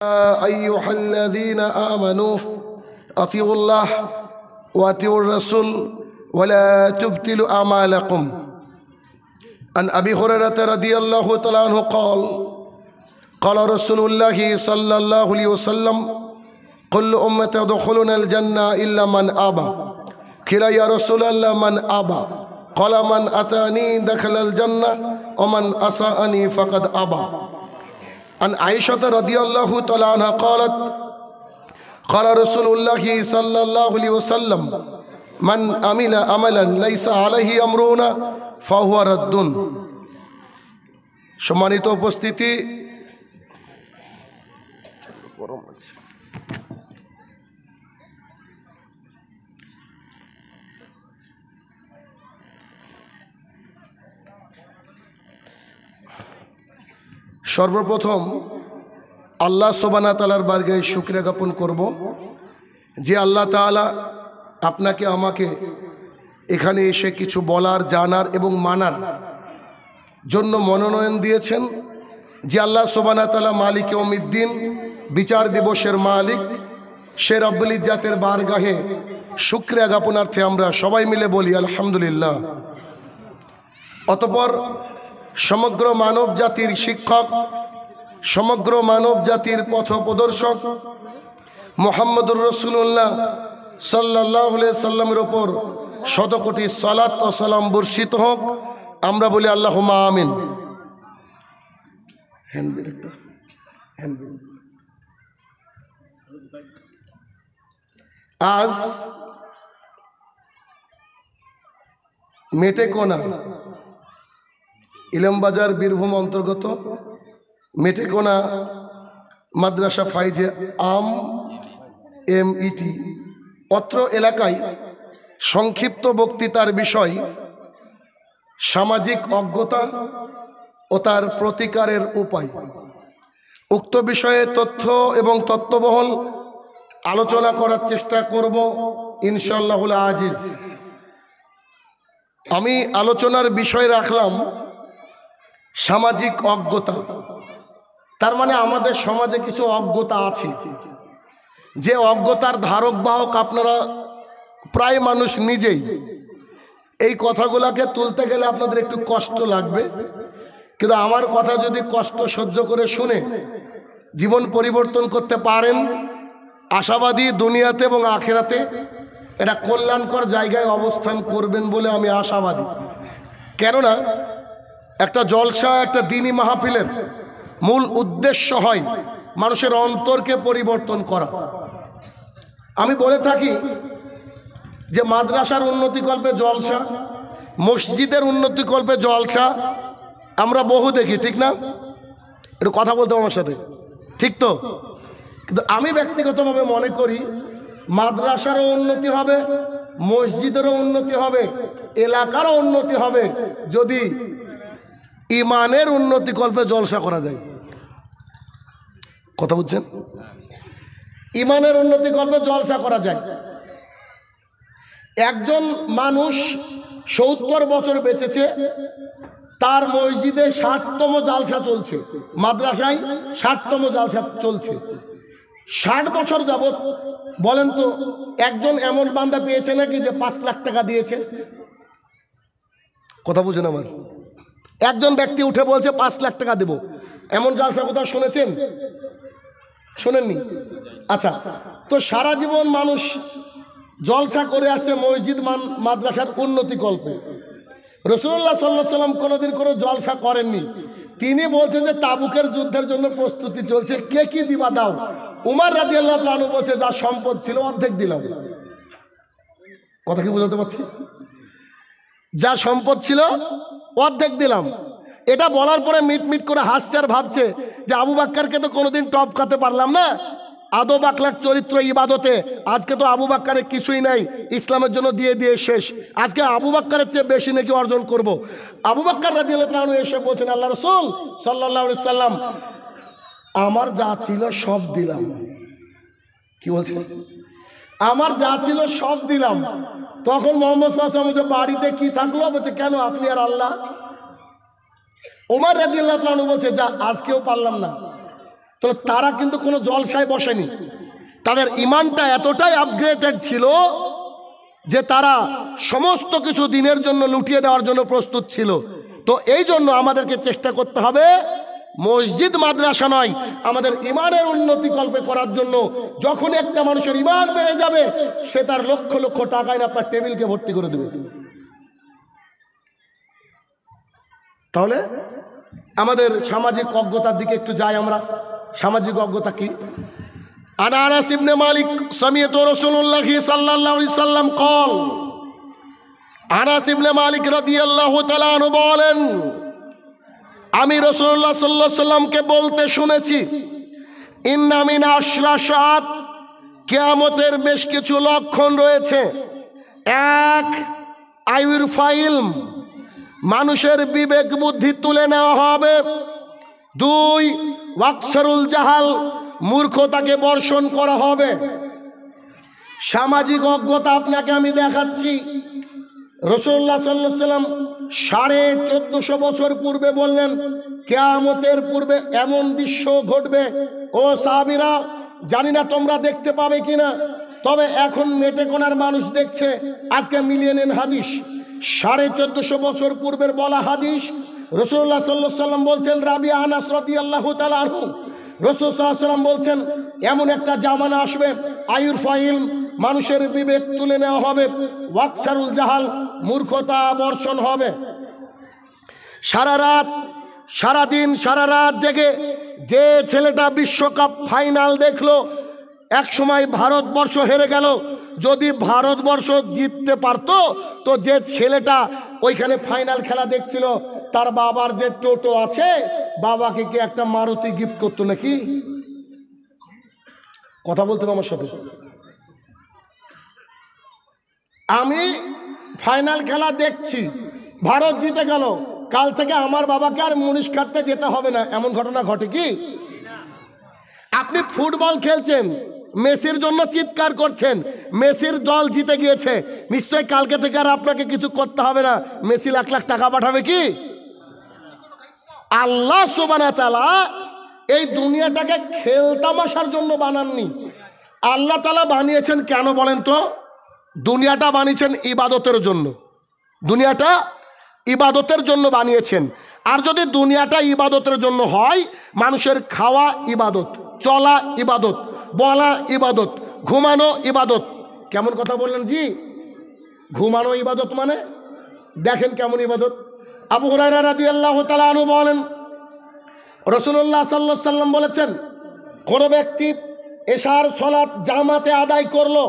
أيها الذين آمنوا أطيعوا الله وأطيعوا الرسول ولا تبطلوا أعمالكم. عن أبي هريرة رضي الله تعالى عنه قال رسول الله صلى الله عليه وسلم كل أمة يدخلون الجنة إلا من أبى. قيل يا رسول الله من أبى؟ قال من أتاني دخل الجنة ومن أساءني فقد أبى. عن عائشة رضي الله تعالى عنها قال رسول الله صلى الله عليه وسلم من عمل عملا ليس عليه أمرنا فهو رد. সম্মানিত উপস্থিতি, সর্বপ্রথম আল্লাহ সুবহানাহু ওয়া তাআলার বারগাহে শুকরিয়া জ্ঞাপন করব যে আল্লাহ তাআলা আপনাকে আমাকে এখানে এসে কিছু বলার, জানার এবং মানার জন্য মনোনয়ন দিয়েছেন। যে আল্লাহ সুবহানাহু ওয়া তাআলা মালিক ইয়াউমিদ্দিন, বিচার দিবসের মালিক, সে রব্বুল ইজ্জাতের বারগাহে শুকরিয়া জ্ঞাপনার্থে আমরা সবাই মিলে বলি আলহামদুলিল্লাহ। অতঃপর সমগ্র মানব জাতির শিক্ষক, সমগ্র মানব জাতির পথপ্রদর্শক মুহাম্মদুর রাসূলুল্লাহ সাল্লাল্লাহু আলাইহি সাল্লামের ওপর শতকোটি সালাত ও সালাম বর্ষিত হোক। আমরা বলি আল্লাহুম্মা আমিন। আজ মেটেকোনা, ইলামবাজার, বীরভূম অন্তর্গত মেটেকোনা মাদ্রাসা ফাইজে আম এমইটি অত্র এলাকায় সংক্ষিপ্ত বক্তৃতার বিষয় সামাজিক অজ্ঞতা ও তার প্রতিকারের উপায়। উক্ত বিষয়ে তথ্য এবং তত্ত্ববহুল আলোচনা করার চেষ্টা করব ইনশাআল্লাহুল আজিজ। আমি আলোচনার বিষয় রাখলাম সামাজিক অজ্ঞতা। তার মানে আমাদের সমাজে কিছু অজ্ঞতা আছে, যে অজ্ঞতার ধারক বাহক আপনারা প্রায় মানুষ নিজেই। এই কথাগুলোকে তুলতে গেলে আপনাদের একটু কষ্ট লাগবে, কিন্তু আমার কথা যদি কষ্ট সহ্য করে শুনে জীবন পরিবর্তন করতে পারেন, আশাবাদী দুনিয়াতে এবং আখিরাতে এটা কল্যাণকর জায়গায় অবস্থান করবেন বলে আমি আশাবাদী। কেননা একটা জলসা, একটা দ্বীনি মাহফিলের মূল উদ্দেশ্য হয় মানুষের অন্তরকে পরিবর্তন করা। আমি বলে থাকি যে মাদ্রাসার উন্নতিকল্পে জলসা, মসজিদের উন্নতিকল্পে জলসা আমরা বহু দেখি, ঠিক না? একটু কথা বলতে আমার সাথে, ঠিক তো? কিন্তু আমি ব্যক্তিগতভাবে মনে করি মাদ্রাসারও উন্নতি হবে, মসজিদেরও উন্নতি হবে, এলাকারও উন্নতি হবে যদি ইমানের উন্নতিকল্পে জলসা করা যায়। কথা বুঝছেন? ইমানের উন্নতিকল্পে জলসা করা যায়। একজন মানুষ 70 বছর বেঁচেছে, তার মসজিদে 60তম জালসা চলছে, মাদ্রাসায় 60তম জালসা চলছে। 60 বছর যাবত বলেন তো একজন এমন বান্দা পেয়েছে নাকি যে 5 লাখ টাকা দিয়েছে? কথা বুঝেন আমার? একজন ব্যক্তি উঠে বলছে 5 লাখ টাকা দেব, এমন জালসা কোথাও শুনেছেন? শোনেননি? আচ্ছা, তো সারা জীবন মানুষ জলসা করে আসছে মসজিদ মাদ্রাসার উন্নতি কল্পে। রাসূলুল্লাহ সাল্লাল্লাহু আলাইহি সাল্লাম কোনোদিন কোনো জলসা করেননি। তিনি বলছেন যে তাবুকের যুদ্ধের জন্য প্রস্তুতি চলছে, কে কি দিবা দাও। উমর রাদিয়াল্লাহু তাআলা বলছে যা সম্পদ ছিল অর্ধেক দিলাম। কথা কি বুঝাতে পারছি? যা সম্পদ ছিল অর্ধেক দিলাম। এটা বলার পরে মিট করে হাসছে আর ভাবছে যে আবু বাক্কারকে তো কোনোদিন টপকাতে পারলাম না, আদব আখলাক চরিত্র ইবাদতে। আজকে তো আবু বাক্কারের কিছুই নাই, ইসলামের জন্য দিয়ে দিয়ে শেষ। আজকে আবু বাক্কারের চেয়ে বেশি নাকি অর্জন করব। আবু বাক্কার রাদিয়াল্লাহু তাআলা এসে বলছেন আল্লাহ রাসূল সাল্লাল্লাহু আলাইহি সাল্লাম আমার যা ছিল সব দিলাম। কি বলছেন? আমার যা ছিল সব দিলাম। তখন মোহাম্মদ সাল্লাল্লাহু আলাইহি ওয়াসাল্লাম বাড়িতে কি থাকলো? বলছে কেন, আপনি আর আল্লাহ। ওমর রাদিয়াল্লাহু তাআলা বলছে যা আজকেও পারলাম না, তো তারা কিন্তু কোনো জলসায় বসেনি, তাদের ইমানটা এতটাই আপগ্রেডেড ছিল যে তারা সমস্ত কিছু দিনের জন্য লুটিয়ে দেওয়ার জন্য প্রস্তুত ছিল। তো এই জন্য আমাদেরকে চেষ্টা করতে হবে মসজিদ মাদ্রাসা নয়, আমাদের ইমানের উন্নতি কল্পে করার জন্য। যখন একটা মানুষের ইমান বেড়ে যাবে সে তার লক্ষ লক্ষ টাকা এনে আপনার টেবিলকে ভর্তি করে দেবে। তাহলে আমাদের সামাজিক অজ্ঞতার দিকে একটু যাই আমরা। সামাজিক অজ্ঞতা কি? আনাস ইবনে মালিক সামিয়তু রাসূলুল্লাহ সাল্লাল্লাহু আলাইহি সাল্লাম কল, আনাস ইবনে মালিক রাদিয়াল্লাহু তাআলা আনহু বলেন, আমি রাসূলুল্লাহ সাল্লাল্লাহু আলাইহি সাল্লামকে বলতে শুনেছি, ইন্না মিন আশরাশাত, কিয়ামতের বেশ কিছু লক্ষণ রয়েছে। এক, আয়ুর ফাইলম, মানুষের বিবেক বুদ্ধি তুলে নেওয়া হবে। দুই, ওয়াকসারুল জাহাল, মূর্খতাকে বর্ষণ করা হবে। সামাজিক অজ্ঞতা আপনাকে আমি দেখাচ্ছি। রাসূলুল্লাহ সাল্লাল্লাহু আলাইহি সাল্লাম 1450 বছর পূর্বে বললেন কিয়ামতের পূর্বে এমন দৃশ্য ঘটবে, ও সাহাবীরা জানি না তোমরা দেখতে পাবে কিনা, তবে এখন মেটে কোনার মানুষ দেখছে। আজকে মিলিয়ে নেন হাদিস, 1450 বছর পূর্বের বলা হাদিস। রাসূলুল্লাহ সাল্লাল্লাহু আলাইহি সাল্লাম বলছেন, রাবিয়া আনাস রাদিয়াল্লাহু তাআলা আনহু, রাসূল সাল্লাল্লাহু আলাইহি সাল্লাম বলছেন এমন একটা জামানা আসবে, আয়ুর ফাইল, মানুষের বিবেক তুলে নেওয়া হবে। ওয়াকসারুল জাহাল, মূর্খতা বর্ষণ হবে। সারা রাত, সারাদিন, সারা রাত জেগে যে ছেলেটা বিশ্বকাপ ফাইনাল দেখলো, এক সময় ভারতবর্ষ হেরে গেল, যদি ভারতবর্ষ জিততে পারতো তো যে ছেলেটা ওইখানে ফাইনাল খেলা দেখছিল তার বাবার যে টোটো আছে, বাবাকে কি একটা মারুতি গিফট করতো নাকি? কথা বলতে আমার সাথে। আমি ফাইনাল খেলা দেখছি, ভারত জিতে গেল, কাল থেকে আমার বাবাকে আর মুনিশ কাটতে যেতে হবে না, এমন ঘটনা ঘটে কি? আপনি ফুটবল খেলছেন, মেসির জন্য চিৎকার করছেন, মেসির দল জিতে গিয়েছে, নিশ্চয়ই কালকে থেকে আর আপনাকে কিছু করতে হবে না, মেসি লাখ লাখ টাকা পাঠাবে কি? আল্লাহ সুবহানাহু ওয়া তাআলা এই দুনিয়াটাকে খেলতামাশার জন্য বানাননি। আল্লাহ তাআলা বানিয়েছেন কেন বলেন তো? দুনিয়াটা বানিয়েছেন ইবাদতের জন্য, দুনিয়াটা ইবাদতের জন্য বানিয়েছেন। আর যদি দুনিয়াটা ইবাদতের জন্য হয়, মানুষের খাওয়া ইবাদত, চলা ইবাদত, বলা ইবাদত, ঘুমানো ইবাদত। কেমন কথা বললেন জি? ঘুমানো ইবাদত মানে দেখেন কেমন ইবাদত। আবু হুরায়রা রাদিয়াল্লাহু তাআলা আনহু বলেন, রাসূলুল্লাহ সাল্লাল্লাহু আলাইহি সাল্লাম বলেছেন, কোন ব্যক্তি এশার সালাত জামাতে আদায় করলো,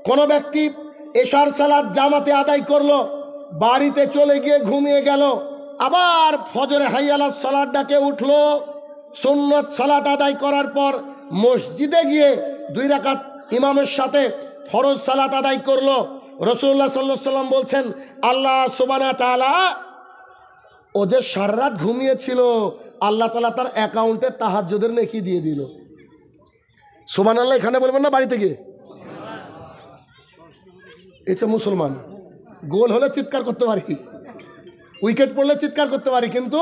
কোন ব্যক্তি এশার সালাত জামাতে আদায় করলো, বাড়িতে চলে গিয়ে ঘুমিয়ে গেল, আবার ফজরে হাইয়ালাস সালাত ডাকে উঠলো, সুন্নত সালাত আদায় করার পর মসজিদে গিয়ে 2 রাকাত ইমামের সাথে ফরজ সালাত আদায় করলো। রাসূলুল্লাহ সাল্লাল্লাহু আলাইহি সাল্লাম বলছেন, আল্লাহ সুবহানাহু ওয়া তাআলা ও যে সারা রাত ঘুমিয়েছিল, আল্লাহ তাআলা তার অ্যাকাউন্টে তাহাজ্জুদের নেকি দিয়ে দিল। সুবহানাল্লাহ এখানে বলবেন না বাড়িতে গিয়ে? এটা মুসলমান। গোল হলে চিৎকার করতে পারি, উইকেট পড়লে চিৎকার করতে পারি, কিন্তু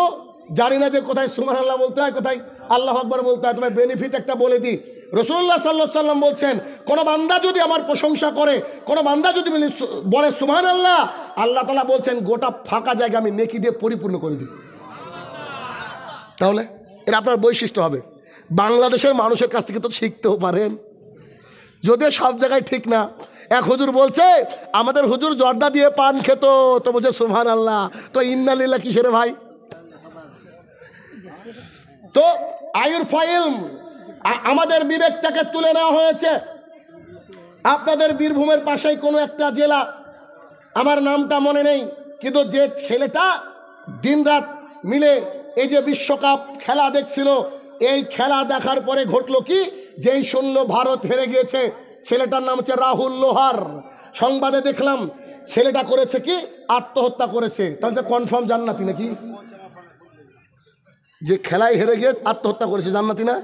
জানি না যে কোথায় সুবহানাল্লাহ বলতে হয়, কোথায় আল্লাহু আকবার বলতে হয়। তোমায় বেনিফিট একটা বলে দিই, রাসূলুল্লাহ সাল্লাল্লাহু আলাইহি সাল্লাম বলছেন, কোন বান্দা যদি আমার প্রশংসা করে, কোন বান্দা যদি বলে সুবহানাল্লাহ, আল্লাহ তাআলা বলছেন গোটা ফাঁকা জায়গা আমি নেকি দিয়ে পরিপূর্ণ করে দিই। তাহলে এটা আপনার বৈশিষ্ট্য হবে। বাংলাদেশের মানুষের কাছ থেকে তো শিখতেও পারেন, যদিও সব জায়গায় ঠিক না। এক হুজুর বলছে, আমাদের হুজুর জর্দা দিয়ে পান খেত, তো বলছে সুবহানাল্লাহ, তো ইন্না লিল্লাহ কিসের ভাই? তো আয়ুর ফাইল, আমাদের বিবেকটাকে তুলে নেওয়া হয়েছে। আপনাদের বীরভূমের পাশেই কোনো একটা জেলা, আমার নামটা মনে নেই, কিন্তু যে ছেলেটা দিনরাত মিলে এই যে বিশ্বকাপ খেলা দেখছিল, এই খেলা দেখার পরে ঘটলো কি, যেই শুনলো ভারত হেরে গিয়েছে, ছেলেটার নাম হচ্ছে রাহুল লোহার। সংবাদে দেখলাম ছেলেটা করেছে কি, আত্মহত্যা করেছে। তাহলে কনফার্ম জান্নাতি নাকি? যে খেলায় হেরে গিয়ে আত্মহত্যা করেছে, জান্নাতি না?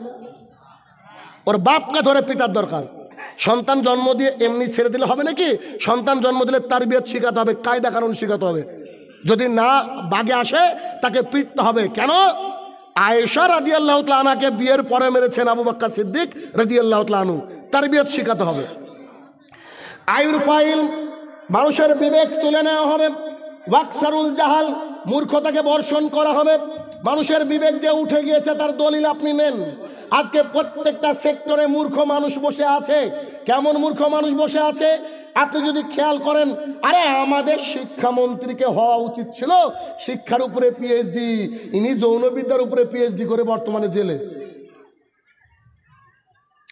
ওর বাপকে ধরে পিটার দরকার। সন্তান জন্ম দিয়ে এমনি ছেড়ে দিলে হবে নাকি? সন্তান জন্ম দিলে তারবিয়ত শিখাতে হবে, কায়দা কানুন শিখাতে হবে। যদি না বাগে আসে তাকে পিটতে হবে। কেন? আয়েশা রাদিয়াল্লাহু তাআলা আনহাকে বিয়ের পরে মেরেছেন আবু বকর সিদ্দিক রাদিয়াল্লাহু তাআলা আনহু। তারবিয়ত শেখাতে হবে। আয়ুর ফাইল, মানুষের বিবেক তুলে নেওয়া হবে। ওয়াকসারুল জাহাল, মূর্খতাকে বর্ষণ করা হবে। মানুষের বিবেক যে উঠে গিয়েছে তার দলিল আপনি নেন। আজকে প্রত্যেকটা সেক্টরে মূর্খ মানুষ বসে আছে। কেমন মূর্খ মানুষ বসে আছে আপনি যদি খেয়াল করেন, আরে আমাদের শিক্ষামন্ত্রীকে হওয়া উচিত ছিল শিক্ষার উপরে পিএইচডি, ইনি যৌনবিদ্যার উপরে পিএইচডি করে বর্তমানে জেলে।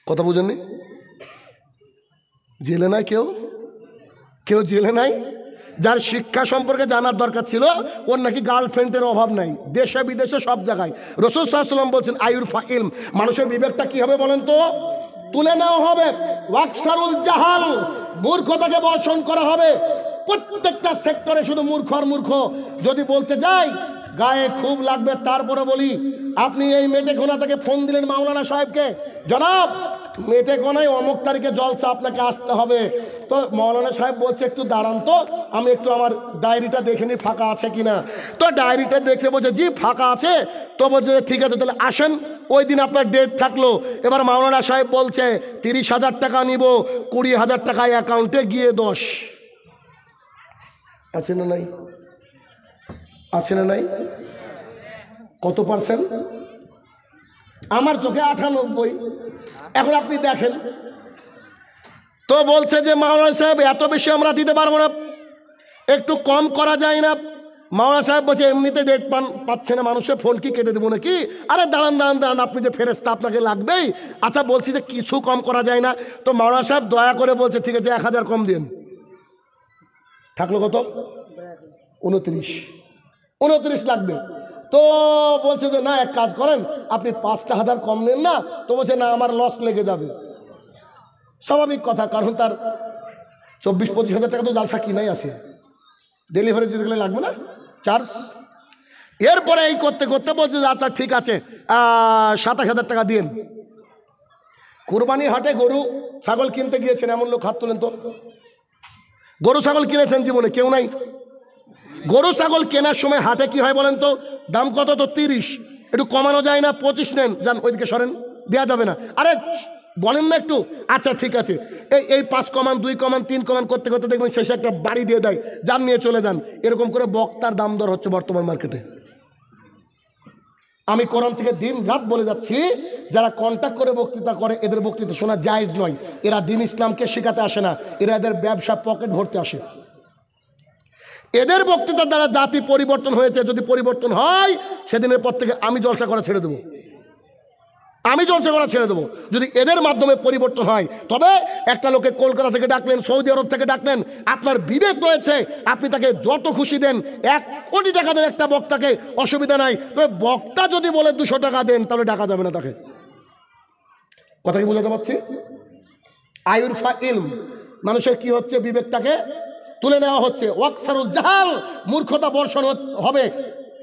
কথা বুঝেননি? জেলে নাই, কেউ জেলে নাই। যার শিক্ষা সম্পর্কে জানার দরকার ছিল, ওর নাকি গার্লফ্রেন্ডের অভাব নাই, দেশে বিদেশে সব জায়গায়। রাসূল সাল্লাল্লাহু আলাইহি ওয়াসাল্লাম বলছেন আয়ুর ফাইল, মানুষের বিবেকটা কি হবে বলেন তো? তুলে নেওয়া হবে। ওয়াকসারুল জাহাল, মূর্খতাকে বর্ষণ করা হবে। প্রত্যেকটা সেক্টরে শুধু মূর্খ আর মূর্খ। যদি বলতে যাই গায়ে খুব লাগবে, তারপরে বলি, আপনি এই মেটেকোনা থেকে ফোন দিলেন মাওলানা সাহেবকে, জনাব মেটেকোনায় অমুক তারিখে জলসা, আপনাকে আসতে হবে। তো মাওলানা সাহেব বলছে একটু দাঁড়ান তো, আমি একটু আমার ডায়েরিটা দেখে নিই ফাঁকা আছে কিনা। তো ডায়েরিটা দেখে বলছে জি ফাঁকা আছে। তো বলছে ঠিক আছে তাহলে আসেন। ওই দিন আপনার ডেট থাকলো। এবার মাওলানা সাহেব বলছে 30,000 টাকা নিব, 20,000 টাকা অ্যাকাউন্টে গিয়ে 10 আছে না নাই? আছে না নাই? কত পার্সেন্ট? আমার চোখে 98। এখন আপনি দেখেন। তো বলছে যে মাওলানা সাহেব এত বেশি আমরা দিতে পারবো না, একটু কম করা যায় না? মাওলানা সাহেব বলছে এমনিতে ডেট পাচ্ছে না মানুষের, ফোন কি কেটে দেবো নাকি? আরে দাঁড়ান দাঁড়ান দাঁড়ান, আপনি যে ফেরেশতা আপনাকে লাগবেই। আচ্ছা বলছি যে কিছু কম করা যায় না? তো মাওলানা সাহেব দয়া করে বলছে ঠিক আছে 1000 কম দিন। থাকলো কত? 29 লাগবে। তো বলছে যে না এক কাজ করেন, আপনি 5,000 কম নেন না। তো বলছে না আমার লস লেগে যাবে। স্বাভাবিক কথা, কারণ তার 24-25,000 টাকা তো জালসা কিনাই আছে, ডেলিভারি দিতে গেলে লাগবে না চার্জ। এরপরে এই করতে করতে বলছে যে আচ্ছা ঠিক আছে 27,000 টাকা দিন। কুরবানি হাটে গরু ছাগল কিনতে গিয়েছেন এমন লোক হাত তোলেন তো। গরু ছাগল কিনেছেন জীবনে কেউ নাই? গরু ছাগল কেনার সময় হাটে কি হয় বলেন তো? দাম কত? তো 30, একটু কমানো যায় না? 25 নেন, যান ওইদিকে সরেন, দেওয়া যাবে না। আরে বলেন না একটু, আচ্ছা ঠিক আছে এই 5 কমান 2 কমান 3 কমান করতে করতে দেখবেন শেষে একটা বাড়ি দিয়ে দেয়, যান নিয়ে চলে যান। এরকম করে বক্তার দাম দর হচ্ছে বর্তমান মার্কেটে। আমি কোরআন থেকে দিন রাত বলে যাচ্ছি, যারা কন্ট্যাক্ট করে বক্তৃতা করে এদের বক্তৃতা শোনা জায়েজ নয়। এরা দিন ইসলামকে শেখাতে আসে না, এরা এদের ব্যবসা পকেট ভরতে আসে। এদের বক্তৃতার দ্বারা জাতি পরিবর্তন হয়েছে। যদি পরিবর্তন হয় সেদিনের পর থেকে আমি জলসা করা ছেড়ে দেবো, যদি এদের মাধ্যমে পরিবর্তন হয়। তবে একটা লোকে কলকাতা থেকে ডাকলেন, সৌদি আরব থেকে ডাকলেন, আপনার বিবেক রয়েছে, আপনি তাকে যত খুশি দেন, 1 কোটি টাকা দেন একটা বক্তাকে, অসুবিধা নাই। তবে বক্তা যদি বলে 200 টাকা দেন তাহলে ডাকা যাবে না তাকে। কথা কি বোঝাতে পারছি? আয়ুর ফাইল, মানুষের কি হচ্ছে? বিবেকটাকে তুলে নেওয়া হচ্ছে। ওয়াকসারুল জাহাল, মূর্খতা বর্ষণ হবে।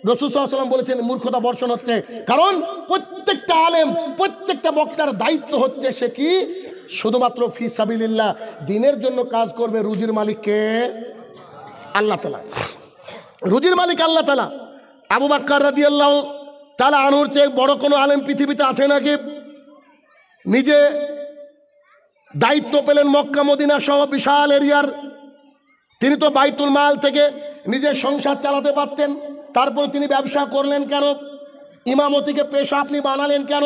রাসূল সাল্লাল্লাহু আলাইহি ওয়াসাল্লাম বলেছেন মূর্খতা বর্ষণ হচ্ছে, কারণ প্রত্যেকটা আলেম প্রত্যেকটা বক্তার দায়িত্ব হচ্ছে সে কি? শুধুমাত্র ফি সাবিলিল্লাহ, দ্বীনের জন্য কাজ করবে। রুজির মালিককে আল্লাহ তাআলা, রুজির মালিক আল্লাহ তাআলা। আবু বকর রাদিয়াল্লাহু তাআলা আনহুর চেয়ে বড় কোনো আলেম পৃথিবীতে আছে নাকি? নিজে দায়িত্ব পেলেন মক্কা মদিনা সহ বিশাল এরিয়ার। তিনি তো বাইতুল মাল থেকে নিজের সংসার চালাতে পারতেন, তারপরে তিনি ব্যবসা করলেন কেন? ইমামতিকে পেশা আপনি বানালেন কেন?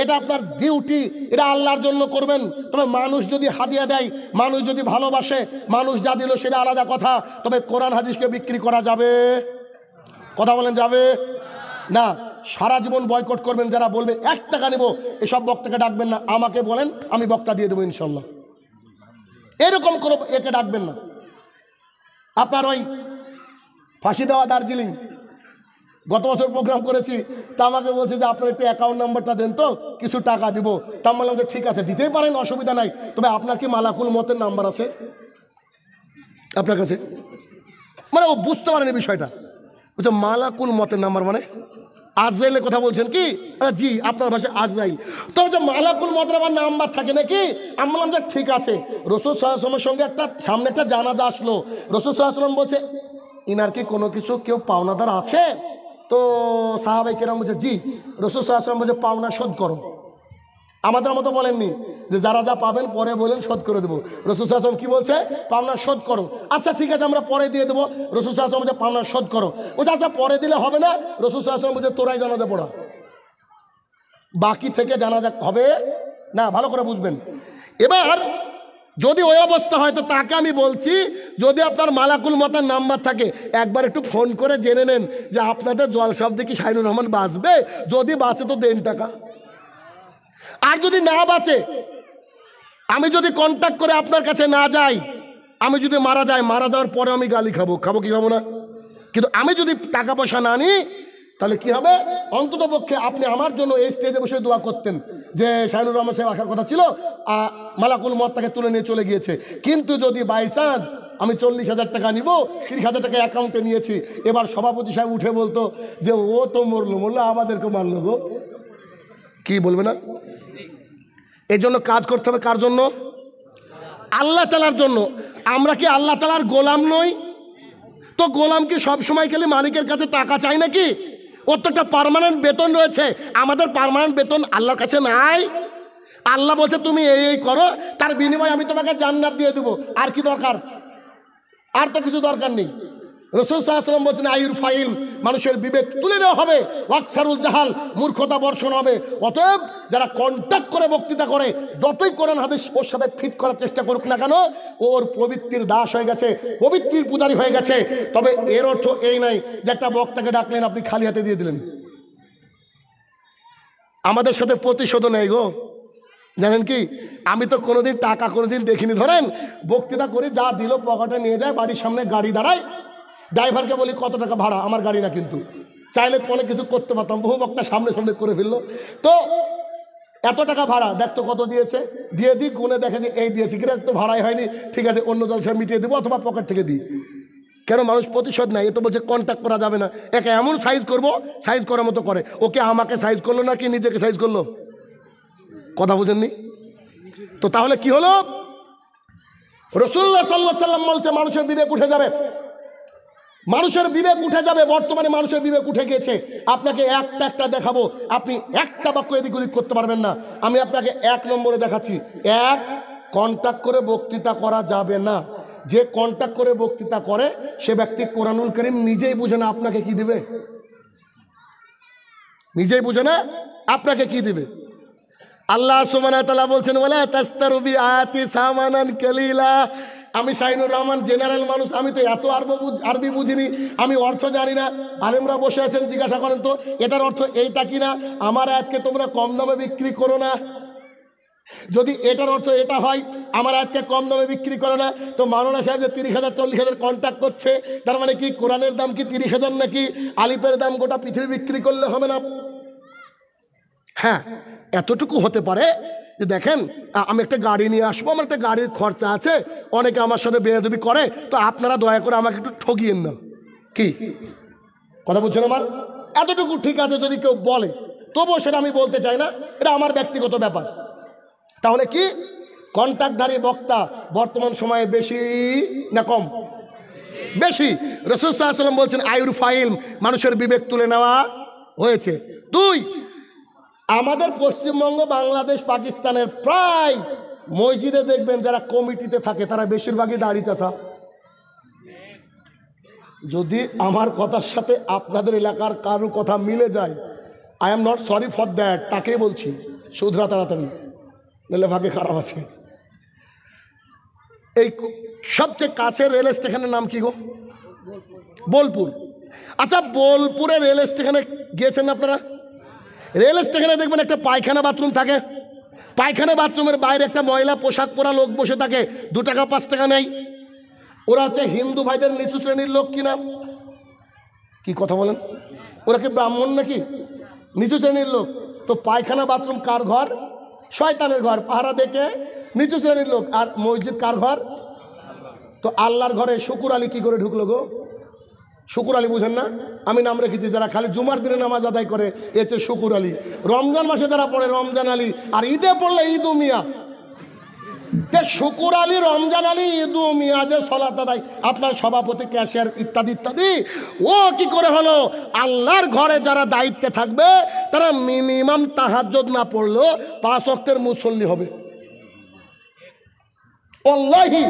এটা আপনার ডিউটি, এটা আল্লাহর জন্য করবেন। তবে মানুষ যদি হাদিয়া দেয়, মানুষ যদি ভালোবাসে, মানুষ যা দিল সেটা আলাদা কথা। তবে কোরআন হাদিসকে বিক্রি করা যাবে? কথা বলেন যাবে না? সারা জীবন বয়কট করবেন যারা বলবে 1 টাকা নেব, এসব বক্তাকে ডাকবেন না। আমাকে বলেন, আমি বক্তা দিয়ে দেবো ইনশাল্লাহ। এরকম কোনো একে ডাকবেন না। আপনার ওই ফাঁসি দেওয়া দার্জিলিং গত বছর প্রোগ্রাম করেছি, তা আমাকে বলছে যে আপনার একটু অ্যাকাউন্ট নাম্বারটা দেন তো, কিছু টাকা দিব। তা বললাম যে ঠিক আছে দিতেই পারেন, অসুবিধা নাই। তবে আপনার কি মালাকুল মতের নাম্বার আছে আপনার কাছে? মানে ও বুঝতে পারেনি বিষয়টা। বলছে মালাকুল মতের নাম্বার মানে আজরাইলের কথা বলছেন কি? জি, আপনার ভাষায় আজরাইল। তো বলছে মালাকুল মতের আবার নাম্বার থাকে নাকি? আমি বললাম যে ঠিক আছে। রাসূল সাল্লাল্লাহু আলাইহি ওয়াসাল্লামের সঙ্গে সামনে একটা জানাজা আসলো। রাসূল সাল্লাল্লাহু আলাইহি ওয়াসাল্লাম বলছে ইনার কি কোনো কিছু কেউ পাওনাদার আছে? তো সাহাবাই কেরাম বলছে জি। রাসূল সাল্লাল্লাহু আলাইহি ওয়াসাল্লাম বলছে পাওনা শোধ করো। আমাদের মতো বলেননি যে যারা যা পাবেন পরে বলেন শোধ করে দেবো। রাসূল সাল্লাল্লাহু আলাইহি ওয়াসাল্লাম কি বলছে? পাওনা শোধ করো। আচ্ছা ঠিক আছে, আমরা পরে দিয়ে দেবো। রাসূল সাল্লাল্লাহু আলাইহি ওয়াসাল্লাম বলছে পাওনা শোধ করো। বলছে আচ্ছা পরে দিলে হবে না। রাসূল সাল্লাল্লাহু আলাইহি ওয়াসাল্লাম বলছে তোরাই জানাজা পড়া, বাকি থেকে জানাজা হবে না। ভালো করে বুঝবেন। এবার যদি ওই অবস্থা হয় তো তাকে আমি বলছি, যদি আপনার মালাকুল মতার নাম্বার থাকে একবার একটু ফোন করে জেনে নেন যে আপনাদের জলসাবদে কি শাহিনুর রহমান বাঁচবে। যদি বাঁচে তো দেন টাকা, আর যদি না বাঁচে, আমি যদি কন্ট্যাক্ট করে আপনার কাছে না যাই, আমি যদি মারা যাই, মারা যাওয়ার পরে আমি গালি খাবো কি খাবো না? কিন্তু আমি যদি টাকা পয়সা না নিই তাহলে কি হবে? অন্তত পক্ষে আপনি আমার জন্য এই স্টেজে বসে দোয়া করতেন যে শাহিনুর রহমান সাহেব আসার কথা ছিল, মালাকুল মত তাকে তুলে নিয়ে চলে গিয়েছে। কিন্তু যদি বাই চান্স আমি 40,000 টাকা নিব, 30,000 টাকা অ্যাকাউন্টে নিয়েছি, এবার সভাপতি সাহেব উঠে বলতো যে ও তো মরলো আমাদেরকে মারলো গো, কি বলবে না? এই জন্য কাজ করতে হবে কার জন্য? আল্লাহ তাআলার জন্য। আমরা কি আল্লাহ তাআলার গোলাম নই? তো গোলাম কি সবসময় খালি মালিকের কাছে টাকা চাই নাকি? ওর তো একটা পার্মানেন্ট বেতন রয়েছে, আমাদের পার্মানেন্ট বেতন আল্লাহর কাছে নাই। আল্লাহ বলছে তুমি এই করো, তার বিনিময়ে আমি তোমাকে জান্নাত দিয়ে দেবো। আর কি দরকার? আর তো কিছু দরকার নেই। রাসূল সাল্লাল্লাহু আলাইহি ওয়াসাল্লাম বলছেন আইর ফাইল, মানুষের বিবেক তুলে নেওয়া হবে, ওয়াকসারুল জাহাল, মূর্খতা বর্ষণ হবে। অতএব যারা কন্ট্যাক্ট করে বক্তৃতা করে, যতই কোরআন হাদিস ওর সাথে ফিট করার চেষ্টা করুক না কেন, ওর পবিত্রের দাস হয়ে গেছে, পবিত্রের পূজারী হয়ে গেছে। তবে এর অর্থ এই নয় যে একটা বক্তাকে ডাকলেন আপনি খালি হাতে দিয়ে দিলেন। আমাদের সাথে প্রতিশোধ নেই গো। জানেন কি, আমি তো কোনোদিন টাকা কোনোদিন দেখিনি। ধরেন বক্তৃতা করে যা দিল পকেটে নিয়ে যায়, বাড়ির সামনে গাড়ি দাঁড়ায়, ড্রাইভারকে বলি কত টাকা ভাড়া, আমার গাড়ি না কিন্তু, চাইলে অনেক কিছু করতে পারতাম, বহু বক্তা সামনে সামনে করে ফেললো। তো এত টাকা ভাড়া, দেখতো কত দিয়েছে, দিয়ে দিই, গুনে দেখে যে এই দিয়েছি, কিনা তো ভাড়াই হয়নি, ঠিক আছে অন্য জলসা মিটিয়ে দেবো, অথবা পকেট থেকে দিই। কেন? মানুষ প্রতিশোধ নেয়। এ তো বলছে কন্ট্যাক্ট করা যাবে না, একে এমন সাইজ করবো, সাইজ করার মতো করে। ওকে আমাকে সাইজ করলো না কি নিজেকে সাইজ করলো? কথা বুঝেননি তো? তাহলে কি হলো? রাসূলুল্লাহ সাল্লাল্লাহু আলাইহি ওয়াসাল্লাম বলছে মানুষের বিবেক উঠে যাবে, মানুষের বিবেক উঠে যাবে। বর্তমানে মানুষের বিবেক উঠে গিয়েছে। আপনাকে একটা দেখাবো, আপনি একটা বাক্য এদিক ওদিক করতে পারবেন না। আমি আপনাকে 1 নম্বরে দেখাচ্ছি। 1, কন্ট্যাক্ট করে বক্তৃতা করা যাবে না। যে কন্ট্যাক্ট করে বক্তৃতা করে সে ব্যক্তি কোরআনুল কারীম নিজেই বুঝে না আপনাকে কি দিবে, নিজেই বুঝে না আপনাকে কি দিবে। আল্লাহ সুবহানাহু ওয়া তাআলা বলছেন ওয়ালা তাস্তারু বিআয়াতি সামানান কালিলা। আমি শাহিনুর রহমান জেনারেল মানুষ, আমি তো এত আরবি বুঝিনি, আমি অর্থ জানি না। আলেমরা বসে আছেন, জিজ্ঞাসা করেন তো এটার অর্থ এইটা কিনা, আমার আয়াতকে তোমরা কম দামে বিক্রি করো না। যদি এটার অর্থ এটা হয়, আমার আয়াতকে কম দামে বিক্রি করে না, তো মাওলানা সাহেব যে 30,000 40,000 কন্ট্যাক্ট করছে, তার মানে কি কোরআনের দাম কি 30,000 নাকি আলিফের দাম গোটা পৃথিবী বিক্রি করলে হবে না? হ্যাঁ, এতটুকু হতে পারে যে দেখেন আমি একটা গাড়ি নিয়ে আসবো, আমার একটা গাড়ির খরচা আছে, অনেকে আমার সাথে বেয়াদবি করে, তো আপনারা দয়া করে আমাকে একটু ঠগিয়েন না। কি কথা বলছেন আমার? এতটুকু ঠিক আছে যদি কেউ বলে, তবুও সেটা আমি বলতে চাই না, এটা আমার ব্যক্তিগত ব্যাপার। তাহলে কি কন্ট্যাক্টধারী বক্তা বর্তমান সময়ে বেশি না কম? বেশি। রাসূল সাল্লাল্লাহু আলাইহি ওয়াসাল্লাম বলছেন আইর ফাইল, মানুষের বিবেক তুলে নেওয়া হয়েছে। 2, আমাদের পশ্চিমবঙ্গ, বাংলাদেশ, পাকিস্তানের প্রায় মসজিদে দেখবেন যারা কমিটিতে থাকে তারা বেশিরভাগই দাড়ি চাষা। যদি আমার কথার সাথে আপনাদের এলাকার কারো কথা মিলে যায়, I am not sorry for that, তাকেই বলছি শুধরা তাড়াতাড়ি, নাহলে ভাগে খারাপ আছে। এই সবচেয়ে কাছের রেল স্টেশনের নাম কি গো? বোলপুর। আচ্ছা, বোলপুরে রেল স্টেশনে গিয়েছেন আপনারা? রেল স্টেশনে দেখবেন একটা পায়খানা বাথরুম থাকে, পায়খানা বাথরুমের বাইরে একটা ময়লা পোশাক পরা লোক বসে থাকে, 2 টাকা 5 টাকা নেই। ওরা হচ্ছে হিন্দু ভাইদের নিচু শ্রেণীর লোক কিনা? কি কথা বলেন? ওরা কি ব্রাহ্মণ নাকি? নিচু শ্রেণীর লোক। তো পায়খানা বাথরুম কার ঘর? শয়তানের ঘর, পাহারা দেখে নিচু শ্রেণীর লোক। আর মসজিদ কার ঘর? তো আল্লাহর ঘরে শুকুর আলী কি করে ঢুকলো গো? শুকুর আলী বুঝেন না? আমি নাম রেখেছি, যারা খালি জুমার দিনে নামাজ আদায় করে এতে শুকুর আলী, রমজান মাসে যারা পড়ে রমজান আলী, আর ঈদে পড়লে ঈদ মিয়া। শুকুর আলী, রমজান আলী, ঈদু, মিয়াজে, সলাত আদায়, আপনার সভাপতি, ক্যাশিয়ার ইত্যাদি ইত্যাদি, ও কি করে হলো? আল্লাহর ঘরে যারা দায়িত্বে থাকবে তারা মিনিমাম তাহাজ্জুদ না পড়লেও 5 ওয়াক্তের মুসল্লি হবে। আল্লাহি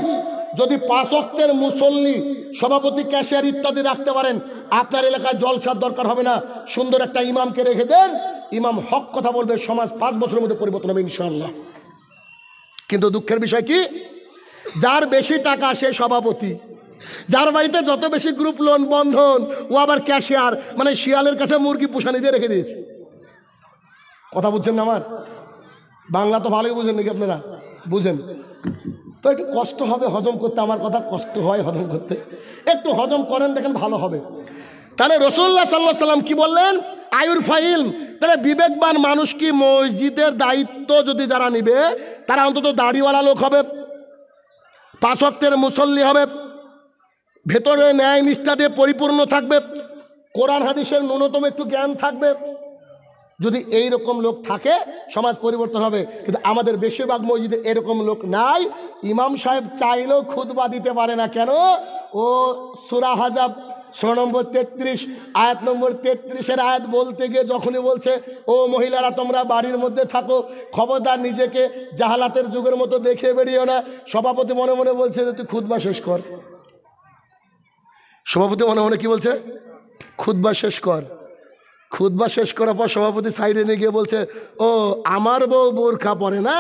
যদি 5 ওয়াক্তের মুসল্লি, সভাপতি, ক্যাশিয়ার ইত্যাদি রাখতে পারেন, আপনার এলাকায় জলসার দরকার হবে না। সুন্দর একটা ইমামকে রেখে দেন, ইমাম হক কথা বলবে, সমাজ 5 বছরের মধ্যে পরিবর্তন হবে ইনশাআল্লাহ। কিন্তু দুঃখের বিষয় কি, যার বেশি টাকা সে সভাপতি, যার বাড়িতে যত বেশি গ্রুপ লোন, বন্ধন, ও আবার ক্যাশিয়ার, মানে শিয়ালের কাছে মুরগি পুষানি দিয়ে রেখে দিয়েছে। কথা বুঝছেন না? আমার বাংলা তো ভালোই বুঝেন নাকি আপনারা? বুঝেন তো? একটু কষ্ট হবে হজম করতে, আমার কথা কষ্ট হয় হজম করতে, একটু হজম করেন, দেখেন ভালো হবে। তাহলে রাসূলুল্লাহ সাল্লাল্লাহু আলাইহি ওয়াসাল্লাম কি বললেন? আয়ুর ফাইল। তাহলে বিবেকবান মানুষ কি মসজিদের দায়িত্ব যদি যারা নিবে তারা অন্তত দাড়িওয়ালা লোক হবে, 5 ওয়াক্তের মুসল্লি হবে, ভেতরে ন্যায় নিষ্ঠা দিয়ে পরিপূর্ণ থাকবে, কোরআন হাদিসের ন্যূনতম একটু জ্ঞান থাকবে। যদি এই রকম লোক থাকে সমাজ পরিবর্তন হবে। কিন্তু আমাদের বেশিরভাগ মসজিদে এরকম লোক নাই। ইমাম সাহেব চাইলেও খুতবা দিতে পারে না। কেন? ও সূরা হাজাব সূরা নম্বর 33 আয়াত নম্বর 33-এর আয়াত বলতে গিয়ে যখনই বলছে, ও মহিলারা তোমরা বাড়ির মধ্যে থাকো, খবরদার নিজেকে জাহালাতের যুগের মতো দেখে বেরিয়েও না। সভাপতি মনে মনে বলছে যে তুই খুতবা শেষ কর। সভাপতি মনে মনে কি বলছে? খুতবা শেষ কর। খুতবা শেষ করার পর সভাপতি সাইডে নিয়ে গিয়ে বলছে, ও আমার বউ বোরখা পরে না,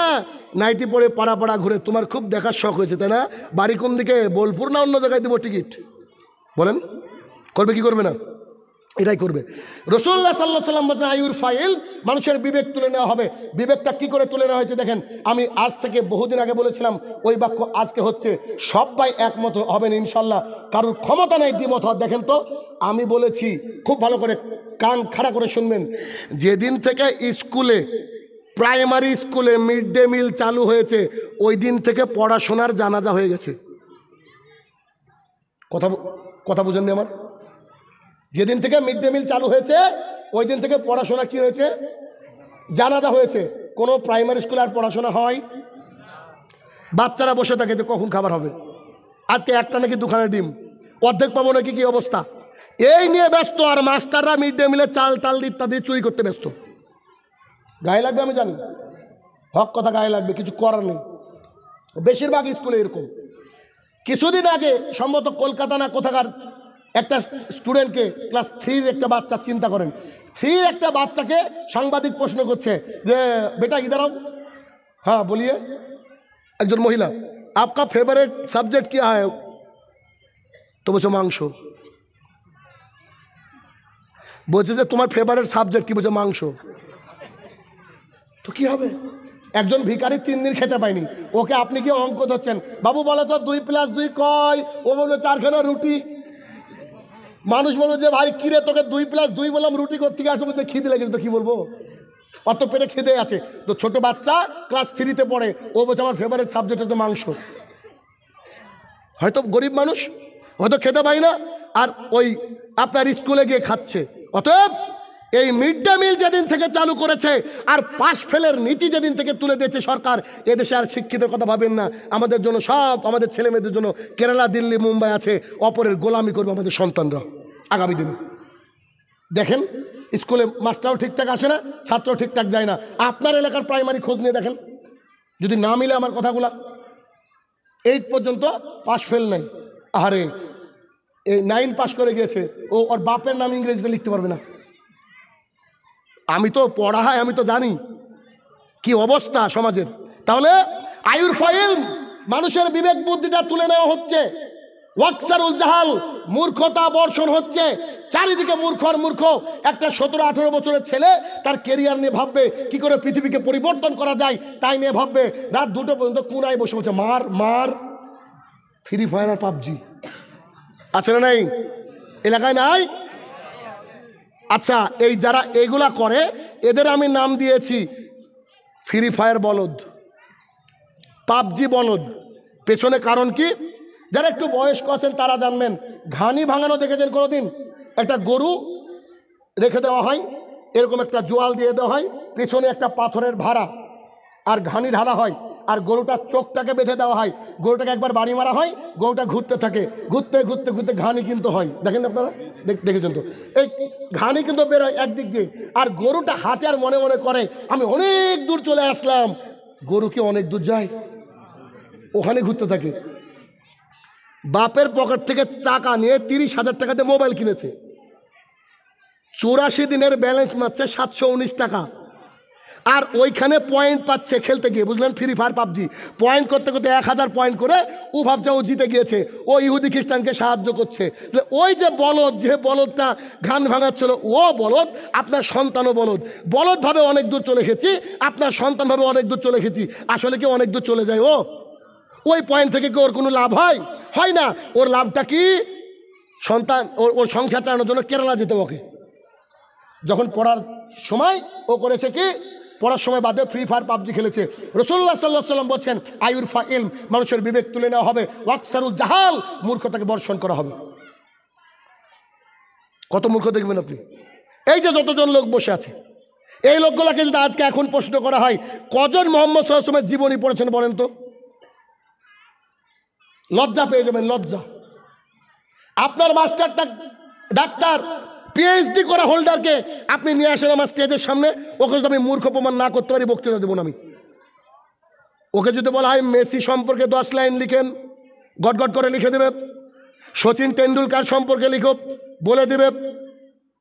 নাইটি পরে পাড়া পাড়া ঘুরে, তোমার খুব দেখার শখ হয়েছে তাই না? বাড়ি কোন দিকে, বোলপুর না অন্য জায়গায় দিব টিকিট? বলেন করবে কি করবে না? এটাই করবে। রাসূলুল্লাহ সাল্লাল্লাহু আলাইহি ওয়াসাল্লাম বলেন আয়ুর ফাইল, মানুষের বিবেক তুলে নেওয়া হবে। বিবেকটা কি করে তুলে নেওয়া হয়েছে দেখেন। আমি আজ থেকে বহুদিন আগে বলেছিলাম, ওই বাক্য আজকে হচ্ছে। সবাই একমত হবেন ইনশাল্লাহ, কারোর ক্ষমতা নেই দ্বিমত হওয়ার। দেখেন তো, আমি বলেছি, খুব ভালো করে কান খাড়া করে শুনবেন, যেদিন থেকে স্কুলে, প্রাইমারি স্কুলে মিড ডে মিল চালু হয়েছে ওই দিন থেকে পড়াশোনার জানাজা হয়ে গেছে। কথা বুঝেননি আমার? যেদিন থেকে মিড ডে মিল চালু হয়েছে ওই দিন থেকে পড়াশোনা কি হয়েছে? জানাজা হয়েছে। কোনো প্রাইমারি স্কুলে আর পড়াশোনা হয়? বাচ্চারা বসে থাকে যে কখন খাবার হবে, আজকে একটা নাকি 2খানা ডিম, অর্ধেক পাবো নাকি, কি অবস্থা, এই নিয়ে ব্যস্ত। আর মাস্টাররা মিড ডে মিলে চাল টাল ইত্যাদি চুরি করতে ব্যস্ত। গায়ে লাগবে আমি জানি, হক কথা গায়ে লাগবে, কিছু করার নেই। বেশিরভাগ স্কুলে এরকম। কিছুদিন আগে সম্ভবত কলকাতা না কোথাকার একটা স্টুডেন্টকে, ক্লাস 3-র একটা বাচ্চা, চিন্তা করেন, 3-র একটা বাচ্চাকে সাংবাদিক প্রশ্ন করছে যে বেটা ইধার आओ। হ্যাঁ বলিয়ে। একজন মহিলা, आपका फेवरेट सब्जेक्ट क्या है? তো বলছে মাংস। বলছে যে তোমার ফেভারিট সাবজেক্ট কি? বলছে মাংস। তো কি হবে? একজন ভিখারি 3 দিন খেতে পায়নি, ওকে আপনি কি অঙ্ক ধরছেন? বাবু বলো তো 2 + 2 কয়? ও বললো 4খানা রুটি। মানুষ বলবো যে ভাই কিরে তোকে 2 + 2 বললাম, রুটি করতে গিয়ে আসলে খিদে লেগেছে, তো কি বলবো? অত পেটে খিদে আছে। তো ছোট বাচ্চা ক্লাস 3-তে পড়ে, ও বলছে আমার ফেভারিট সাবজেক্ট হচ্ছে মাংস। হয়তো গরিব মানুষ, হয়তো খেতে পায় না, আর ওই আপনার স্কুলে গিয়ে খাচ্ছে। অতএব এই মিড ডে মিল যেদিন থেকে চালু করেছে আর পাশ ফেলের নীতি যেদিন থেকে তুলে দিয়েছে সরকার, এদেশে আর শিক্ষিতের কথা ভাবেন না। আমাদের জন্য সব, আমাদের ছেলে মেয়েদের জন্য কেরালা, দিল্লি, মুম্বাই আছে, অপরের গোলামি করবে আমাদের সন্তানরা আগামী দিনে। দেখেন স্কুলে মাস্টারও ঠিকঠাক আসে না, ছাত্রও ঠিকঠাক যায় না। আপনার এলাকার প্রাইমারি খোঁজ নিয়ে দেখেন, যদি না মিলে আমার কথাগুলা, 8 পর্যন্ত পাশ ফেল নাই। আরে এই 9 পাস করে গিয়েছে, ও ওর বাপের নাম ইংরেজিতে লিখতে পারবে না। আমি তো পড়া হয়, আমি তো জানি কি অবস্থা সমাজের। তাহলে আয়ুর ফাইল, মানুষের বিবেক বুদ্ধিটা তুলে নেওয়া হচ্ছে। ওয়াকসারুল জাহাল, মূর্খতা বর্ষণ হচ্ছে। চারিদিকে মূর্খ আর মূর্খ। একটা 17-18 বছরের ছেলে তার কেরিয়ার নিয়ে ভাববে, কি করে পৃথিবীকে পরিবর্তন করা যায় তাই নিয়ে ভাববে। রাত 2টো পর্যন্ত কোনায় বসে বসে মার মার, ফ্রি ফায়ার আর পাবজি আছে না নাই? এলাকায় নাই? আচ্ছা, এই যারা এইগুলা করে এদের আমি নাম দিয়েছি ফ্রি ফায়ার বলদ, পাবজি বলদ। পেছনে কারণ কি? যারা একটু বয়স্ক আছেন তারা জানবেন। ঘানি ভাঙানো দেখেছেন কোনোদিন? একটা গরু রেখে দেওয়া হয়, এরকম একটা জোয়াল দিয়ে দেওয়া হয়, পেছনে একটা পাথরের ভাড়া আর ঘানি ঢালা হয়, আর গরুটার চোখটাকে বেঁধে দেওয়া হয়, গরুটাকে একবার বাড়ি মারা হয়, গরুটা ঘুরতে থাকে, ঘুরতে ঘুরতে ঘুরতে ঘানি কিন্তু হয়, দেখেন আপনারা, দেখেছেন তো, এই ঘানি কিন্তু বেরোয় একদিক দিয়ে, আর গরুটা হাতে আর মনে মনে করে আমি অনেক দূর চলে আসলাম। গরু কি অনেক দূর যায়? ওখানে ঘুরতে থাকে। বাপের পকেট থেকে টাকা নিয়ে 30,000 টাকাতে মোবাইল কিনেছে, 84 দিনের ব্যালেন্স মারছে 719 টাকা, আর ওইখানে পয়েন্ট পাচ্ছে খেলতে গিয়ে, বুঝলেন, ফ্রি ফায়ার পাবজি পয়েন্ট করতে করতে 1000 পয়েন্ট করে ও ভাবছে ও জিতে গিয়েছে, ও ইহুদি খ্রিস্টানকে সাহায্য করছে। ওই যে বলদ, যে বলদটা ঘান ভাঙাচ্ছিল, ও বলদ, আপনার সন্তানও বলদ। বলদ ভাবে অনেক দূর চলে গেছি, আপনার সন্তান ভাবে অনেক দূর চলে গেছি। আসলে কি অনেক দূর চলে যায় ও? ওই পয়েন্ট থেকে কি ওর কোনো লাভ হয়? হয় না। ওর লাভটা কি? সন্তান, ওর সংসার চালানোর জন্য কেরালা যেতে, ওকে যখন পড়ার সময় ও করেছে কি, পড়ার সময় বাদে ফ্রি ফায়ার পাবজি খেলেছে। রাসূলুল্লাহ সাল্লাল্লাহু আলাইহি ওয়াসাল্লাম বলছেন আয়ুরফা ইলম, মানুষের বিবেক তুলে নেওয়া হবে, ওয়াকসারুল জাহাল, মূর্খতাকে বর্ষণ করা হবে। কত মূর্খ দেখবেন আপনি। এই যে যতজন লোক বসে আছে, এই লোকগুলোকে যদি আজকে এখন প্রশ্ন করা হয় কজন মুহাম্মদ সাল্লাল্লাহু আলাইহি ওয়াসাল্লামের জীবনী পড়েছেন বলেন তো, লজ্জা পেয়ে যাবেন, লজ্জা। আপনার মাস্টারটা ডাক্তার, পিএইচডি করা হোল্ডারকে আপনি নিয়ে আসেন আমার স্টেজের সামনে, ওকে যদি আমি মূর্খ প্রমাণ না করতে পারি বক্তৃতা দেবো না আমি। ওকে যদি বলা হয় মেসি সম্পর্কে 10 লাইন লিখেন, গট গট করে লিখে দেবে। সচিন টেন্ডুলকার সম্পর্কে লিখো, বলে দিবে।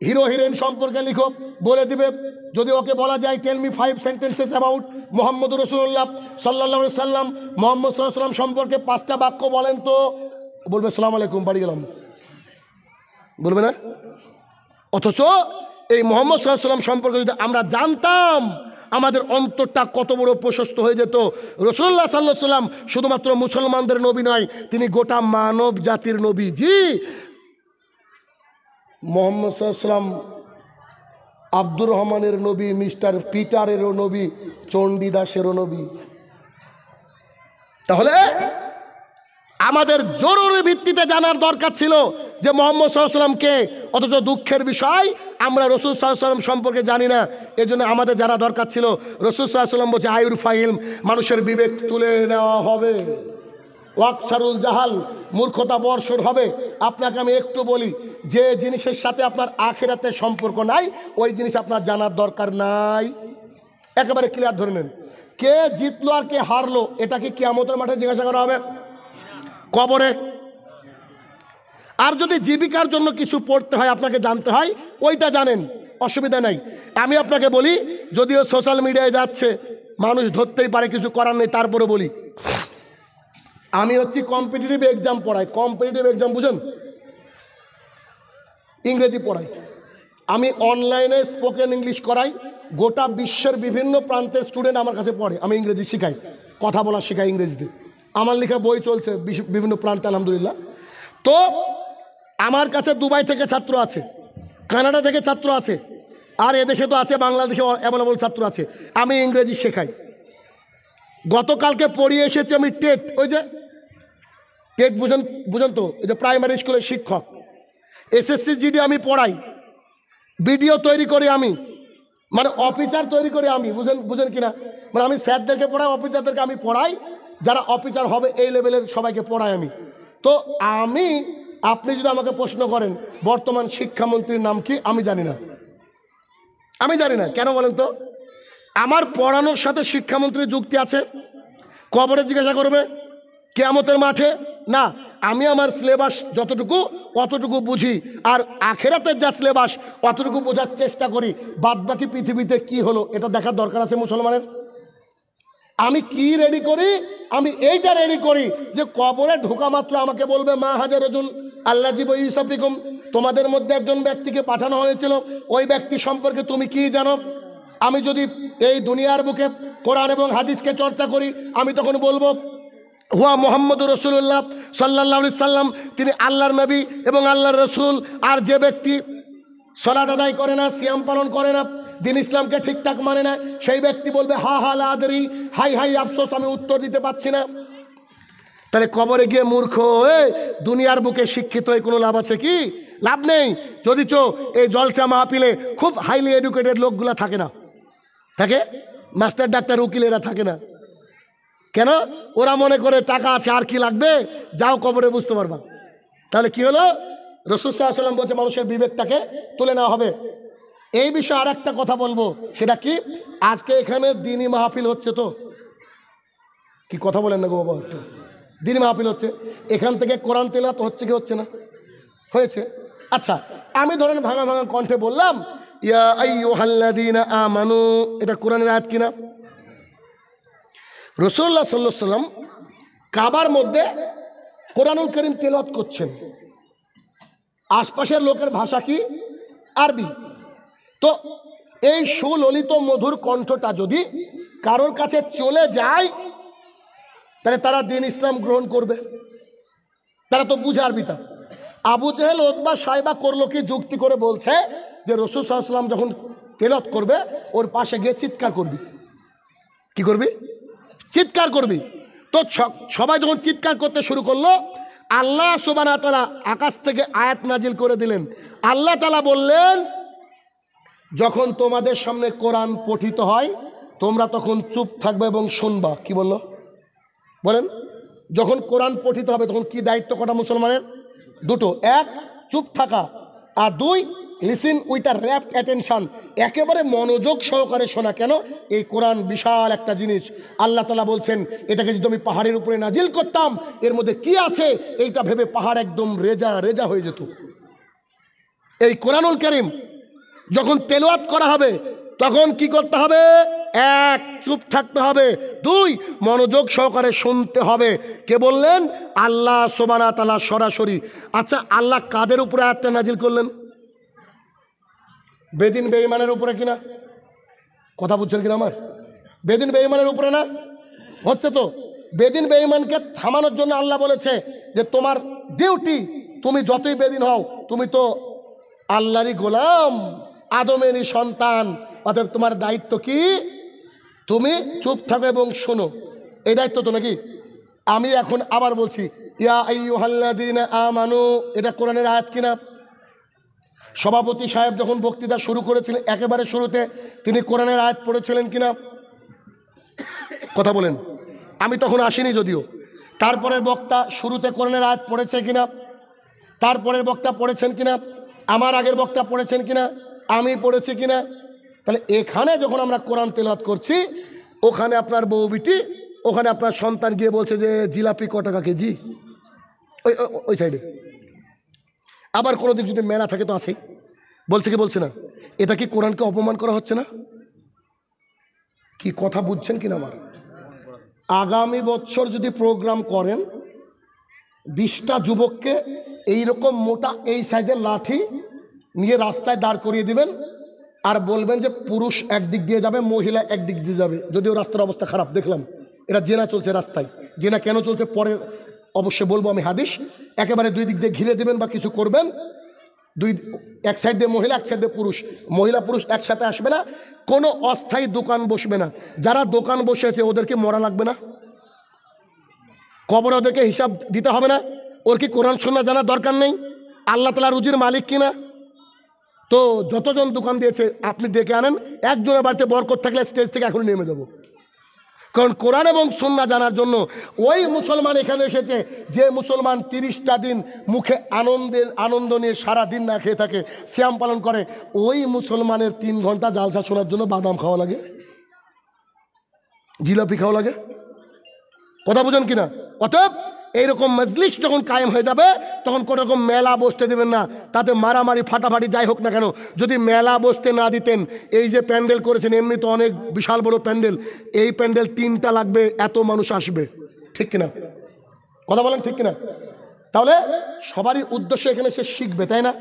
হিরো হিরোইন সম্পর্কে লিখো, বলে দিবে। যদি ওকে বলা যায় tell me 5 sentences about Muhammad রাসূলুল্লাহ সাল্লাল্লাহু আলাইহি সাল্লাম, মোহাম্মদ সাল্লাল্লাহু আলাইহি সাল্লাম সম্পর্কে 5টা বাক্য বলেন তো, বলবে আসসালামু আলাইকুম, বাড়ি গেলাম, বলবে না? অথচ এই মোহাম্মদ সাল্লাল্লাহু আলাইহি সাল্লাম সম্পর্কে যদি আমরা জানতাম, আমাদের অন্তরটা কত বড় প্রশস্ত হয়ে যেত। রাসূলুল্লাহ সাল্লাল্লাহু আলাইহি সাল্লাম শুধুমাত্র মুসলমানদের নবী নয়, তিনি গোটা মানব জাতির নবী। জি, মোহাম্মদ সাল্লাল্লাহু আলাইহি সাল্লাম আব্দুর রহমানের নবী, মিস্টার পিটারেরও নবী, চণ্ডীদাসেরও নবী। তাহলে আমাদের জরুরি ভিত্তিতে জানার দরকার ছিল যে মোহাম্মদ সাল্লাল্লাহু আলাইহি সাল্লাম কে। অথচ দুঃখের বিষয় আমরা রাসূল সাল্লাল্লাহু আলাইহি সাল্লাম সম্পর্কে জানি না। এজন্য আমাদের জানা দরকার ছিল, রাসূল সাল্লাল্লাহু আলাইহি সাল্লাম বলছে আয়ুরফা ইলম, মানুষের বিবেক তুলে নেওয়া হবে, ওয়াকসারুল জাহাল, মূর্খতা বর্ষণ হবে। আপনাকে আমি একটু বলি, যে জিনিসের সাথে আপনার আখিরাতের সম্পর্ক নাই, ওই জিনিস আপনার জানার দরকার নাই। একেবারে ক্লিয়ার ধরে নেন। কে জিতলো আর কে হারলো, এটা কি কিয়ামতের মাঠে জিজ্ঞাসা করা হবে? কবরে। আর যদি জীবিকার জন্য কিছু পড়তে হয়, আপনাকে জানতে হয়, ওইটা জানেন, অসুবিধা নাই। আমি আপনাকে বলি, যদিও সোশ্যাল মিডিয়ায় যাচ্ছে, মানুষ ধরতেই পারে, কিছু করার নেই, তারপরে বলি, আমি হচ্ছি কম্পিটিটিভ এক্সাম পড়াই। কম্পিটিটিভ এক্সাম বুঝেন? ইংরেজি পড়াই আমি, অনলাইনে স্পোকেন ইংলিশ করাই। গোটা বিশ্বের বিভিন্ন প্রান্তের স্টুডেন্ট আমার কাছে পড়ে, আমি ইংরেজি শেখাই, কথা বলা শেখাই ইংরেজিতে। আমার লেখা বই চলছে বিভিন্ন প্রান্তে, আলহামদুলিল্লাহ। তো আমার কাছে দুবাই থেকে ছাত্র আছে, কানাডা থেকে ছাত্র আছে, আর এদেশে তো আছে, বাংলাদেশে অ্যাভেলেবল ছাত্র আছে। আমি ইংরেজি শেখাই। গতকালকে পড়িয়ে এসেছি আমি টেট, ওই যে টেট বুঝেন তো, এই যে প্রাইমারি স্কুলের শিক্ষক। এসএসসি জিডি আমি পড়াই, ভিডিও তৈরি করি আমি, মানে অফিসার তৈরি করি আমি, বুঝেন কিনা? মানে আমি স্যারদেরকে পড়াই, অফিসারদেরকে আমি পড়াই, যারা অফিসার হবে এই লেভেলের সবাইকে পড়াই আমি। তো আপনি যদি আমাকে প্রশ্ন করেন বর্তমান শিক্ষামন্ত্রীর নাম কি, আমি জানি না। আমি জানি না, কেন বলেন তো? আমার পড়ানোর সাথে শিক্ষামন্ত্রীর যুক্তি আছে? কবরে জিজ্ঞাসা করবে, কিয়ামতের মাঠে না। আমি আমার সিলেবাস যতটুকু অতটুকু বুঝি, আর আখেরাতের যা সিলেবাস অতটুকু বোঝার চেষ্টা করি। বাদবাকি পৃথিবীতে কি হলো এটা দেখার দরকার আছে মুসলমানের। আমি কি রেডি করি? আমি এইটা রেডি করি যে কবরে ঢোকা মাত্র আমাকে বলবে মা হাজার রজুল আল্লাহ জীব ইউসাফিকুম, তোমাদের মধ্যে একজন ব্যক্তিকে পাঠানো হয়েছিল, ওই ব্যক্তি সম্পর্কে তুমি কি জানো? আমি যদি এই দুনিয়ার বুকে কোরআন এবং হাদিসকে চর্চা করি, আমি তখন বলবো হুয়া মুহাম্মদুর রাসূলুল্লাহ সাল্লাল্লাহু আলাইহি সাল্লাম, তিনি আল্লাহর নবী এবং আল্লাহর রসুল। আর যে ব্যক্তি সালাত আদায় করে না, সিয়াম পালন করে না, দিন ইসলামকে ঠিকঠাক মানে না, সেই ব্যক্তি বলবে হা হা লা আদরি, হাই হাই আফসোস, আমি উত্তর দিতে পারছি না। তাহলে কবরে গিয়ে মূর্খ হয়ে দুনিয়ার বুকে শিক্ষিত হয়ে কোনো লাভ আছে কি? লাভ নেই। যদিচ এই জলসা মাহফিলে খুব হাইলি এডুকেটেড লোকগুলা থাকে না, থাকে মাস্টার ডাক্তার উকিল, এরা থাকে না। কেন? ওরা মনে করে টাকা আছে আর কি লাগবে, যাও কবরে বুঝতে পারবা। তাহলে কি হলো? রাসূল সাল্লাল্লাহু আলাইহি ওয়াসাল্লাম বলছে মানুষের বিবেকটাকে তুলে নেওয়া হবে। এই বিষয়ে আর একটা কথা বলবো, সেটা কি, আজকে এখানে দ্বীনি মাহফিল হচ্ছে, তো কি কথা বলেন না গো বাবা, একটু দ্বীনি মাহফিল হচ্ছে, এখান থেকে কোরআন তেলাওয়াত হচ্ছে কি হচ্ছে না? হয়েছে। আচ্ছা, আমি ধরেন ভাঙা ভাঙা কণ্ঠে বললাম ইয়া আইয়ুহাল্লাযীনা আমানু, এটা কোরআনের আয়াত কিনা? রাসূলুল্লাহ সাল্লাল্লাহু আলাইহি ওয়াসাল্লাম কাবার মধ্যে কোরআনুল কারীম তেলাওয়াত করছেন, আশপাশের লোকের ভাষা কি? আরবি। তো এই সুললিত মধুর কণ্ঠটা যদি কারোর কাছে চলে যায়, তাহলে তারা দ্বীন ইসলাম গ্রহণ করবে, তারা তো বুঝে আরবিটা। আবু জেহেল, উতবা, সাইবা করলো কি? যুক্তি করে বলছে যে রাসূল সাল্লাল্লাহু আলাইহি ওয়াসাল্লাম যখন তেলাওয়াত করবে, ওর পাশে গিয়ে চিৎকার করবি। কি করবি? চিৎকার করবি। তো সবাই যখন চিৎকার করতে শুরু করলো, আল্লাহ সুবহানাহু ওয়া তাআলা আকাশ থেকে আয়াত নাজিল করে দিলেন। আল্লাহ তাআলা বললেন, যখন তোমাদের সামনে কোরআন পঠিত হয় তোমরা তখন চুপ থাকবে এবং শুনবা। কি বললো? বলেন, যখন কোরআন পঠিত হবে তখন কি দায়িত্ব কটা মুসলমানের? দুটো, এক চুপ থাকা, আর দুই listen with a rapt attention, একেবারে মনোযোগ সহকারে শোনা। কেন? এই কোরআন বিশাল একটা জিনিস। আল্লাহ তাআলা বলছেন, এটাকে যদি আমি পাহাড়ের উপরে নাজিল করতাম এর মধ্যে কি আছে এইটা ভেবে পাহাড় একদম রেজা রেজা হয়ে যেত। এই কোরআনুল কারীম যখন তেলাওয়াত করা হবে তখন কি করতে হবে? এক, চুপ থাকতে হবে, দুই, মনোযোগ সহকারে শুনতে হবে। কে বললেন? আল্লাহ সুবহানাহু ওয়া তাআলা সরাসরি। আচ্ছা, আল্লাহ কাদের উপরে আয়াতটা নাজিল করলেন? বেদিন বেঈমানের উপরে কিনা? কথা বুঝছেন কিনা আমার? বেদিন বেঈমানের উপরে না? হচ্ছে তো। বেদিন বেঈমানকে থামানোর জন্য আল্লাহ বলেছে যে তোমার ডিউটি, তুমি যতই বেদিন হও তুমি তো আল্লাহরই গোলাম, আদমেরই সন্তান, অতএব তোমার দায়িত্ব কি? তুমি চুপ থাকো এবং শোনো, এই দায়িত্ব তো নাকি? আমি এখন আবার বলছি, ইয়া আইয়ুহাল্লাযীনা আমানু, এটা কোরআনের আয়াত কিনা? সভাপতি সাহেব যখন বক্তৃতা শুরু করেছিলেন একেবারে শুরুতে তিনি কোরআনের আয়াত পড়েছিলেন কিনা? কথা বলেন। আমি তখন আসিনি যদিও। তারপরের বক্তা শুরুতে কোরআনের আয়াত পড়েছে কিনা? তারপরের বক্তা পড়েছেন কিনা? আমার আগের বক্তা পড়েছেন কিনা? আমি পড়েছি কিনা? তাহলে এখানে যখন আমরা কোরআন তেলাওয়াত করছি, ওখানে আপনার বউ বিটি, ওখানে আপনার সন্তান গিয়ে বলছে যে জিলাপি ক টাকা কেজি, ওই সাইডে। আবার কোনো দিক যদি মেলা থাকে তো আসেই, বলছে কি বলছে না? এটা কি কোরআনকে অপমান করা হচ্ছে না? কি কথা বুঝছেন কিনা আমার? আগামী বছর যদি প্রোগ্রাম করেন 20টা যুবককে এইরকম মোটা এই সাইজের লাঠি নিয়ে রাস্তায় দাঁড় করিয়ে দিবেন, আর বলবেন যে পুরুষ একদিক দিয়ে যাবে, মহিলা একদিক দিয়ে যাবে। যদিও রাস্তার অবস্থা খারাপ, দেখলাম এরা জেনা চলছে রাস্তায়। জেনা কেন চলছে পরে অবশ্যই বলবো আমি হাদিস। একেবারে দুই দিক দিয়ে ঘিরে দেবেন বা কিছু করবেন, এক সাইড দিয়ে মহিলা, এক সাইড দিয়ে পুরুষ, মহিলা পুরুষ একসাথে আসবে না। কোনো অস্থায়ী দোকান বসবে না। যারা দোকান বসেছে ওদেরকে মরা লাগবে না? কবরে ওদেরকে হিসাব দিতে হবে না? ওর কি কোরআন সুন্নাহ জানার দরকার নেই? আল্লাহ তাআলা রুজির মালিক কিনা? তো যতজন দোকান দিয়েছে আপনি ডেকে আনেন, একজনের বাড়িতে বরকত থাকলে স্টেজ থেকে এখন নেমে যাব। কারণ কোরআন এবং সুন্নাহ জানার জন্য ওই মুসলমান এখানে এসেছে যে মুসলমান 30টা দিন মুখে আনন্দ নিয়ে সারা দিন না খেয়ে থাকে, সিয়াম পালন করে। ওই মুসলমানের 3 ঘন্টা জালসা শোনার জন্য বাদাম খাওয়া লাগে, জিলাপি খাওয়া লাগে। কথা বুঝেন কিনা? অতএব এইরকম মজলিস যখন কায়েম হয়ে যাবে তখন কোনো রকম মেলা বসতে দেবেন না। তাতে মারামারি ফাটাফাটি যাই হোক না কেন, যদি মেলা বসতে না দিতেন, এই যে প্যান্ডেল করেছেন এমনি তো অনেক বিশাল বড় প্যান্ডেল, এই প্যান্ডেল 3টা লাগবে, এত মানুষ আসবে, ঠিক কিনা? কথা বলেন ঠিক কিনা? তাহলে সবারই উদ্দেশ্য এখানে সে শিখবে, তাই না?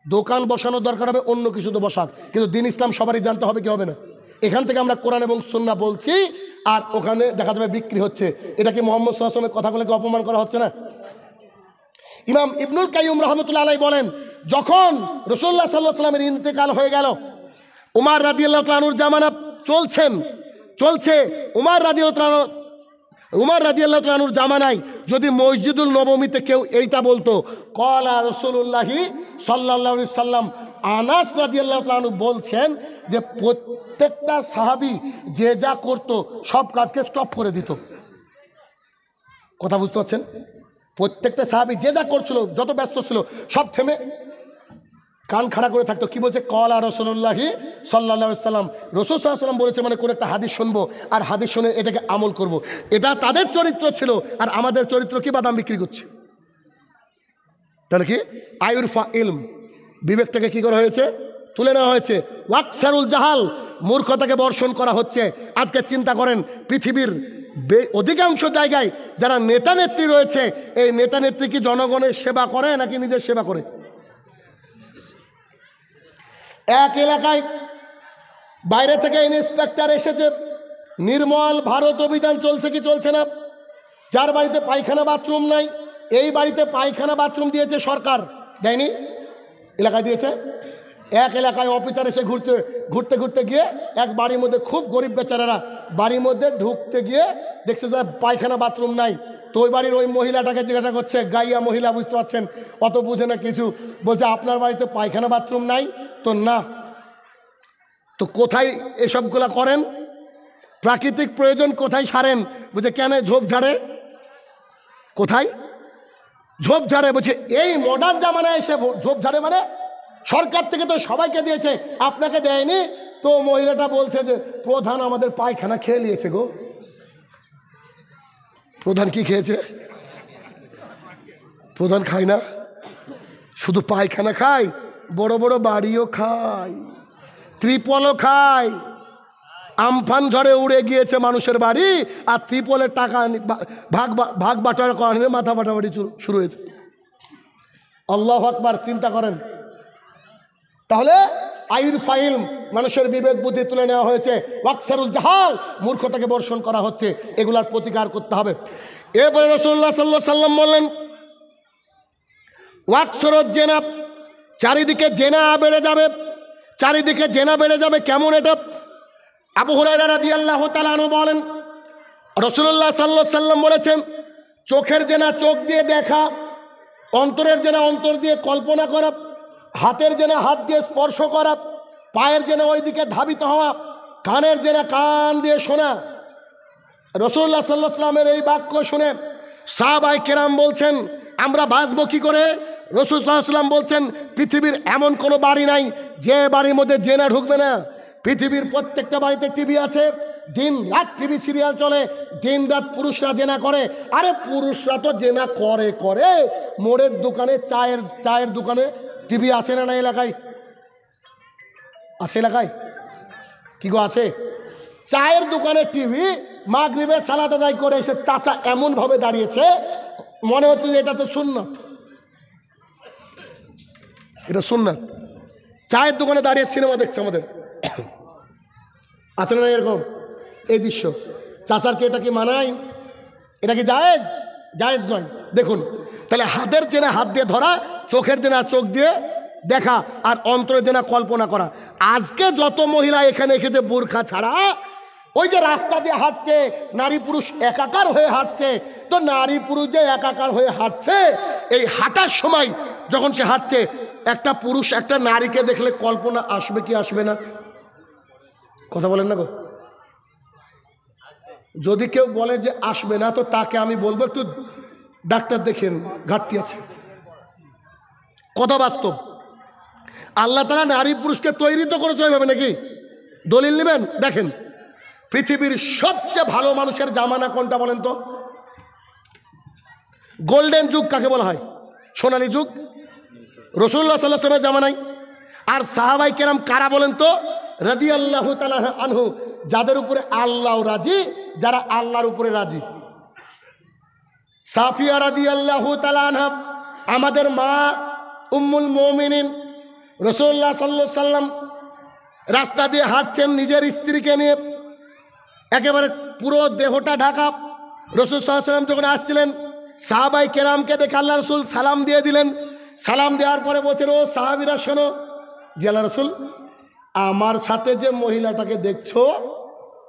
দোকান বসানোর দরকার হবে, অন্য কিছু তো বসাক, কিন্তু দ্বীন ইসলাম সবারই জানতে হবে, কি হবে না? এখান থেকে আমরা কোরআন এবং সুন্নাহ বলছি, আর ওখানে দেখা যাবে বিক্রি হচ্ছে। এটা কি মুহাম্মদ সাল্লাল্লাহু আলাইহি ওয়াসাল্লামের কথাগুলোকে অপমান করা হচ্ছে না? ইমাম ইবনুল কাইয়্যিম রাহমাতুল্লাহ আলাইহি বলেন, যখন রাসূলুল্লাহ সাল্লাল্লাহু আলাইহি ওয়াসাল্লামের ইন্তেকাল হয়ে গেল, উমর রাদিয়াল্লাহু তাআলা আনহুর জামানা চলছে। উমর রাদিয়াল্লাহু তাআলা আনহুর জামানায় যদি মসজিদুল নববীতে কেউ এইটা বলতো, ক্বালা রাসূলুল্লাহি সাল্লাল্লাহু আলাইহি সাল্লাম, আনাস রাদিয়াল্লাহু তাআলা আনহু বলছেন যে প্রত্যেকটা সাহাবী যে যা করতো সব কাজকে স্টপ করে দিত। কথা বুঝতে পারছেন? প্রত্যেকটা সাহাবী যে যা করছিল, যত ব্যস্ত ছিল, সব থেমে কান খাড়া করে থাকতো। কি বলছে? কলা রাসূলুল্লাহি সাল্লাল্লাহু আলাইহি সাল্লাম, রাসূল সাল্লাল্লাহু আলাইহি সাল্লাম বলেছে মানে কোন একটা হাদিস শুনবো আর হাদিস শুনে এটাকে আমল করব। এটা তাদের চরিত্র ছিল। আর আমাদের চরিত্র কি? বাদাম বিক্রি করছে। তাহলে কি? আয়ুরফা ইলম, বিবেকটাকে কি করা হয়েছে? তুলে নেওয়া হয়েছে। ওয়াকসারুল জাহাল, মূর্খতাকে বর্ষণ করা হচ্ছে। আজকে চিন্তা করেন, পৃথিবীর অধিকাংশ জায়গায় যারা নেতা নেত্রী রয়েছে, এই নেতা নেত্রী কি জনগণের সেবা করে নাকি নিজের সেবা করে? এক এলাকায় বাইরে থেকে ইন্সপেক্টর এসেছে, নির্মল ভারত অভিযান চলছে কি চলছে না। যার বাড়িতে পায়খানা বাথরুম নাই, এই বাড়িতে পায়খানা বাথরুম দিয়েছে সরকার, দেয়নি? এলাকায় দিয়েছে। এক এলাকায় অফিসার এসে ঘুরতে ঘুরতে গিয়ে এক বাড়ির মধ্যে, খুব গরিব বেচারারা, বাড়ির মধ্যে ঢুকতে গিয়ে দেখছে যে পায়খানা বাথরুম নাই। তো ওই বাড়ির ওই মহিলাটাকে জিজ্ঞাসা করছে, গাইয়া মহিলা, বুঝতে পারছেন, অত বুঝে না কিছু, বলছে আপনার বাড়িতে পায়খানা বাথরুম নাই? তো না। তো কোথায় এসবগুলা করেন? প্রাকৃতিক প্রয়োজন কোথায় সারেন? বলছে কেন? ঝোপঝাড়ে। কোথায়? ঝোপঝাড়ে। বলছে এই মডার্ন জামানায় এসে ঝোপঝাড়ে মানে? সরকার থেকে তো সবাইকে দিয়েছে, আপনাকে দেয়নি। তো মহিলাটা বলছে যে প্রধান আমাদের পায়খানা খেয়ে নিয়েছে গো। প্রধান কি খেয়েছে? প্রধান খায় না, শুধু পায়খানা খায়, বড় বড় বাড়িও খায়, ত্রিপলও খায়। আমফান ঝড়ে উড়ে গিয়েছে মানুষের বাড়ি, আর ত্রিপলের টাকা ভাগ বাটোয়ারা করা নিয়ে মাথা ফাটাফাটি শুরু হয়েছে। আল্লাহু আকবার। চিন্তা করেন। তাহলে আইর ফাইল, মানুষের বিবেক বুদ্ধি তুলে নেওয়া হয়েছে। ওয়াকসারুল জাহাল, মূর্খতাকে বর্ষণ করা হচ্ছে। এগুলার প্রতিকার করতে হবে। এরপরে রাসূলুল্লাহ সাল্লাল্লাহু আলাইহি সাল্লাম বললেন, ওয়াকসারুজ জিনা, চারিদিকে জেনা বেড়ে যাবে, চারিদিকে জেনা বেড়ে যাবে। কেমন এটা? আবু হুরায়রা রাদিয়াল্লাহু তাআলা আনহু বলেন, রাসূলুল্লাহ সাল্লাল্লাহু আলাইহি সাল্লাম বলেছেন, চোখের জেনা চোখ দিয়ে দেখা, অন্তরের জেনা অন্তর দিয়ে কল্পনা করা, হাতের জেনা হাত দিয়ে স্পর্শ করা, পায়ের জেনা ওই দিকে ধাবিত হওয়া, কানের জেনা কান দিয়ে শোনা। রাসূলুল্লাহ সাল্লাল্লাহু আলাইহি সাল্লামের এই বাক্য শুনে সাহাবায়ে কেরাম বলছেন, আমরা বাঁচবো কি করে? রাসূল সাল্লাল্লাহু আলাইহি সাল্লাম বলছেন, পৃথিবীর এমন কোনো বাড়ি নাই যে বাড়ির মধ্যে জেনা ঢুকবে না। পৃথিবীর প্রত্যেকটা বাড়িতে টিভি আছে, দিন রাত টিভি সিরিয়াল চলে, দিন রাত পুরুষরা জেনা করে। আরে পুরুষরা তো জেনা করে করে, মোড়ের দোকানে, চায়ের দোকানে টিভি আছে না? না এলাকায় আছে? এলাকায় কি গো আছে? চায়ের দোকানে টিভি, মাগরিবে সালাত আদায় করে এসে চাচা এমন ভাবে দাঁড়িয়েছে, মনে হচ্ছে যে এটা তো সুন্নাত, এটা সুন্নাত। চায়ের দোকানে দাঁড়িয়ে সিনেমা দেখছে আমাদের, আছে না এরকম? এই দৃশ্য চাচারকে এটা কি মানায়? এটা কি জায়েজ? জায়েজ নয়। দেখুন, তাহলে হাতের জেনা হাত দিয়ে ধরা, চোখের জেনা চোখ দিয়ে দেখা, আর অন্তরের জেনা কল্পনা করা। আজকে যত মহিলা এখানে এসেছে বোরখা ছাড়া, ওই যে রাস্তা দিয়ে হাঁটছে, নারী পুরুষ একাকার হয়ে হাঁটছে। তো নারী পুরুষ যে একাকার হয়ে হাঁটছে, এই হাঁটার সময় যখন সে হাঁটছে, একটা পুরুষ একটা নারীকে দেখলে কল্পনা আসবে কি আসবে না? কথা বলেন না গো। যদি কেউ বলে যে আসবে না, তো তাকে আমি বলবো একটু ডাক্তার দেখেন, ঘাটতি আছে। কথা বাস্তব। আল্লাহ তাআলা নারী পুরুষকে তৈরি তো করেছে ওইভাবে নাকি? দলিল নেবেন? দেখেন, পৃথিবীর সবচেয়ে ভালো মানুষের জামানা কোনটা বলেন তো? গোল্ডেন যুগ কাকে বলা হয়? সোনালী যুগ রাসূলুল্লাহ সাল্লাল্লাহু আলাইহি ওয়াসাল্লামের জামানায়। আর সাহাবায়ে কেরাম কারা বলেন তো? রাদিয়াল্লাহু তাআলা আনহু, যাদের উপরে আল্লাহ রাজি, যারা আল্লাহর উপরে রাজি। সাফিয়া রাদিয়াল্লাহু তাআলা আনহা, আমাদের মা উম্মুল মুমিনিন, রাসূলুল্লাহ সাল্লাল্লাহু আলাইহি ওয়াসাল্লাম রাস্তা দিয়ে হাঁটছেন নিজের স্ত্রীকে নিয়ে, একেবারে পুরো দেহটা ঢাকা। রাসূল সাল্লাল্লাহু আলাইহি ওয়াসাল্লাম যখন আসছিলেন, সাহাবায়ে কেরামকে দেখে আল্লাহ রাসূল সালাম দিয়ে দিলেন। সালাম দেওয়ার পরে বলছেন, ও সাহাবীরা শোনো, জি আল্লাহ রাসূল, আমার সাথে যে মহিলাটাকে দেখছো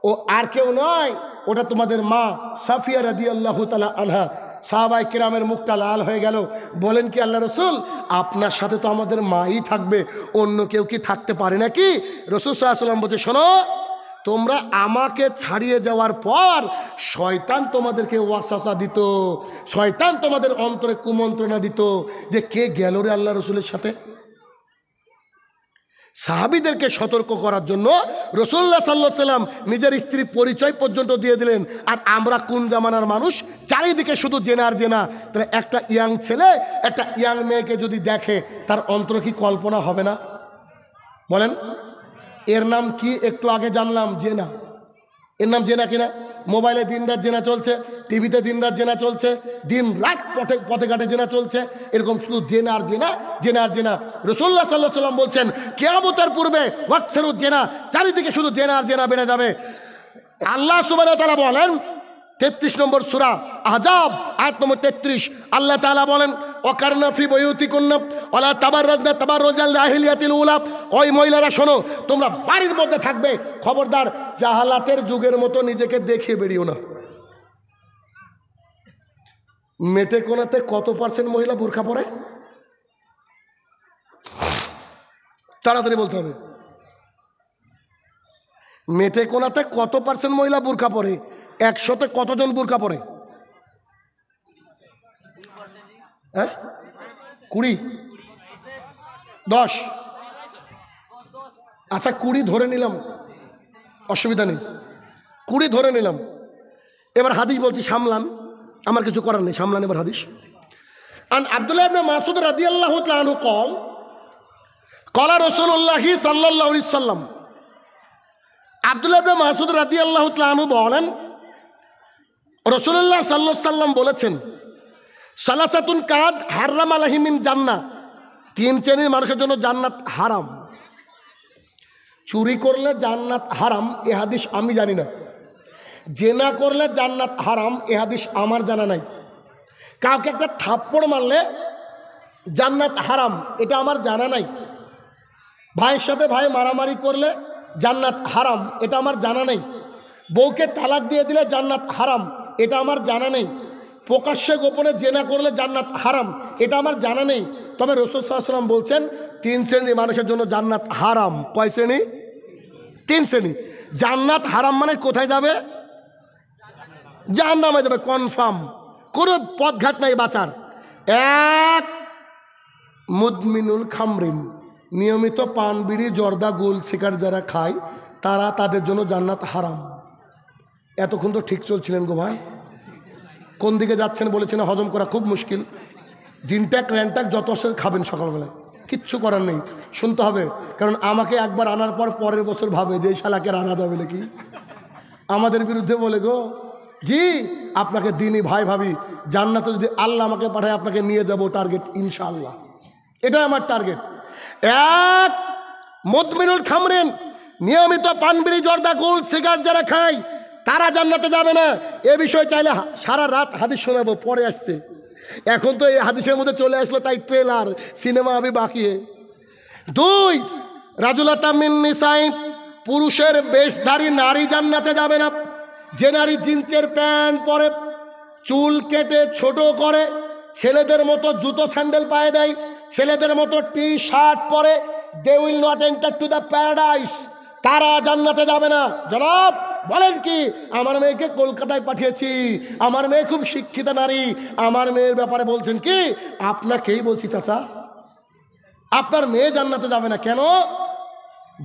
ও আর কেউ নয়, ওটা তোমাদের মা সাফিয়া রাদিয়াল্লাহু তাআলা আনহা। সাহাবায়ে কেরামের মুখটা লাল হয়ে গেল। বলেন কি আল্লাহ রাসূল, আপনার সাথে তো আমাদের মাই থাকবে, অন্য কেউ কি থাকতে পারে নাকি? রাসূল সাল্লাল্লাহু আলাইহি ওয়াসাল্লাম বলছে, শোনো, তোমরা আমাকে ছাড়িয়ে যাওয়ার পর শয়তান তোমাদেরকে ওয়াসওয়াসা দিত, শয়তান তোমাদের অন্তরে কুমন্ত্রণা দিত যে কে গেল রে আল্লাহ রসুলের সাথে। সাহাবীদেরকে সতর্ক করার জন্য রাসূলুল্লাহ সাল্লাল্লাহু আলাইহি সাল্লাম নিজের স্ত্রীর পরিচয় পর্যন্ত দিয়ে দিলেন। আর আমরা কোন জামানার মানুষ, চারিদিকে শুধু জেনা আর জেনা। তাহলে একটা ইয়াং ছেলে একটা ইয়াং মেয়েকে যদি দেখে তার অন্তরে কি কল্পনা হবে না? বলেন, এর নাম কি? একটু আগে জানলাম জেনা। এর নাম জেনা কিনা? মোবাইলে দিনরাত জেনা চলছে, টিভিতে দিনরাত জেনা চলছে, দিন রাত পথে ঘাটে জেনা চলছে, এরকম শুধু জেনা আর জেনা, জেনা আর জেনা। রাসূলুল্লাহ সাল্লাল্লাহু আলাইহি সাল্লাম বলছেন কিয়ামতের পূর্বে ওয়াকসরু জেনা, চারিদিকে শুধু জেনা আর জেনা বেড়ে যাবে। আল্লাহ সুবহানাহু ওয়া তাআলা বলেন 33 নম্বর সূরা আহজাব আয়াত নম্বর 33, আল্লাহ তাআলা বলেন ওয়াকারনা ফি বুয়ুতিকুন্না ওয়ালা তাবাররাজনা তাবাররুজাল জাহিলিয়াতিল উলা। ওই মহিলারা শোনো, তোমরা বাড়ির মধ্যে থাকবে, খবরদার জাহালাতের যুগের মতো নিজেকে দেখিয়ে বেরিও না। মেটেকোনাতে কত % মহিলা বোরকা পরে? তাড়াতাড়ি বলতে হবে। মেটেকোনাতে কত % মহিলা বোরকা পরে? 100-তে কতজন বোরকা পরে? হ্যাঁ, 20, 10, আচ্ছা 20 ধরে নিলাম, অসুবিধা নেই, 20 ধরে নিলাম। এবার হাদিস বলছি, সামলান, আমার কিছু করার নেই, সামলান এবার হাদিস। আন আব্দুল্লাহ ইবনে মাসউদ রাদিয়াল্লাহু তাআলা আনহু قال قال رسول الله সাল্লাল্লাহু আলাইহি সাল্লাম। আব্দুল্লাহ ইবনে মাসউদ রাদিয়াল্লাহু তাআলা আনহু বলেন রাসূলুল্লাহ সাল্লাল্লাহু আলাইহি সাল্লাম বলেছেন সালাসাতুন কাদ হারাম আলাইহিম মিন জান্নাহ, 3 শ্রেণীর মানুষের জন্য জান্নাত হারাম। চুরি করলে জান্নাত হারাম এ হাদিস আমি জানি না, জেনা করলে জান্নাত হারাম এ হাদিস আমার জানা নাই, কাউকে একটা থাপ্পড় মারলে জান্নাত হারাম এটা আমার জানা নাই, ভাইয়ের সাথে ভাই মারামারি করলে জান্নাত হারাম এটা আমার জানা নেই, বউকে তালাক দিয়ে দিলে জান্নাত হারাম এটা আমার জানা নেই, প্রকাশ্যে গোপনে জেনা করলে জান্নাত হারাম এটা আমার জানা নেই। তবে রাসূল সাল্লাল্লাহু আলাইহি ওয়াসাল্লাম বলছেন 3 শ্রেণীর মানুষের জন্য জান্নাত হারাম। কয় শ্রেণী? 3 শ্রেণী। জান্নাত হারাম মানে কোথায় যাবে? জাহান্নামে যাবে, কনফার্ম, কোনো পথঘাট নাই বাঁচার। 1, মুদমিনুল খামরিন, নিয়মিত পান বিড়ি জর্দা গুল সিগারেট যারা খায় তাদের জন্য জান্নাত হারাম। এতক্ষণ তো ঠিক চলছিলেন গো ভাই, কোন দিকে যাচ্ছেন বলেছেন, হজম করা খুব মুশকিল। জিনট্যাক র্যানট্যাক যত আসে খাবেন সকালবেলায়, কিচ্ছু করার নেই, শুনতে হবে। কারণ আমাকে একবার আনার পর পরের বছর ভাবে যে এই শালাকে আনা যাবে নাকি, আমাদের বিরুদ্ধে বলে গো জি আপনাকে দিনই ভাই ভাবি, জান্নাতে যদি আল্লাহ আমাকে পাঠায় আপনাকে নিয়ে যাব, টার্গেট ইনশাআল্লাহ, এটাই আমার টার্গেট। 1, মুদমিনুল খামরিন, নিয়মিত পান বিড়ি জর্দা গুল সিগারেট যারা খায় তারা জান্নাতে যাবে না। এ বিষয়ে চাইলে সারা রাত হাদিস শোনাবো, পরে আসছে, এখন তো এই হাদিসের মধ্যে চলে আসলো, তাই ট্রেলার সিনেমা আমি বাকি। 2, রাজুলাতা মিন নিসাই, পুরুষের বেশধারী নারী জান্নাতে যাবে না। যে নারী জিন্সের প্যান্ট পরে, চুল কেটে ছোট করে, ছেলেদের মতো জুতো স্যান্ডেল পায়ে দেয়, ছেলেদের মতো টি-শার্ট পরে, they will not enter to the paradise, তারা জান্নাতে যাবে না। জনাব বলেন কি, আমার মেয়েকে কলকাতায় পাঠিয়েছি, আমার মেয়ে খুব শিক্ষিত নারী, আমার মেয়ের ব্যাপারে বলছেন কি? আপনাকেই বলছি চাচা, আপনার মেয়ে জান্নাতে যাবে না। কেন?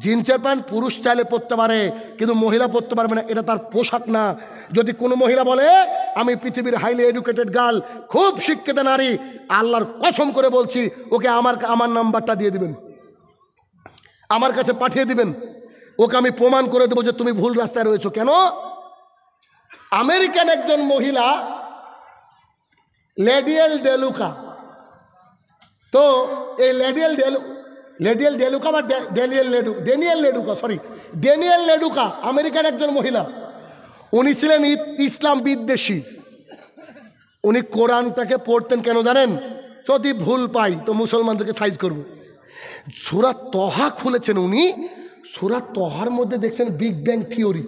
জিন্সের প্যান্ট পুরুষ চাইলে পরতে পারে, কিন্তু মহিলা পরতে পারবে না, এটা তার পোশাক না। যদি কোনো মহিলা বলে আমি পৃথিবীর হাইলি এডুকেটেড গার্ল, খুব শিক্ষিত নারী, আল্লাহর কসম করে বলছি ওকে আমার নাম্বারটা দিয়ে দিবেন, আমার কাছে পাঠিয়ে দিবেন, ওকে আমি প্রমাণ করে দেবো যে তুমি ভুল রাস্তায় রয়েছো। কেন? আমেরিকান একজন মহিলা লেডিয়েল ডেলুকা, তো এই ডেনিয়েল লেডুকা আমেরিকান একজন মহিলা, উনি ছিলেন ইসলাম বিদ্বেষী। উনি কোরআনটাকে পড়তেন কেন জানেন? যদি ভুল পাই তো মুসলমানদেরকে সাইজ করব। সূরা তহা খুলেছেন উনি, সূরা তহার মধ্যে দেখছেন big bang theory,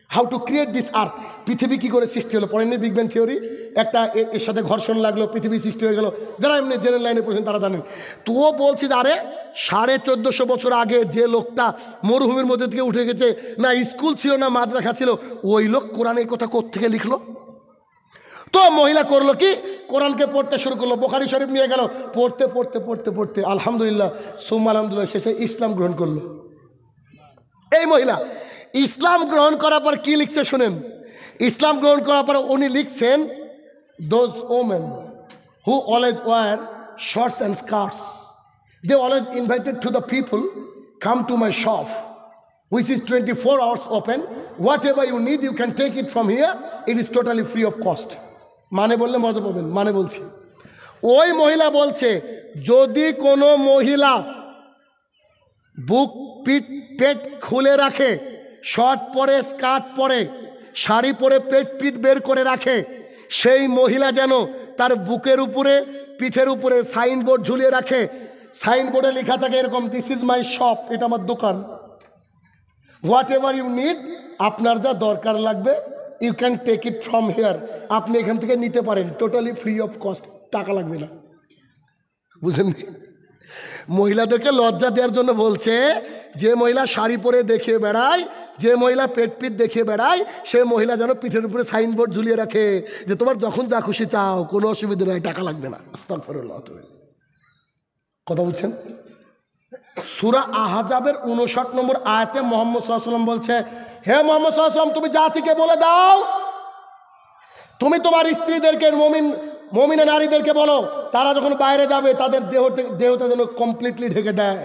how to create this আর্থ, পৃথিবী কী করে সৃষ্টি হলো। পড়েননি বিগ ব্যাং থিওরি? একটা এর সাথে ঘর্ষণ লাগলো, পৃথিবী সৃষ্টি হয়ে গেল। যারা এমনি জেনারেল লাইনে পড়ছেন তারা জানেন। তো বলছি যে আরে 1450 বছর আগে যে লোকটা মরুভূমির মধ্যে থেকে উঠে গেছে, না স্কুল ছিল না মাদ্রাসা ছিল, ওই লোক কোরআনে এই কথা কোত্থেকে লিখলো? তো মহিলা করলো কি, কোরআনকে পড়তে শুরু করলো, বুখারী শরীফ নিয়ে গেল, পড়তে পড়তে পড়তে পড়তে আলহামদুলিল্লাহ সুম্মা আলহামদুলিল্লাহ শেষে ইসলাম গ্রহণ করলো। এই মহিলা ইসলাম গ্রহণ করার পর কি লিখছে শুনেন। ইসলাম গ্রহণ করার পর উনি লিখছেন, those women who always wear shorts and skirts, they always invited to the people, come to my shop which is 24 hours open, whatever you need you can take it from here, it is totally free of cost. মানে বললে মজা পাবেন, মানে বলছি। ওই মহিলা বলছে যদি কোনো মহিলা বুক পিঠ পেট খুলে রাখে, শর্ট পরে স্কার্ট পরে শাড়ি পরে পেট পিঠ বের করে রাখে, সেই মহিলা যেন তার বুকের উপরে পিঠের উপরে সাইনবোর্ড ঝুলিয়ে রাখে, সাইনবোর্ডে লেখা থাকে এরকম, দিস ইজ মাই শপ, এটা আমার দোকান, হোয়াট এভার ইউ নিড, আপনার যা দরকার লাগবে you can take it from here, আপনি এখান থেকে নিতে পারেন, টোটালি ফ্রি অফ কস্ট, টাকা লাগবে না। বুঝেন? মহিলাদেরকে লজ্জা দেওয়ার জন্য বলছে, যে মহিলা শাড়ি পরে দেখিয়ে বেড়ায়, যে মহিলা পেট পিঠ দেখিয়ে বেড়ায়, সে মহিলা যেন পিঠের উপরে সাইনবোর্ড ঝুলিয়ে রাখে যে তোমার যখন যা খুশি চাও, কোনো অসুবিধা নাই, টাকা লাগবে না। আস্তাগফিরুল্লাহ। কথা বুঝছেন? সূরা আহজাবের 59 নম্বর আয়াতে মুহাম্মদ সাল্লাল্লাহু আলাইহি ওয়াসাল্লাম বলছে, হে মুহাম্মদ সাল্লাল্লাহু আলাইহি ওয়াসাল্লাম, তুমি জাতিকে বলে দাও, তুমি তোমার স্ত্রীদেরকে, মুমিনা নারীদেরকে বলো, তারা যখন বাইরে যাবে তাদের দেহটা যেন কমপ্লিটলি ঢেকে দেয়।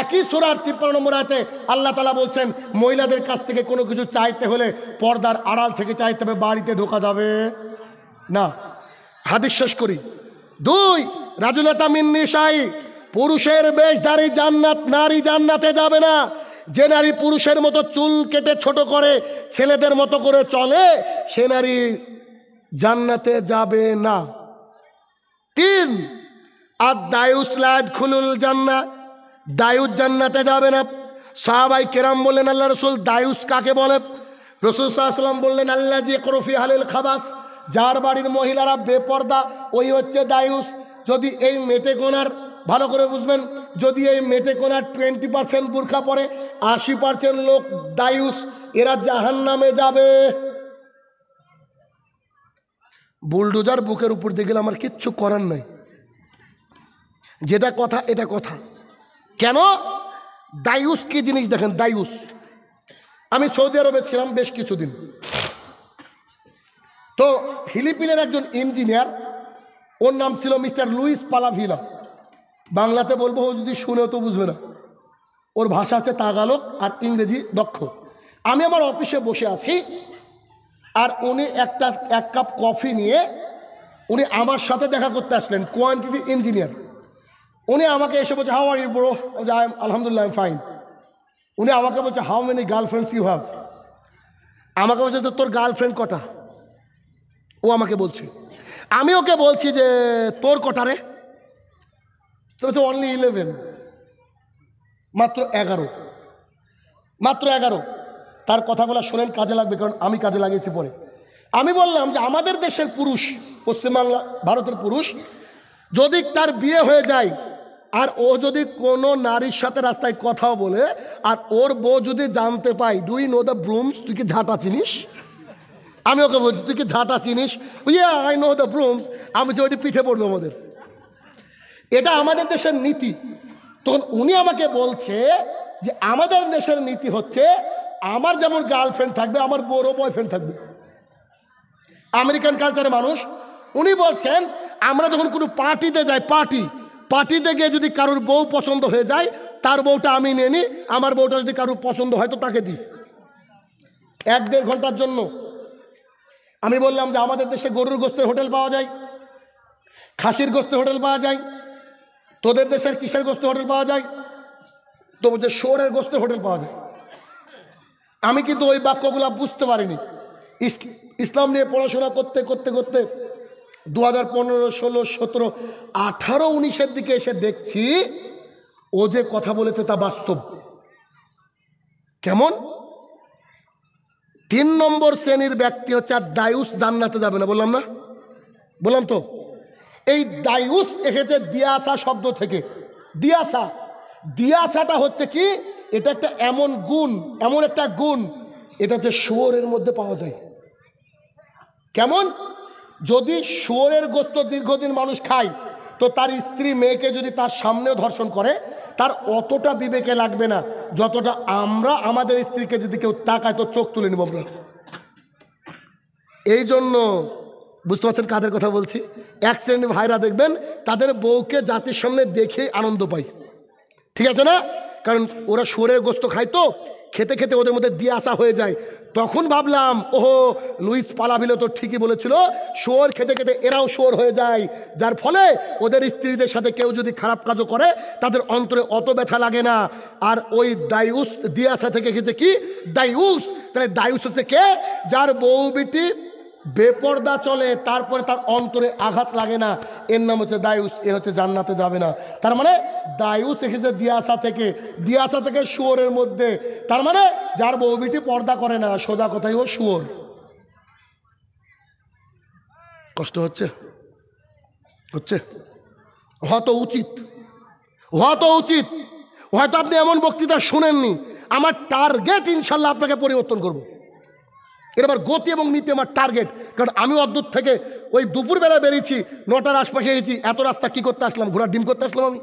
একই সূরার 53 নম্বর আয়াতে আল্লাহ তাআলা বলছেন, মহিলাদের কাছ থেকে কোনো কিছু চাইতে হলে পর্দার আড়াল থেকে চাইতে হবে, বাড়িতে ঢোকা যাবে না। হাদিস শেষ করি। 2, রাজুলাতা মিন নিসাই, পুরুষের বেশধারী নারী জান্নাতে যাবে না। যে নারী পুরুষের মতো চুল কেটে ছোট করে ছেলেদের মতো করে চলে, সে নারী জান্নাতে যাবে না। 3, আর দায়ুস লা ইয়াদখুলুল জান্নাহ, দায়ুস জান্নাতে যাবে না। সাহাবায়ে কেরাম বললেন, আল্লাহ রাসূল দায়ুস কাকে বলে? রাসূল সাল্লাল্লাহু আলাইহি ওয়াসাল্লাম বললেন, আল্লাযী ইয়াকরু ফি আহলিল খাবাস, যার বাড়ির মহিলারা বেপর্দা, ওই হচ্ছে দায়ুস। যদি এই মেটে গোনার, ভালো করে বুঝবেন, যদি এই মেটে কোনার 20% বুরখা পরে, 80% লোক দায়ুস, এরা জাহান্নামে যাবে। বুলডোজার বুকের উপর দিয়ে গেলে আমার কিচ্ছু করার নাই, যেটা কথা এটা কথা। কেন? দায়ুস কি জিনিস দেখেন। দায়ুস, আমি সৌদি আরবে ছিলাম বেশ কিছুদিন, তো ফিলিপিনের একজন ইঞ্জিনিয়ার, ওর নাম ছিল মিস্টার লুইস পালাভিলা। বাংলাতে বলবো, ও যদি শুনেও তো বুঝবে না, ওর ভাষা হচ্ছে তাগালক আর ইংরেজি দক্ষ। আমি আমার অফিসে বসে আছি, আর উনি এক কাপ কফি নিয়ে উনি আমার সাথে দেখা করতে আসলেন, কোয়ান্টিটি ইঞ্জিনিয়ার। উনি আমাকে এসে বলছে, হাউ আর ইউ ব্রো? আলহামদুলিল্লাহ আই এম ফাইন। উনি আমাকে বলছে, how many girlfriends you have? আমাকে বলছে, তোর গার্লফ্রেন্ড কটা? ও আমাকে বলছে। আমি ওকে বলছি যে তোর কটা রে? তো বলছে অনলি 11, মাত্র 11, মাত্র 11। তার কথাগুলো শোনেন, কাজে লাগবে, কারণ আমি কাজে লাগিয়েছি পরে। আমি বললাম যে আমাদের দেশের পুরুষ, পশ্চিমবাংলা ভারতের পুরুষ, যদি তার বিয়ে হয়ে যায় আর ও যদি কোনো নারীর সাথে রাস্তায় কথাও বলে, আর ওর বউ যদি জানতে পায়, ডু ইউ নো দ্য ব্রুমস, তুই কি ঝাঁটা চিনিস? আমি ওকে বলছি, তুই কি ঝাঁটা চিনিস? Yeah I know the brooms. আমি যে ওইটি পিঠে পড়বে আমাদের, এটা আমাদের দেশের নীতি। তখন উনি আমাকে বলছে যে আমাদের দেশের নীতি হচ্ছে, আমার যেমন গার্লফ্রেন্ড থাকবে, আমার বড় বয়ফ্রেন্ড থাকবে। আমেরিকান কালচারের মানুষ। উনি বলছেন, আমরা যখন কোনো পার্টিতে যাই, পার্টিতে গিয়ে যদি কারোর বউ পছন্দ হয়ে যায়, তার বউটা আমি নিয়ে নিই, আমার বউটা যদি কারোর পছন্দ হয় তো তাকে দিই 1-1.5 ঘন্টার জন্য। আমি বললাম যে আমাদের দেশে গরুর গোস্তের হোটেল পাওয়া যায়, খাসির গোস্তের হোটেল পাওয়া যায়, তোদের দেশের কিসের গোস্তের হোটেল পাওয়া যায়? তো বলছে শুয়োরের গোস্তের হোটেল পাওয়া যায়। আমি কিন্তু ওই বাক্যগুলো বুঝতে পারিনি। ইসলাম নিয়ে পড়াশোনা করতে করতে করতে 2015, 16, 17, 18, 19-এর দিকে এসে দেখছি ও যে কথা বলেছে তা বাস্তব। কেমন? তিন নম্বর শ্রেণীর ব্যক্তি হচ্ছে আর দায়ুস, জান্নাতে যাবে না। বললাম না? বললাম তো। এই দায়ুস এসেছে দিয়াসা শব্দ থেকে। দিয়াসা, দিয়াসাটা হচ্ছে কি, এটা একটা এমন গুণ, এমন একটা গুণ, এটা হচ্ছে শুয়োরের মধ্যে পাওয়া যায়। কেমন? যদি শুয়োরের গোস্ত দীর্ঘদিন মানুষ খায়, তো তার স্ত্রী মেয়েকে যদি তার সামনেও ধর্ষণ করে, তার অতটা বিবেকে লাগবে না যতটা আমরা আমাদের স্ত্রীকে যদি কেউ তাকায় তো চোখ তুলে নিব আমরা। এই জন্য বুঝতে পারছেন কাদের কথা বলছি? এক শ্রেণীর ভাইরা দেখবেন তাদের বউকে জাতির সামনে দেখে আনন্দ পায়, ঠিক আছে না? কারণ ওরা শুয়োরের গোস্ত খায়, তো খেতে খেতে ওদের মধ্যে দিয়ে আসা হয়ে যায়। তখন ভাবলাম, ওহো, লুইস পালাভিলো তো ঠিকই বলেছিল, শুয়োর খেতে খেতে এরাও শুয়োর হয়ে যায়, যার ফলে ওদের স্ত্রীদের সাথে কেউ যদি খারাপ কাজও করে তাদের অন্তরে অত ব্যথা লাগে না। আর ওই দায়ুস দিয়াসা থেকে গেছে কি দায়ুস। তাহলে দায়ুস হচ্ছে কে? যার বউ বিটি বেপর্দা চলে, তারপরে তার অন্তরে আঘাত লাগে না, এর নাম হচ্ছে দায়ুস। এ হচ্ছে জান্নাতে যাবে না। তার মানে দায়ুস এসেছে দিয়াসা থেকে, দিয়াসা থেকে শুয়োরের মধ্যে। তার মানে যার বউ বিটি পর্দা করে না, সোজা কথাই ও শুয়োর। কষ্ট হচ্ছে? হচ্ছে? হয়তো উচিত, হয়তো উচিত, হয়তো আপনি এমন বক্তৃতা শুনেননি। আমার টার্গেট ইনশাল্লাহ আপনাকে পরিবর্তন করবো। এবার গতি এবং নীতি আমার টার্গেট। কারণ আমি অদ্ভুত থেকে ওই দুপুরবেলা বেরিয়েছি, 9টার আশপাশে এসেছি। এত রাস্তা কি করতে আসলাম? ঘোড়ার ডিম করতে আসলাম আমি?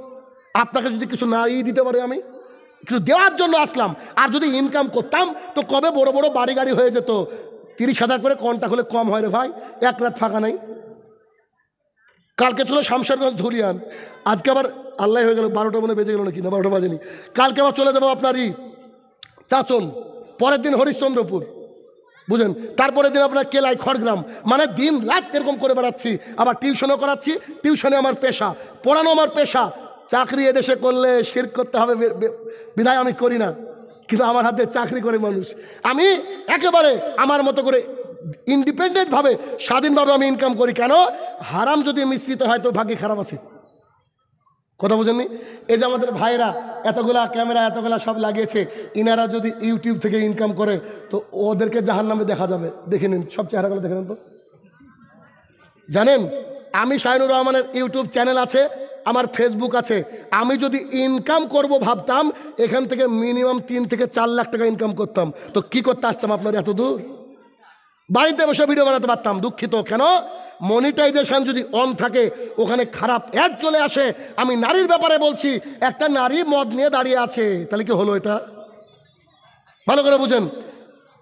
আপনাকে যদি কিছু না দিতে পারে, আমি কিছু দেওয়ার জন্য আসলাম। আর যদি ইনকাম করতাম তো কবে বড় বড় বাড়ি গাড়ি হয়ে যেত। 30,000 করে কন্টাক্ট হলে কম হয় রে ভাই? এক রাত ফাঁকা নেই। কালকে ছিল শামশেরগঞ্জ ধুলিয়ান, আজকে আবার আল্লাহ হয়ে গেল 12টা মনে বেজে গেল নাকি, না 12টা বাজেনি। কালকে আবার চলে যাবো আপনারই চাচল, পরের দিন হরিশ্চন্দ্রপুর, বুঝেন, তারপরে দিন আপনার কেলাই, খড়গ্রাম। মানে দিন রাত এরকম করে বেড়াচ্ছি। আবার টিউশনও করাচ্ছি, টিউশনে আমার পেশা, পড়ানো আমার পেশা। চাকরি এদেশে করলে শিরক করতে হবে, বিধায় আমি করি না। কিন্তু আমার হাতে চাকরি করে মানুষ। আমি একেবারে আমার মতো করে ইন্ডিপেন্ডেন্টভাবে, স্বাধীনভাবে আমি ইনকাম করি। কেন? হারাম যদি মিশ্রিত হয় তো ভাগ্যে খারাপ আছে। কথা বুঝেননি? এই যে আমাদের ভাইরা এতগুলা ক্যামেরা, এতগুলা সব লাগিয়েছে, ইনারা যদি ইউটিউব থেকে ইনকাম করে তো ওদেরকে জাহান্নামে দেখা যাবে। দেখে নিন সব চেহারাগুলো, দেখে নিন তো। জানেন, আমি শাহিনুর রহমানের ইউটিউব চ্যানেল আছে, আমার ফেসবুক আছে। আমি যদি ইনকাম করব ভাবতাম, এখান থেকে মিনিমাম 3 থেকে 4 লাখ টাকা ইনকাম করতাম। তো কি করতে আসতাম আপনার এত দূর? বাড়িতে বসে ভিডিও বানাতে পারতাম। দুঃখিত, কেন? মনিটাইজেশন যদি অন থাকে ওখানে খারাপ অ্যাড চলে আসে। আমি নারীর ব্যাপারে বলছি, একটা নারী মদ নিয়ে দাঁড়িয়ে আছে, তাহলে কি হলো? এটা ভালো করে বুঝেন।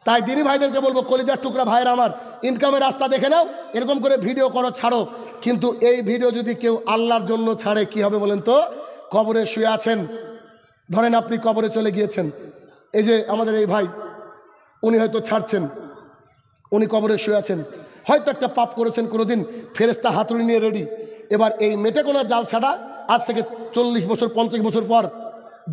তাই দিনী ভাইদেরকে বলবো, কলিজার টুকরা ভাইয়ের আমার, ইনকামের রাস্তা দেখে নাও, এরকম করে ভিডিও করো, ছাড়ো। কিন্তু এই ভিডিও যদি কেউ আল্লাহর জন্য ছাড়ে কি হবে বলেন তো? কবরে শুয়ে আছেন, ধরেন আপনি কবরে চলে গিয়েছেন, এই যে আমাদের এই ভাই, উনি হয়তো ছাড়ছেন, উনি কবরে শুয়ে আছেন, হয়তো একটা পাপ করেছেন কোনোদিন, ফেরেশতা হাতুড়ি নিয়ে রেডি। এবার এই মেটেকোনা জালসাটা আজ থেকে 40 বছর 50 বছর পর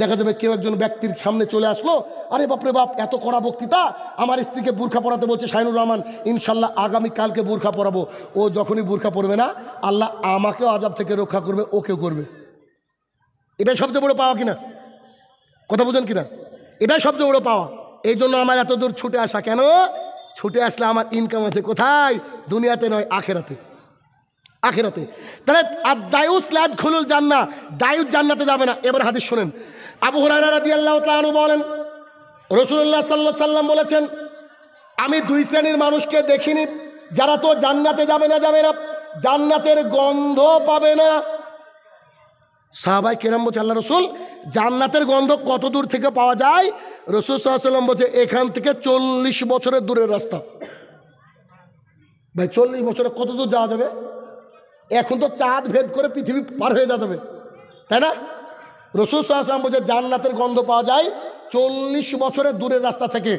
দেখা যাবে কেউ একজন ব্যক্তির সামনে চলে আসলো, আরে বাপরে বাপ, এত কড়া বক্তৃতা, আমার স্ত্রীকে বুরখা পরাতে বলছে শাহিনুর রহমান, ইনশাল্লাহ আগামীকালকে বুরখা পরাবো। ও যখনই বুরখা পরবে না, আল্লাহ আমাকেও আজাব থেকে রক্ষা করবে, ওকেও করবে। এটাই সবচেয়ে বড় পাওয়া কিনা? কথা বুঝেন কিনা? এটাই সবচেয়ে বড় পাওয়া। এই জন্য আমার এত দূর ছুটে আসা। কেন? ছুটে আসলে আমার ইনকাম আছে কোথায়? দুনিয়াতে নয়, আখেরাতে। আখেরাতে। তাহলে আর দায়ুস লাদ খুলুল জান্নাহ, দায়ুস জান্নাতে যাবে না। এবার হাদিস শুনেন। আবু হুরায়রা রাদিয়াল্লাহু তাআলা আনহু বলেন, রাসূলুল্লাহ সাল্লাল্লাহু আলাইহি সাল্লাম বলেছেন, আমি 2 শ্রেণীর মানুষকে দেখিনি যারা তো জান্নাতে যাবে না, জান্নাতের গন্ধ পাবে না। সাহাবায়ে কেরাম বলছে, আল্লাহ রসুল, জান্নাতের গন্ধ কত দূর থেকে পাওয়া যায়? রাসূল সাল্লাল্লাহু আলাইহি সাল্লাম বলছে, এখান থেকে 40 বছরের দূরের রাস্তা। ভাই 40 বছরে কত দূর যাওয়া যাবে? এখন তো চাঁদ ভেদ করে পৃথিবী পার হয়ে যাবে, তাই না? রাসূল সাল্লাল্লাহু আলাইহি ওয়াসাল্লাম বলছে জান্নাতের গন্ধ পাওয়া যায় 40 বছরের দূরের রাস্তা থেকে।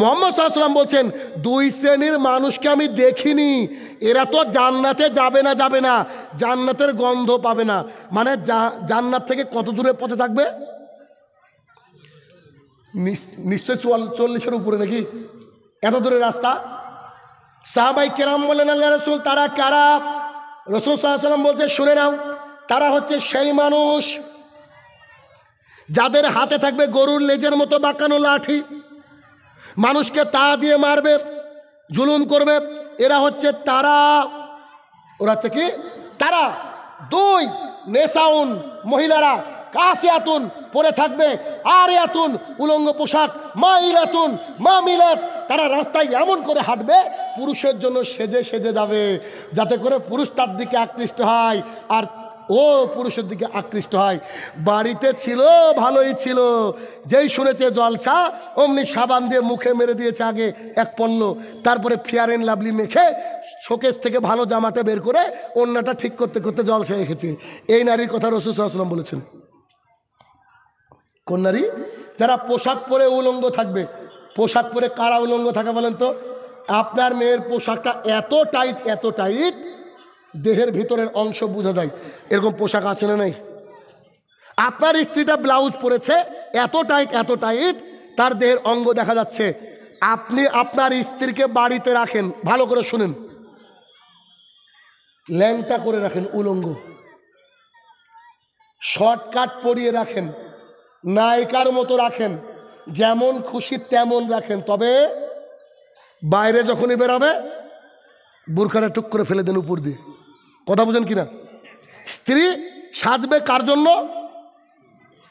মুহাম্মদ সাল্লাল্লাহু আলাইহি ওয়াসাল্লাম বলছেন, 2 শ্রেণীর মানুষকে আমি দেখিনি, এরা তো জান্নাতে যাবে না, জান্নাতের গন্ধ পাবে না। মানে জান্নাত থেকে কত দূরের পথে থাকবে? নিশ্চয় 40-এর উপরে, নাকি? এত দূরের রাস্তা। সাহাবায়ে কেরাম বলেন, আল্লাহ রাসূল, তারা কারা? রাসূল সাল্লাল্লাহু আলাইহি ওয়াসাল্লাম বলছে, শুনে নাও, তারা হচ্ছে সেই মানুষ যাদের হাতে থাকবে গরুর লেজের মতো বাঁকানো লাঠি, মানুষকে তা দিয়ে মারবে, জুলুম করবে, এরা হচ্ছে তারা। ওরা হচ্ছে কি? তারা। 2 নেসাউন, মহিলারা কাসিয়াতুন পরে থাকবে, আরিয়াতুন উলঙ্গ পোশাক, মাইলাতুন মামিলাত, তারা রাস্তায় এমন করে হাঁটবে পুরুষের জন্য সেজে সেজে যাবে, যাতে করে পুরুষ তার দিকে আকৃষ্ট হয় আর ও পুরুষের দিকে আকৃষ্ট হয়। বাড়িতে ছিল ভালোই ছিল, যেই শুনেছে জলসা অমনি সাবান দিয়ে মুখে মেরে দিয়েছে আগে এক পল্ল, তারপরে ফেয়ার অ্যান্ড লাভলি মেখে শোকেস থেকে ভালো জামাটা বের করে অন্যটা ঠিক করতে করতে জলসা রেখেছে। এই নারীর কথা রাসূল সাল্লাল্লাহু আলাইহি ওয়াসাল্লাম বলেছেন। কোন নারী? যারা পোশাক পরে উলঙ্গ থাকবে। পোশাক পরে কারা উলঙ্গ থাকে বলেন তো? আপনার মেয়ের পোশাকটা এত টাইট দেহের ভিতরের অংশ বোঝা যায়, এরকম পোশাক আছে না নাই? আপনার স্ত্রীটা ব্লাউজ পরেছে এত টাইট তার দেহের অঙ্গ দেখা যাচ্ছে। আপনি আপনার স্ত্রীকে বাড়িতে রাখেন, ভালো করে শুনেন, ল্যাংটা করে রাখেন, উলঙ্গ, শর্টকাট পরিয়ে রাখেন, নায়িকার মতো রাখেন, যেমন খুশি তেমন রাখেন, তবে বাইরে যখনই বেরাবে বুরখাটা টুক করে ফেলে দেন উপর দিয়ে। কথা বুঝেন কিনা? স্ত্রী সাজবে কার জন্য?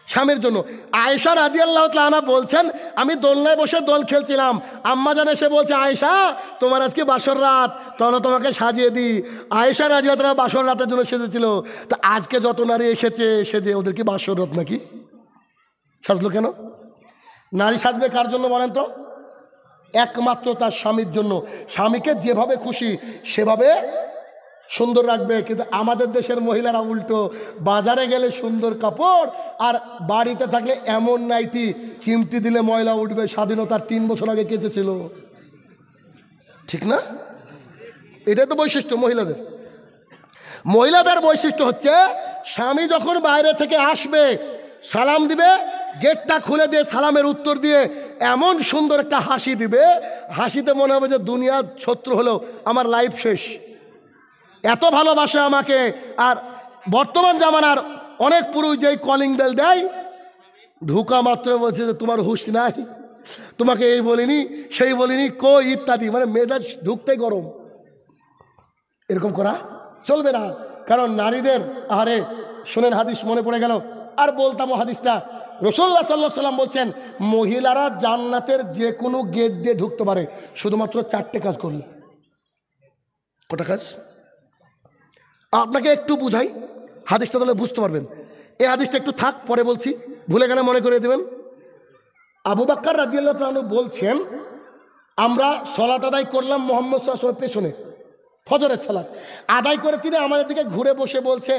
স্বামীর জন্য। আয়েশা রাদিয়াল্লাহু তাআলা আনহা বলছেন, আমি দোলনায় বসে দোল খেলছিলাম, আম্মা জান এসে বলছে, আয়েশা তোমার আজকে বাসর রাত, তাহলে তোমাকে সাজিয়ে দিই। আয়েশা রাদিয়াল্লাহু তাআলা বাসর রাতের জন্য সেজেছিল। তা আজকে যত নারী এসেছে সেজে, ওদের কি বাসর রাত নাকি? সাজলো কেন? নারী সাজবে কার জন্য বলেন তো? একমাত্র তার স্বামীর জন্য। স্বামীকে যেভাবে খুশি সেভাবে সুন্দর রাখবে। কিন্তু আমাদের দেশের মহিলারা উল্টো, বাজারে গেলে সুন্দর কাপড় আর বাড়িতে থাকলে এমন নাইটি, চিমটি দিলে ময়লা উঠবে, স্বাধীনতার 3 বছর আগে কেচেছিল। ঠিক না? এটাই তো বৈশিষ্ট্য মহিলাদের। মহিলাদের বৈশিষ্ট্য হচ্ছে স্বামী যখন বাইরে থেকে আসবে সালাম দিবে, গেটটা খুলে দিয়ে সালামের উত্তর দিয়ে এমন সুন্দর একটা হাসি দিবে, হাসিতে মনে হবে যে দুনিয়ার শত্রু হলো আমার লাইফ শেষ, এত ভালোবাসে আমাকে। আর বর্তমান জামানার অনেক পুরুষ যেই কলিং বেল দেয়, ঢুকা মাত্র বলছে যে তোমার হুঁশ নাই, তোমাকে এই বলিনি সেই বলিনি কই ইত্যাদি, মানে মেজাজ ঢুকতেই গরম। এরকম করা চলবে না। কারণ নারীদের, আরে শোনেন, হাদিস মনে পড়ে গেল, আর বলতাম হাদিসটা। রাসূলুল্লাহ সাল্লাল্লাহু আলাইহি ওয়াসাল্লাম বলছেন, মহিলারা জান্নাতের যে কোনো গেট দিয়ে ঢুকতে পারে শুধুমাত্র 4টে কাজ করলে। কটা কাজ? আপনাকে একটু বুঝাই, হাদিসটা তাহলে বুঝতে পারবেন। এই হাদিসটা একটু থাক, পরে বলছি, ভুলে গেলে মনে করে দেবেন। আবু বকর রাদিয়াল্লাহু তাআলা আনহু বলছেন, আমরা সালাত আদায় করলাম মুহাম্মদ সাল্লাল্লাহু আলাইহি ওয়াসাল্লামের পেছনে, ফজরের সালাত আদায় করে তিনি আমাদের দিকে ঘুরে বসে বলছে,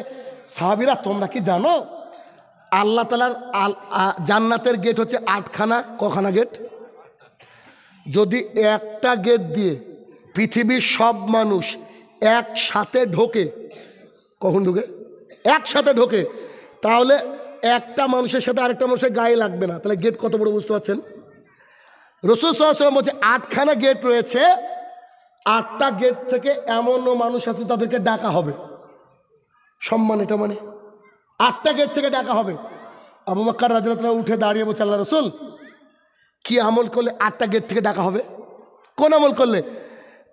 সাহাবীরা তোমরা কি জানো আল্লাহ তাআলার জান্নাতের গেট হচ্ছে 8খানা। কখানা গেট? যদি একটা গেট দিয়ে পৃথিবীর সব মানুষ একসাথে ঢোকে, কখন ঢোকে? একসাথে ঢোকে, তাহলে একটা মানুষের সাথে আরেকটা মানুষের গায়ে লাগবে না। তাহলে গেট কত বড় বুঝতে পারছেন? রাসূল সাল্লাল্লাহু আলাইহি ওয়াসাল্লাম বলছে 8খানা গেট রয়েছে, 8টা গেট থেকে এমনও মানুষ আছে তাদেরকে ডাকা হবে, সম্মান এটা মানে 8টা গেট থেকে ডাকা হবে। আবু বকর রাদিয়াল্লাহু তাআলা উঠে দাঁড়িয়ে বলছে, আল্লাহ রাসূল কি আমল করলে 8টা গেট থেকে ডাকা হবে? কোন আমল করলে?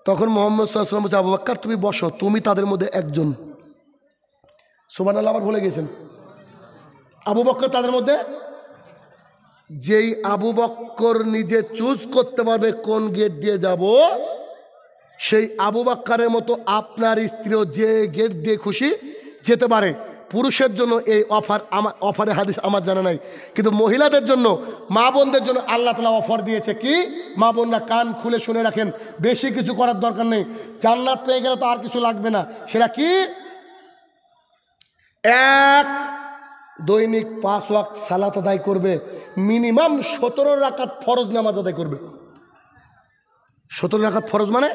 তখন মুহাম্মদ সাল্লাল্লাহু আলাইহি ওয়াসাল্লাম বলছে, আবু বকর তুমি বসো, তুমি তাদের মধ্যে একজন। সুবহানাল্লাহ, আবার ভুলে গেছেন। আবু বকর তাদের মধ্যে। যেই আবু বকর নিজে চুজ করতে পারবে কোন গেট দিয়ে যাব, সেই আবু বকরের মতো আপনার স্ত্রীও যে গেট দিয়ে খুশি যেতে পারে। পুরুষের জন্য এই অফারের হাদিস আমার জানা নাই, কিন্তু মহিলাদের জন্য, মা বোনদের জন্য আল্লাহ তাআলা অফার দিয়েছে। কি? মা বোনরা কান খুলে শুনে রাখেন, বেশি কিছু করার দরকার নেই, জান্নাত পেয়ে গেলে তো আর কিছু লাগবে না। সেটা কি? এক, দৈনিক 5 ওয়াক্ত সালাত আদায় করবে, মিনিমাম 17 রাকাত ফরজ নামাজ আদায় করবে। 17 রাকাত ফরজ মানে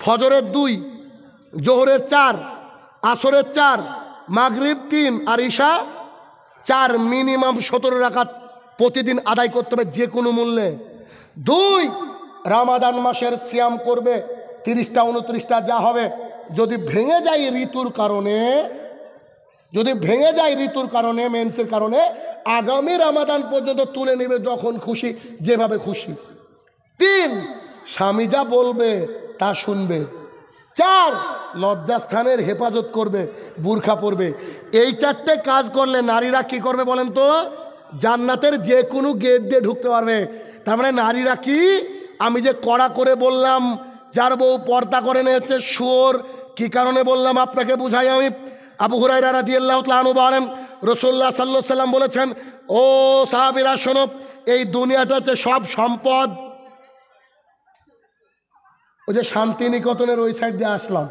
ফজরের 2, জোহরের 4, আসরের 4, মাগরিব 3 আর ঈশা 4, মিনিমাম 17 রাকাত প্রতিদিন আদায় করতে হবে যে কোনো মূল্যে। 2, রমাদান মাসের সিয়াম করবে, 30টা 29টা যা হবে। যদি ভেঙে যায় ঋতুর কারণে যদি ভেঙে যায় ঋতুর কারণে, মেন্সের কারণে, আগামী রামাদান পর্যন্ত তুলে নেবে যখন খুশি, যেভাবে খুশি। 3, স্বামী যা বলবে তা শুনবে। 4, লজ্জাস্থানের হেফাজত করবে, বুরখা পরবে। এই 4টে কাজ করলে নারীরা কি করবে বলেন তো? জান্নাতের যে কোনো গেট দিয়ে ঢুকতে পারবে। তার মানে নারীরা কি, আমি যে কড়া করে বললাম যার বউ পর্দা করে নিয়েছে শুয়োর, কি কারণে বললাম আপনাকে বুঝাই আমি। আবু হুরায়রা রাদিয়াল্লাহু তাআলা আনহু বলেন, রাসূলুল্লাহ সাল্লাল্লাহু আলাইহি সাল্লাম বলেছেন, ও সাহাবীরা শোনো, এই দুনিয়াটাতে সব সম্পদ। ওই যে শান্তিনিকেতনের ওই সাইড দিয়ে আসলাম,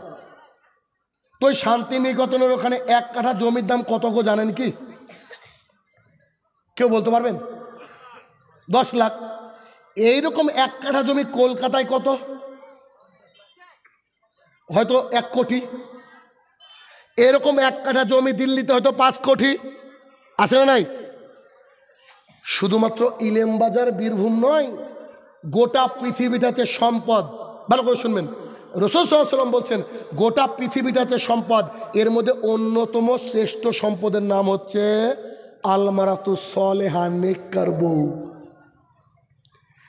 তো ওই শান্তিনিকেতনের ওখানে 1 কাঠা জমির দাম কত গো জানেন কি? কেউ বলতে পারবেন? 10 লাখ। এইরকম 1 কাঠা জমি কলকাতায় কত? হয়তো 1 কোটি। এরকম 1 কাঠা জমি দিল্লিতে হয়তো 5 কোটি। আছে না নাই? শুধুমাত্র ইলেমবাজার বীরভূম নয়, গোটা পৃথিবীটাতে সম্পদ। ভালো করে শুনবেন, রাসূল সাল্লাল্লাহু আলাইহি ওয়াসাল্লাম বলছেন গোটা পৃথিবীটাতে সম্পদ, এর মধ্যে অন্যতম শ্রেষ্ঠ সম্পদের নাম হচ্ছে আলমারাতুস সলেহা, নেককার বউ।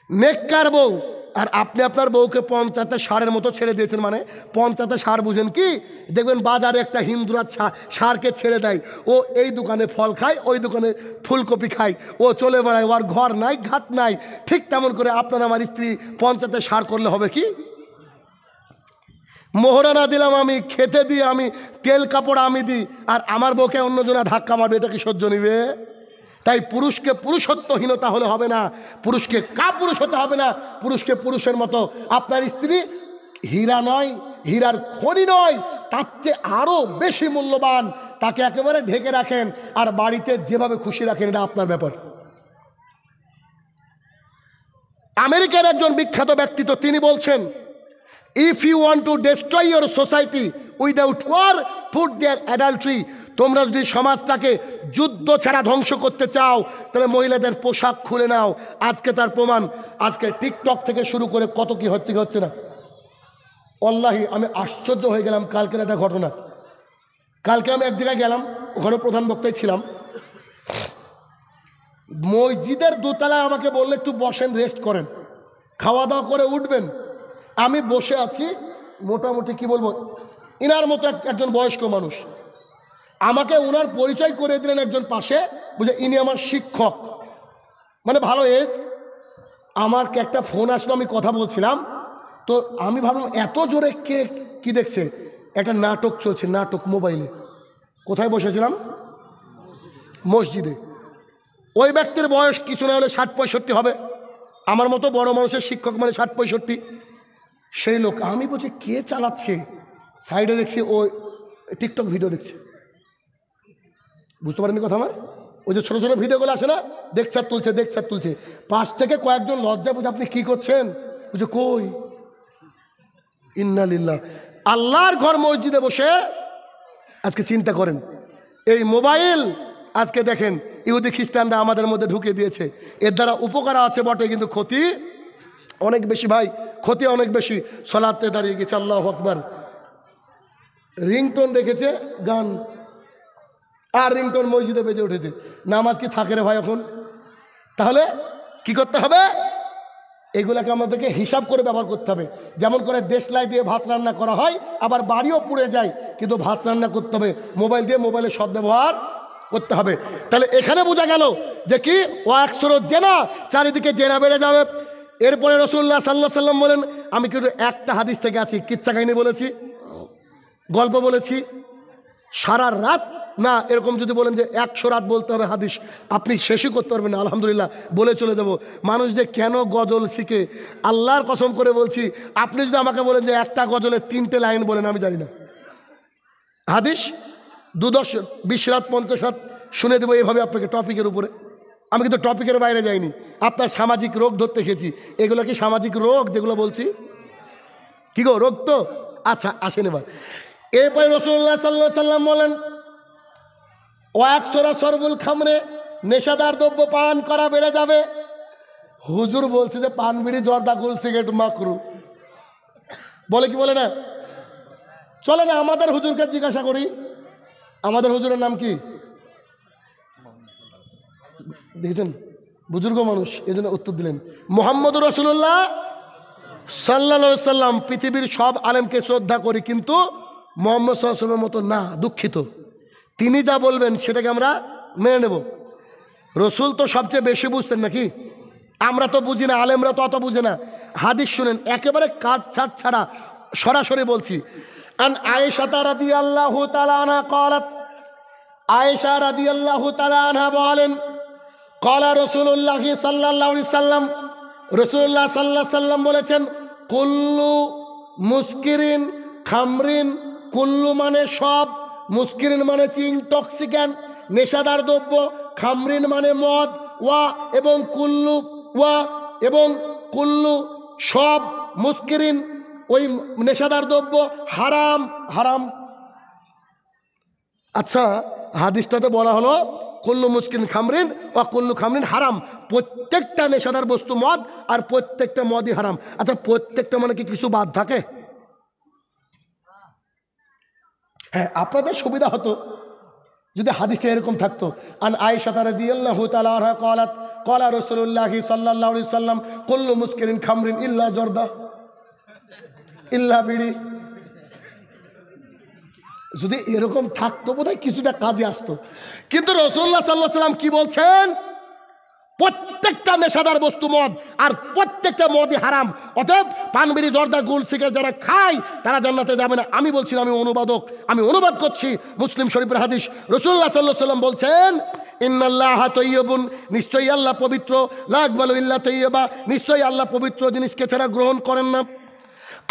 নেককার বউ। আর আপনি আপনার বউকে পঞ্চায়েতে ষাঁড়ের মতো ছেড়ে দিয়েছেন, মানে পঞ্চায়েতে ষাঁড় বুঝেন কি? দেখবেন বাজারে একটা হিন্দুরা ষাঁড়কে ছেড়ে দেয়, ও এই দোকানে ফল খায়, ওই দোকানে ফুলকপি খায়, ও চলে বেড়ায়, ওর ঘর নাই ঘাট নাই। ঠিক তেমন করে আপনার আমার স্ত্রী পঞ্চায়েতে ষাঁড় করলে হবে কি? মোহরা না দিলাম আমি, খেতে দিই আমি, তেল কাপড় আমি দিই, আর আমার বউকে অন্যজনা ধাক্কা মারবে, এটা কি সহ্য নিবে? তাই পুরুষকে পুরুষত্বহীনতা হলে হবে না, পুরুষকে কাপুরুষ হতে হবে না, পুরুষকে পুরুষের মতো। আপনার স্ত্রী হীরা নয়, হীরার খনি নয়, তার চেয়ে আরও বেশি মূল্যবান, তাকে একেবারে ঢেকে রাখেন আর বাড়িতে যেভাবে খুশি রাখেন, এটা আপনার ব্যাপার। আমেরিকার একজন বিখ্যাত ব্যক্তিত্ব, তিনি বলছেন, if you want to destroy your society without war, put there adultery. তোমরা যদি সমাজটাকে যুদ্ধ ছাড়া ধ্বংস করতে চাও, তাহলে মহিলাদের পোশাক খুলে নাও। আজকে তার প্রমাণ, আজকে টিকটক থেকে শুরু করে কত কি হচ্ছে কি হচ্ছে না। ওয়াল্লাহি আমি আশ্চর্য হয়ে গেলাম কালকের একটা ঘটনা। কালকে আমি এক জায়গায় গেলাম, ওখানে প্রধান বক্তায় ছিলাম। মসজিদের দোতলায় আমাকে বললে একটু বসেন, রেস্ট করেন, খাওয়া দাওয়া করে উঠবেন। আমি বসে আছি, মোটামুটি কি বলবো, ইনার মতো একজন বয়স্ক মানুষ আমাকে ওনার পরিচয় করে দিলেন একজন পাশে, বুঝে ইনি আমার শিক্ষক, মানে ভালো এজ। আমার একটা ফোন আসলো, আমি কথা বলছিলাম, তো আমি ভাবলাম এত জোরে কে কি দেখছে, একটা নাটক চলছে, নাটক মোবাইলে। কোথায় বসেছিলাম? মসজিদে। ওই ব্যক্তির বয়স কিছু না হলে 60-65 হবে, আমার মতো বড় মানুষের শিক্ষক মানে 60-65। সেই লোক, আমি বলছি কে চালাচ্ছে, সাইডে দেখছি ও টিকটক ভিডিও দেখছে। বুঝতে পারেননি কথা আমার? ওই যে ছোটো ছোটো ভিডিওগুলো আসে না, দেখছার তুলছে, পাশ থেকে কয়েকজন লজ্জা বুঝে, আপনি কি করছেন? বুঝে কই, ইন্না লিল্লাহ। আল্লাহর ঘর মসজিদে বসে আজকে চিন্তা করেন, এই মোবাইল আজকে দেখেন ইহুদি খ্রিস্টানরা আমাদের মধ্যে ঢুকে দিয়েছে। এর দ্বারা উপকার আছে বটে, কিন্তু ক্ষতি অনেক বেশি ভাই, ক্ষতি অনেক বেশি। সলাতে দাঁড়িয়ে গেছে, আল্লাহু আকবার, রিংটোন রেখেছে গান, আর রিংটোন মসজিদে বেজে উঠেছে। নামাজ কি থাকে রে ভাই এখন? তাহলে কি করতে হবে? এগুলাকে আমাদেরকে হিসাব করে ব্যবহার করতে হবে। যেমন করে দেশলাই দিয়ে ভাত রান্না করা হয়, আবার বাড়িও পুড়ে যায়, কিন্তু ভাত রান্না করতে হবে মোবাইল দিয়ে, মোবাইলের সদ্ব্যবহার করতে হবে। তাহলে এখানে বোঝা গেল যে কি, ও একশোর জেনা, চারিদিকে জেনা বেড়ে যাবে। এরপরে রাসূলুল্লাহ সাল্লাল্লাহু আলাইহি ওয়াসাল্লাম বলেন, আমি কিন্তু একটা হাদিস থেকে আছি, কিচ্ছা কাহিনী বলেছি, গল্প বলেছি, সারা রাত না, এরকম যদি বলেন যে 100 রাত বলতে হবে হাদিস, আপনি শেষই করতে পারবেন না। আলহামদুলিল্লাহ বলে চলে যাব। মানুষ যে কেন গজল শিখে, আল্লাহর কসম করে বলছি, আপনি যদি আমাকে বলেন যে একটা গজলে 3টে লাইন বলেন, আমি জানি না। হাদিস 2-10-20 রাত 50 রাত শুনে দেবো এইভাবে আপনাকে টপিকের উপরে। আমি কিন্তু টপিকের বাইরে যাইনি। আপনার সামাজিক রোগ ধরতে খেয়েছি, এগুলো কি সামাজিক রোগ যেগুলো বলছি? কি গো, রোগ তো? আচ্ছা আসেন এবার। এরপরে রাসূলুল্লাহ সাল্লাল্লাহু আলাইহি ওয়াসাল্লাম বলেন, ও একশোরা সরবুল খামরে, নেশাদার দ্রব্য পান করা বেড়ে যাবে। হুজুর বলছে যে পান বিড়ি জর্দা গুল সিগারেট মাকরু, বলে কি বলে না? চলে না, আমাদের হুজুরকে জিজ্ঞাসা করি, আমাদের হুজুরের নাম কি দেখেছেন? বুজুর্গ মানুষ, এই জন্য উত্তর দিলেন মুহাম্মদুর রাসূলুল্লাহ সাল্লাল্লাহু আলাইহি সাল্লাম। পৃথিবীর সব আলেমকে শ্রদ্ধা করি, কিন্তু মুহাম্মদ সাল্লাল্লাহু আলাইহি ওয়াসাল্লামের মতো না, দুঃখিত। তিনি যা বলবেন সেটাকে আমরা মেনে নেব। রসুল তো সবচেয়ে বেশি বুঝতেন নাকি? আমরা তো বুঝি না, আলেমরা তো অত বুঝে না। হাদিস শুনেন, একেবারে কাট ছাট ছাড়া সরাসরি বলছি। আন আয়েশা রাদিয়াল্লাহু তাআলা আনহা ক্বালাত, আয়েশা রাদিয়াল্লাহু তাআলা আনহা বলেন, ক্বালা রাসূলুল্লাহ সাল্লাল্লাহু আলাইহি সাল্লাম, রাসূলুল্লাহ সাল্লাল্লাহু আলাইহি সাল্লাম বলেছেন, কুল্লু মুস্কিরিন খামরিন, কুল্লু মানে সব, মুস্কিরিন মানে ইনটক্সিক্যান্ট নেশাদার দ্রব্য, খামরিন মানে মদ, ওয়া এবং কুল্লু, ওয়া এবং কুল্লু সব, মুস্কিরিন ওই নেশাদার দ্রব্য, হারাম হারাম। আচ্ছা, হাদিসটাতে বলা হলো কুল্লু মুস্কিরিন খামরিন ওয়া কুল্লু খামরিন হারাম, প্রত্যেকটা নেশাদার বস্তু মদ আর প্রত্যেকটা মদই হারাম। আচ্ছা, প্রত্যেকটা মানে কি কিছু বাদ থাকে? হ্যাঁ, আপনাদের সুবিধা হতো যদি হাদিসটা এরকম থাকতো। আন আয়েশা রাদিয়াল্লাহু তাআলা আনহা ক্বালাত, ক্বালা রাসূলুল্লাহ সাল্লাল্লাহু আলাইহি সাল্লাম, কুল্লু মুস্কিরিন খামরিন ইল্লা জর্দা, ইল্লা বিড়ি। যদি এরকম থাকতো বোধহয় কিছুটা কাজে আসতো। কিন্তু রাসূলুল্লাহ সাল্লাল্লাহু আলাইহি সাল্লাম কি বলছেন? প্রত্যেকটা নেশাদার বস্তু মদ, আর প্রত্যেকটা মদই হারাম। অতএব পানবিড়ি জর্দা গুল সিগারেট যারা খায় তারা জান্নাতে যাবে না। আমি বলছি না, আমি অনুবাদক, আমি অনুবাদ করছি মুসলিম শরীফের হাদিস। রাসূলুল্লাহ সাল্লাল্লাহু আলাইহি সাল্লাম বলছেন, ইন্নাল্লাহা তাইয়্যিবুন, নিশ্চয়ই আল্লাহ পবিত্র, লা ইয়াকবালু ইল্লা তাইয়্যিবা, নিশ্চয়ই আল্লাহ পবিত্র জিনিসকে ছাড়া গ্রহণ করেন না।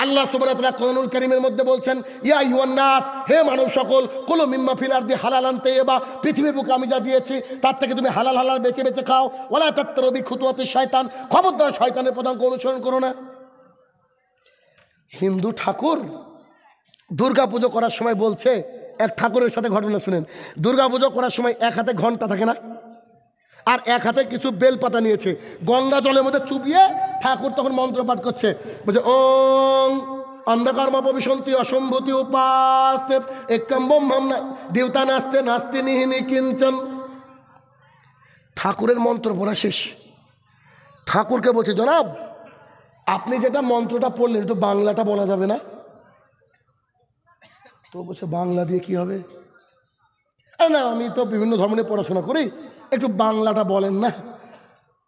আল্লাহ সুবহানাহু ওয়া তাআলা কোরআনুল কারীমের মধ্যে বলছেন, ইয়া আইয়ুহান নাস, হে মানব সকল, কুলু মিম্মা ফিল আরদি হালালান তাইয়্যিবা, পৃথিবীর বুকে আমি যা দিয়েছি তার থেকে তুমি হালাল হালাল বেছে বেছে খাও। ওয়ালা তাত্তারু বিখুতুওয়াতিশ শয়তান, খবরদার শয়তানের পদাঙ্ক অনুসরণ করো না। হিন্দু ঠাকুর দুর্গা পুজো করার সময় বলছে, এক ঠাকুরের সাথে ঘটনা শুনেন। দুর্গা পুজো করার সময় এক হাতে ঘন্টা থাকে না, আর এক হাতে কিছু বেলপাতা নিয়েছে, গঙ্গা জলের মধ্যে চুপিয়ে ঠাকুর তখন মন্ত্র পাঠ করছে, বলছে ওং অন্ধকারমা ভবিষ্যন্তি অসম্ভূতি উপাস্তে একম্বম দেবতা নাস্তে নাস্তি নিহিনি কিঞ্চন। ঠাকুরের মন্ত্র পড়া শেষ। ঠাকুরকে বলছে, জনাব আপনি যেটা মন্ত্রটা পড়লেন একটু বাংলাটা বলা যাবে না? তো বলছে, বাংলা দিয়ে কি হবে? না, আমি তো বিভিন্ন ধর্ম নিয়ে পড়াশোনা করি, একটু বাংলাটা বলেন না।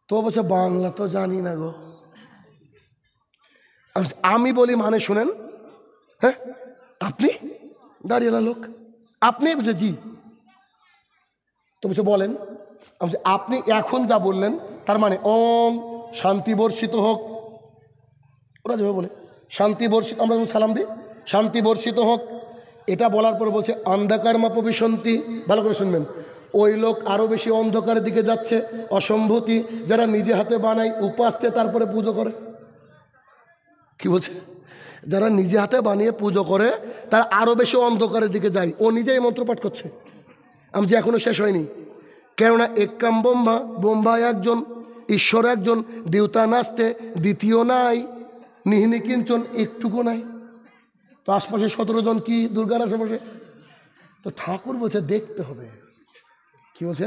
তো বলছে, বাংলা তো জানি না গো। আমি বলি, মানে শোনেন, হ্যাঁ আপনি দাঁড়িয়ে লোক, আপনি বলছে জি। তো বলছে বলেন। আপনি এখন যা বললেন তার মানে ওম শান্তি বর্ষিত হোক, ওরা যেভাবে বলে শান্তি বর্ষিত, আমরা সালাম দিই শান্তি বর্ষিত হোক, এটা বলার পরে বলছে অন্ধকারমা প্রবিশন্তি, ভালো করে শুনবেন, ওই লোক আরও বেশি অন্ধকারের দিকে যাচ্ছে, অসম্ভূতি যারা নিজে হাতে বানায় উপাস্তে তারপরে পুজো করে। কি বলছে? যারা নিজে হাতে বানিয়ে পুজো করে তারা আরও বেশি অন্ধকারের দিকে যায়। ও নিজেই মন্ত্রপাঠ করছে। আমি যে এখনো শেষ হয়নি, কেননা একাম ব্রহ্মা, ব্রহ্মা একজন, ঈশ্বর একজন, দেবতা নাস্তে দ্বিতীয় নাই, নিহিনি কিঞ্চন একটুকু নাই। তো আশপাশে 17 জন কি দুর্গার আশেপাশে। তো ঠাকুর বলছে দেখতে হবে। কি বলছে?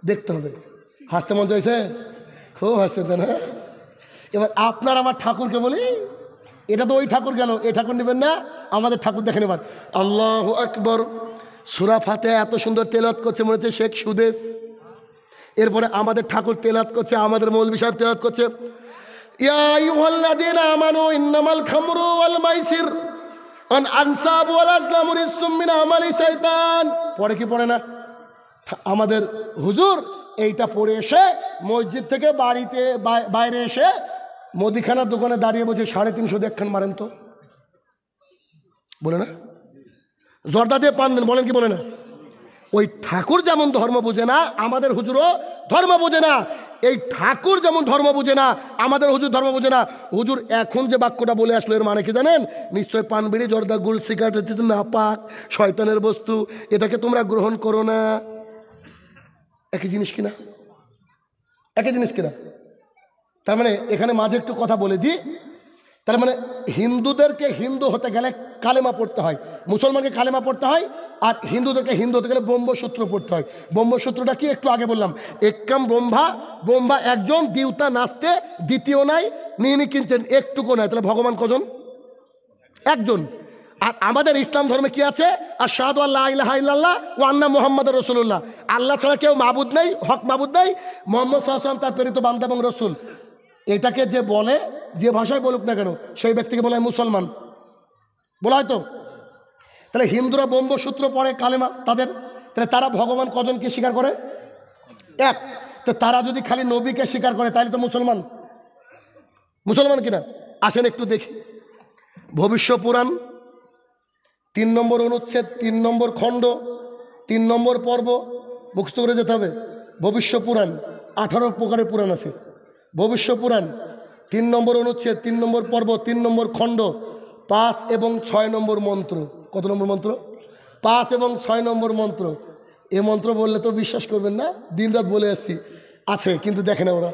দেখতে হবে। হাসতে মন চাইছে? খুব হাসছে তাই না? এবার আপনার আমার ঠাকুরকে বলি, এটা তো ওই ঠাকুর গেল, এই ঠাকুর নেবেন না, আমাদের ঠাকুর দেখেন এবার। আল্লাহু আকবার। সূরা ফাতিহা এত সুন্দর তেলাওয়াত করছে মনে হচ্ছে শেখ সুদেশ। এরপরে আমাদের ঠাকুর তেলাওয়াত করছে, আমাদের মৌলভী সাহেব তেলাওয়াত করছে, ইয়া আইয়ুহাল্লাযীনা আমানু ইন্নামাল খামরু ওয়াল মাইসির ওয়াল আনসাবু ওয়াল আজলামু রিজসুম মিন আমালি শাইতান। পড়ে কি পড়ে না? আমাদের হুজুর এইটা পড়ে এসে মসজিদ থেকে বাড়িতে বাইরে এসে মুদিখানার দোকানে দাঁড়িয়ে বলছে 350 একখান মারেন তো, বলে না? জর্দা দিয়ে পান দেন, বলেন কি বলে না? ওই ঠাকুর যেমন ধর্ম বুঝে না, আমাদের হুজুরও ধর্ম বুঝে না। এই ঠাকুর যেমন ধর্ম বুঝে না, আমাদের হুজুর ধর্ম বুঝে না। হুজুর এখন যে বাক্যটা বলে আসলো এর মানে কি জানেন? নিশ্চয় পান বিড়ি জর্দা গুল সিগারেট হচ্ছে না পাক, শয়তানের বস্তু, এটাকে তোমরা গ্রহণ করো না। একই জিনিস কিনা? একই জিনিস কিনা? তার মানে এখানে মাঝে একটু কথা বলে দিই। তার মানে হিন্দুদেরকে হিন্দু হতে গেলে কালেমা পড়তে হয়, মুসলমানকে কালেমা পড়তে হয়, আর হিন্দুদেরকে হিন্দু হতে গেলে ব্রহ্মসূত্র পড়তে হয়। ব্রহ্মসূত্রটা কি একটু আগে বললাম, একাম ব্রহ্মা, ব্রহ্মা একজন, দিউতা নাস্তে, দ্বিতীয় নাই, নিনি কিনছেন একটুকু নাই, তাহলে ভগবান কজন? একজন। আর আমাদের ইসলাম ধর্মে কি আছে? আশহাদু আল্লা ইলাহা ইল্লাল্লাহ ওয়া আন্না মুহাম্মাদুর রাসূলুল্লাহ, আল্লাহ ছাড়া কেউ মাবুদ নেই, হক মাবুদ নেই, মুহাম্মদ সাল্লাল্লাহু আলাইহি ওয়াসাল্লাম তার প্রেরিত বান্দা এবং রসুল। এটাকে যে বলে, যে ভাষায় বলুক না কেন, সেই ব্যক্তিকে বলা হয় মুসলমান, বলা হয় তো। তাহলে হিন্দুরা ব্রহ্মসূত্র পড়ে কালেমা তাদের, তাহলে তারা ভগবান কজনকে স্বীকার করে? এক। তো তারা যদি খালি নবীকে স্বীকার করে তাহলে তো মুসলমান, মুসলমান কিনা? আসেন একটু দেখি ভবিষ্য পুরাণ 3 নম্বর অনুচ্ছেদ, 3 নম্বর খণ্ড, 3 নম্বর পর্ব, মুখস্থ করে যেতে হবে। ভবিষ্য পুরাণ 18 প্রকারের পুরাণ আছে। ভবিষ্য পুরাণ 3 নম্বর অনুচ্ছেদ, 3 নম্বর পর্ব, 3 নম্বর খণ্ড, 5 এবং 6 নম্বর মন্ত্র। কত নম্বর মন্ত্র? 5 এবং 6 নম্বর মন্ত্র। এ মন্ত্র বললে তো বিশ্বাস করবেন না, দিনরাত বলে আসছি, আছে কিন্তু দেখে না ওরা,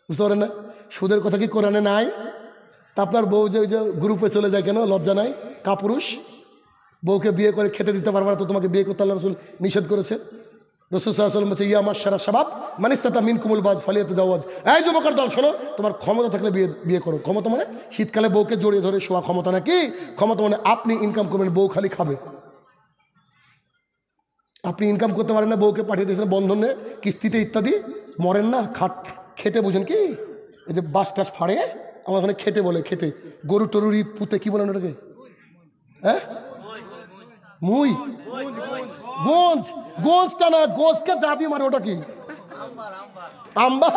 বুঝতে পারেন না। সুদের কথা কি কোরআনে নাই? তা আপনার বউ যে ওই যে গ্রুপে চলে যায় কেন? লজ্জা নাই? কাপুরুষ বউকে বিয়ে করে খেতে দিতে পারবে না, তো তোমাকে বিয়ে করতে আল্লাহ রসুল নিষেধ করেছে। রসুল সাল্লাল্লাহু আলাইহি ওয়াসাল্লাম বলছে, ইয়া মাশশারা শাবাব মান ইসতাতা মিনকুমুল বায ফালিয়াতাজাওয়াজ। এই যুবকের দল শোনো, তোমার ক্ষমতা থাকলে বিয়ে করো। ক্ষমতা মানে শীতকালে বউকে জড়িয়ে ধরে শোয়া ক্ষমতা নাকি? ক্ষমতা মানে আপনি ইনকাম করবেন, বউ খালি খাবে। আপনি ইনকাম করতে পারেন না, বউকে পাঠিয়ে দিয়েছেন বন্ধনে, কিস্তিতে ইত্যাদি, মরেন না, খেতে বুঝেন কি? এই যে বাস টাস ফাড়ে, আমার ওখানে খেতে বলে, খেতে গরু টরুরি পুঁতে কি বলেন ওটাকে? হ্যাঁ, মুই গোঞ্জ, গোঞ্জটা না, গোঞ্জকে জাদি মারে, ওটা কি? আম্বার,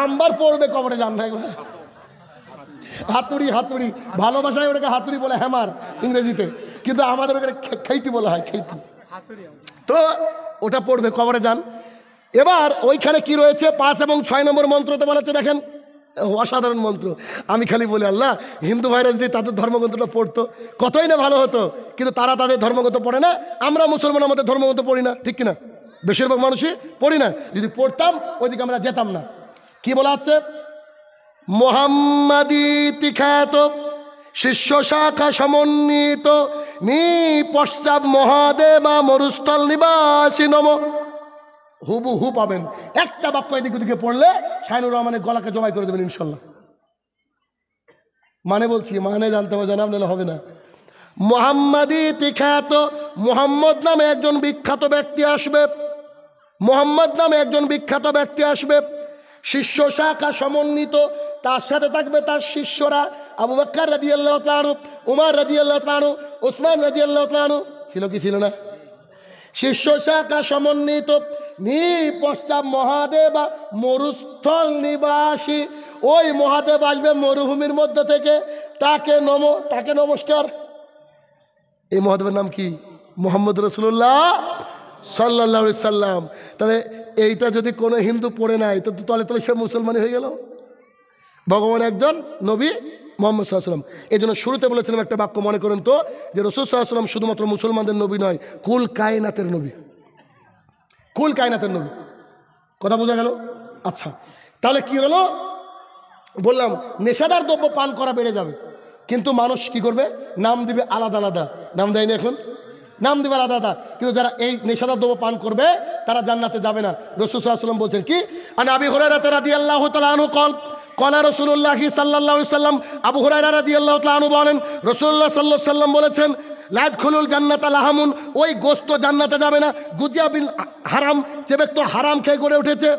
আম্বার পড়বে কবরে, জান না। হাতুড়ি, হাতুড়ি ভালোবাসায় ওটাকে হাতুড়ি বলে, হ্যামার ইংরেজিতে, কিন্তু আমাদের ওখানে খেইটি বলা হয়, খেইটি। তো ওটা পড়বে কবরে, যান। এবার ওইখানে কি রয়েছে? 5 এবং 6 নম্বর মন্ত্রতে বলা হচ্ছে, দেখেন অসাধারণ মন্ত্র। আমি খালি বলি, আল্লাহ হিন্দু ভাইরা যদি তাদের ধর্মগ্রন্থটা পড়তো কতই না ভালো হতো, কিন্তু তারা তাদের ধর্মগ্রন্থ পড়ে না, আমরা মুসলমান আমাদের ধর্মগ্রন্থ পড়ি না, ঠিক কিনা? বেশিরভাগ মানুষই পড়ি না। যদি পড়তাম ওইদিকে আমরা যেতাম না। কি বলা হচ্ছে? মুহাম্মাদিতি খ্যাত শিষ্য শাখা সমন্বিত পশ্চাৎ মহাদেবা মরুস্থল নিবাসী নম। হুবু হু পাবেন, একটা বাক্য এদিক ওদিকে পড়লে শাইনুর রহমানের গলাকে জবাই করে দেবেন ইনশাল্লাহ। মানে বলছি, মানে জানতে হবে, জানাম নিলে হবে না। মুহাম্মাদিতি খ্যাত, মুহাম্মদ নামে একজন বিখ্যাত ব্যক্তি আসবে, মুহাম্মদ নামে একজন বিখ্যাত ব্যক্তি আসবে, শিষ্য শাখা সমন্বিত, তার সাথে থাকবে তার শিষ্যরা, আবু বকর রাদিয়াল্লাহু তাআলা আনহু, উমর রাদিয়াল্লাহু তাআলা আনহু, ওসমান রাদিয়াল্লাহু তাআলা আনহু। ছিল কি ছিল না? শিষ্য শাখা সমন্বিত পশ্চাৎ মহাদেবা মরুস্থল নিবাসী। ওই মহাদেব আসবে মরুভূমির মধ্যে থেকে, তাকে নমস্কার। এই মহাদেবের নাম কি? মুহাম্মদ রাসূলুল্লাহ সাল্লাল্লাহু আলাইহি সাল্লাম। তাহলে এইটা যদি কোনো হিন্দু পড়ে নাই, তো তলে তলে সে মুসলমানই হয়ে গেল। ভগবান একজন, নবী মুহাম্মদ সাল্লাল্লাহু আলাইহি সাল্লাম। এই জন্য শুরুতে বলেছিলাম একটা বাক্য, মনে করেন তো, যে রাসূল সাল্লাল্লাহু আলাইহি সাল্লাম শুধুমাত্র মুসলমানদের নবী নয়, কুল কায়নাতের নবী, কুল কায়নাতের নবী। কথা বোঝা গেল? আচ্ছা, তাহলে কি হলো? বললাম নেশাদার দ্রব্য পান করা বেড়ে যাবে, কিন্তু মানুষ কি করবে? নাম দিবে আলাদা আলাদা। নাম দেয়নি এখন? নাম দিবে আলাদা আলাদা, কিন্তু যারা এই নেশাদার দ্রব্য পান করবে তারা জান্নাতে যাবে না। রাসূল সাল্লাল্লাহু আলাইহি ওয়াসাল্লাম বলছেন কি? আন আবি হুরায়রা রাদিয়াল্লাহু তাআলা আনহু قال قال রাসূলুল্লাহ সাল্লাল্লাহু আলাইহি ওয়াসাল্লাম, আবু হুরায়রা রাদিয়াল্লাহু তাআলা আনহু বলেন, রাসূলুল্লাহ সাল্লাল্লাহু আলাইহি ওয়াসাল্লাম বলেছেন, লা ইয়াদখুলুল জান্নাতা লাহামুন, ওই গোশত জান্নাতে যাবে না, গুজিয়া বিল হারাম, যে ব্যক্তি হারাম খেয়ে গড়ে উঠেছে।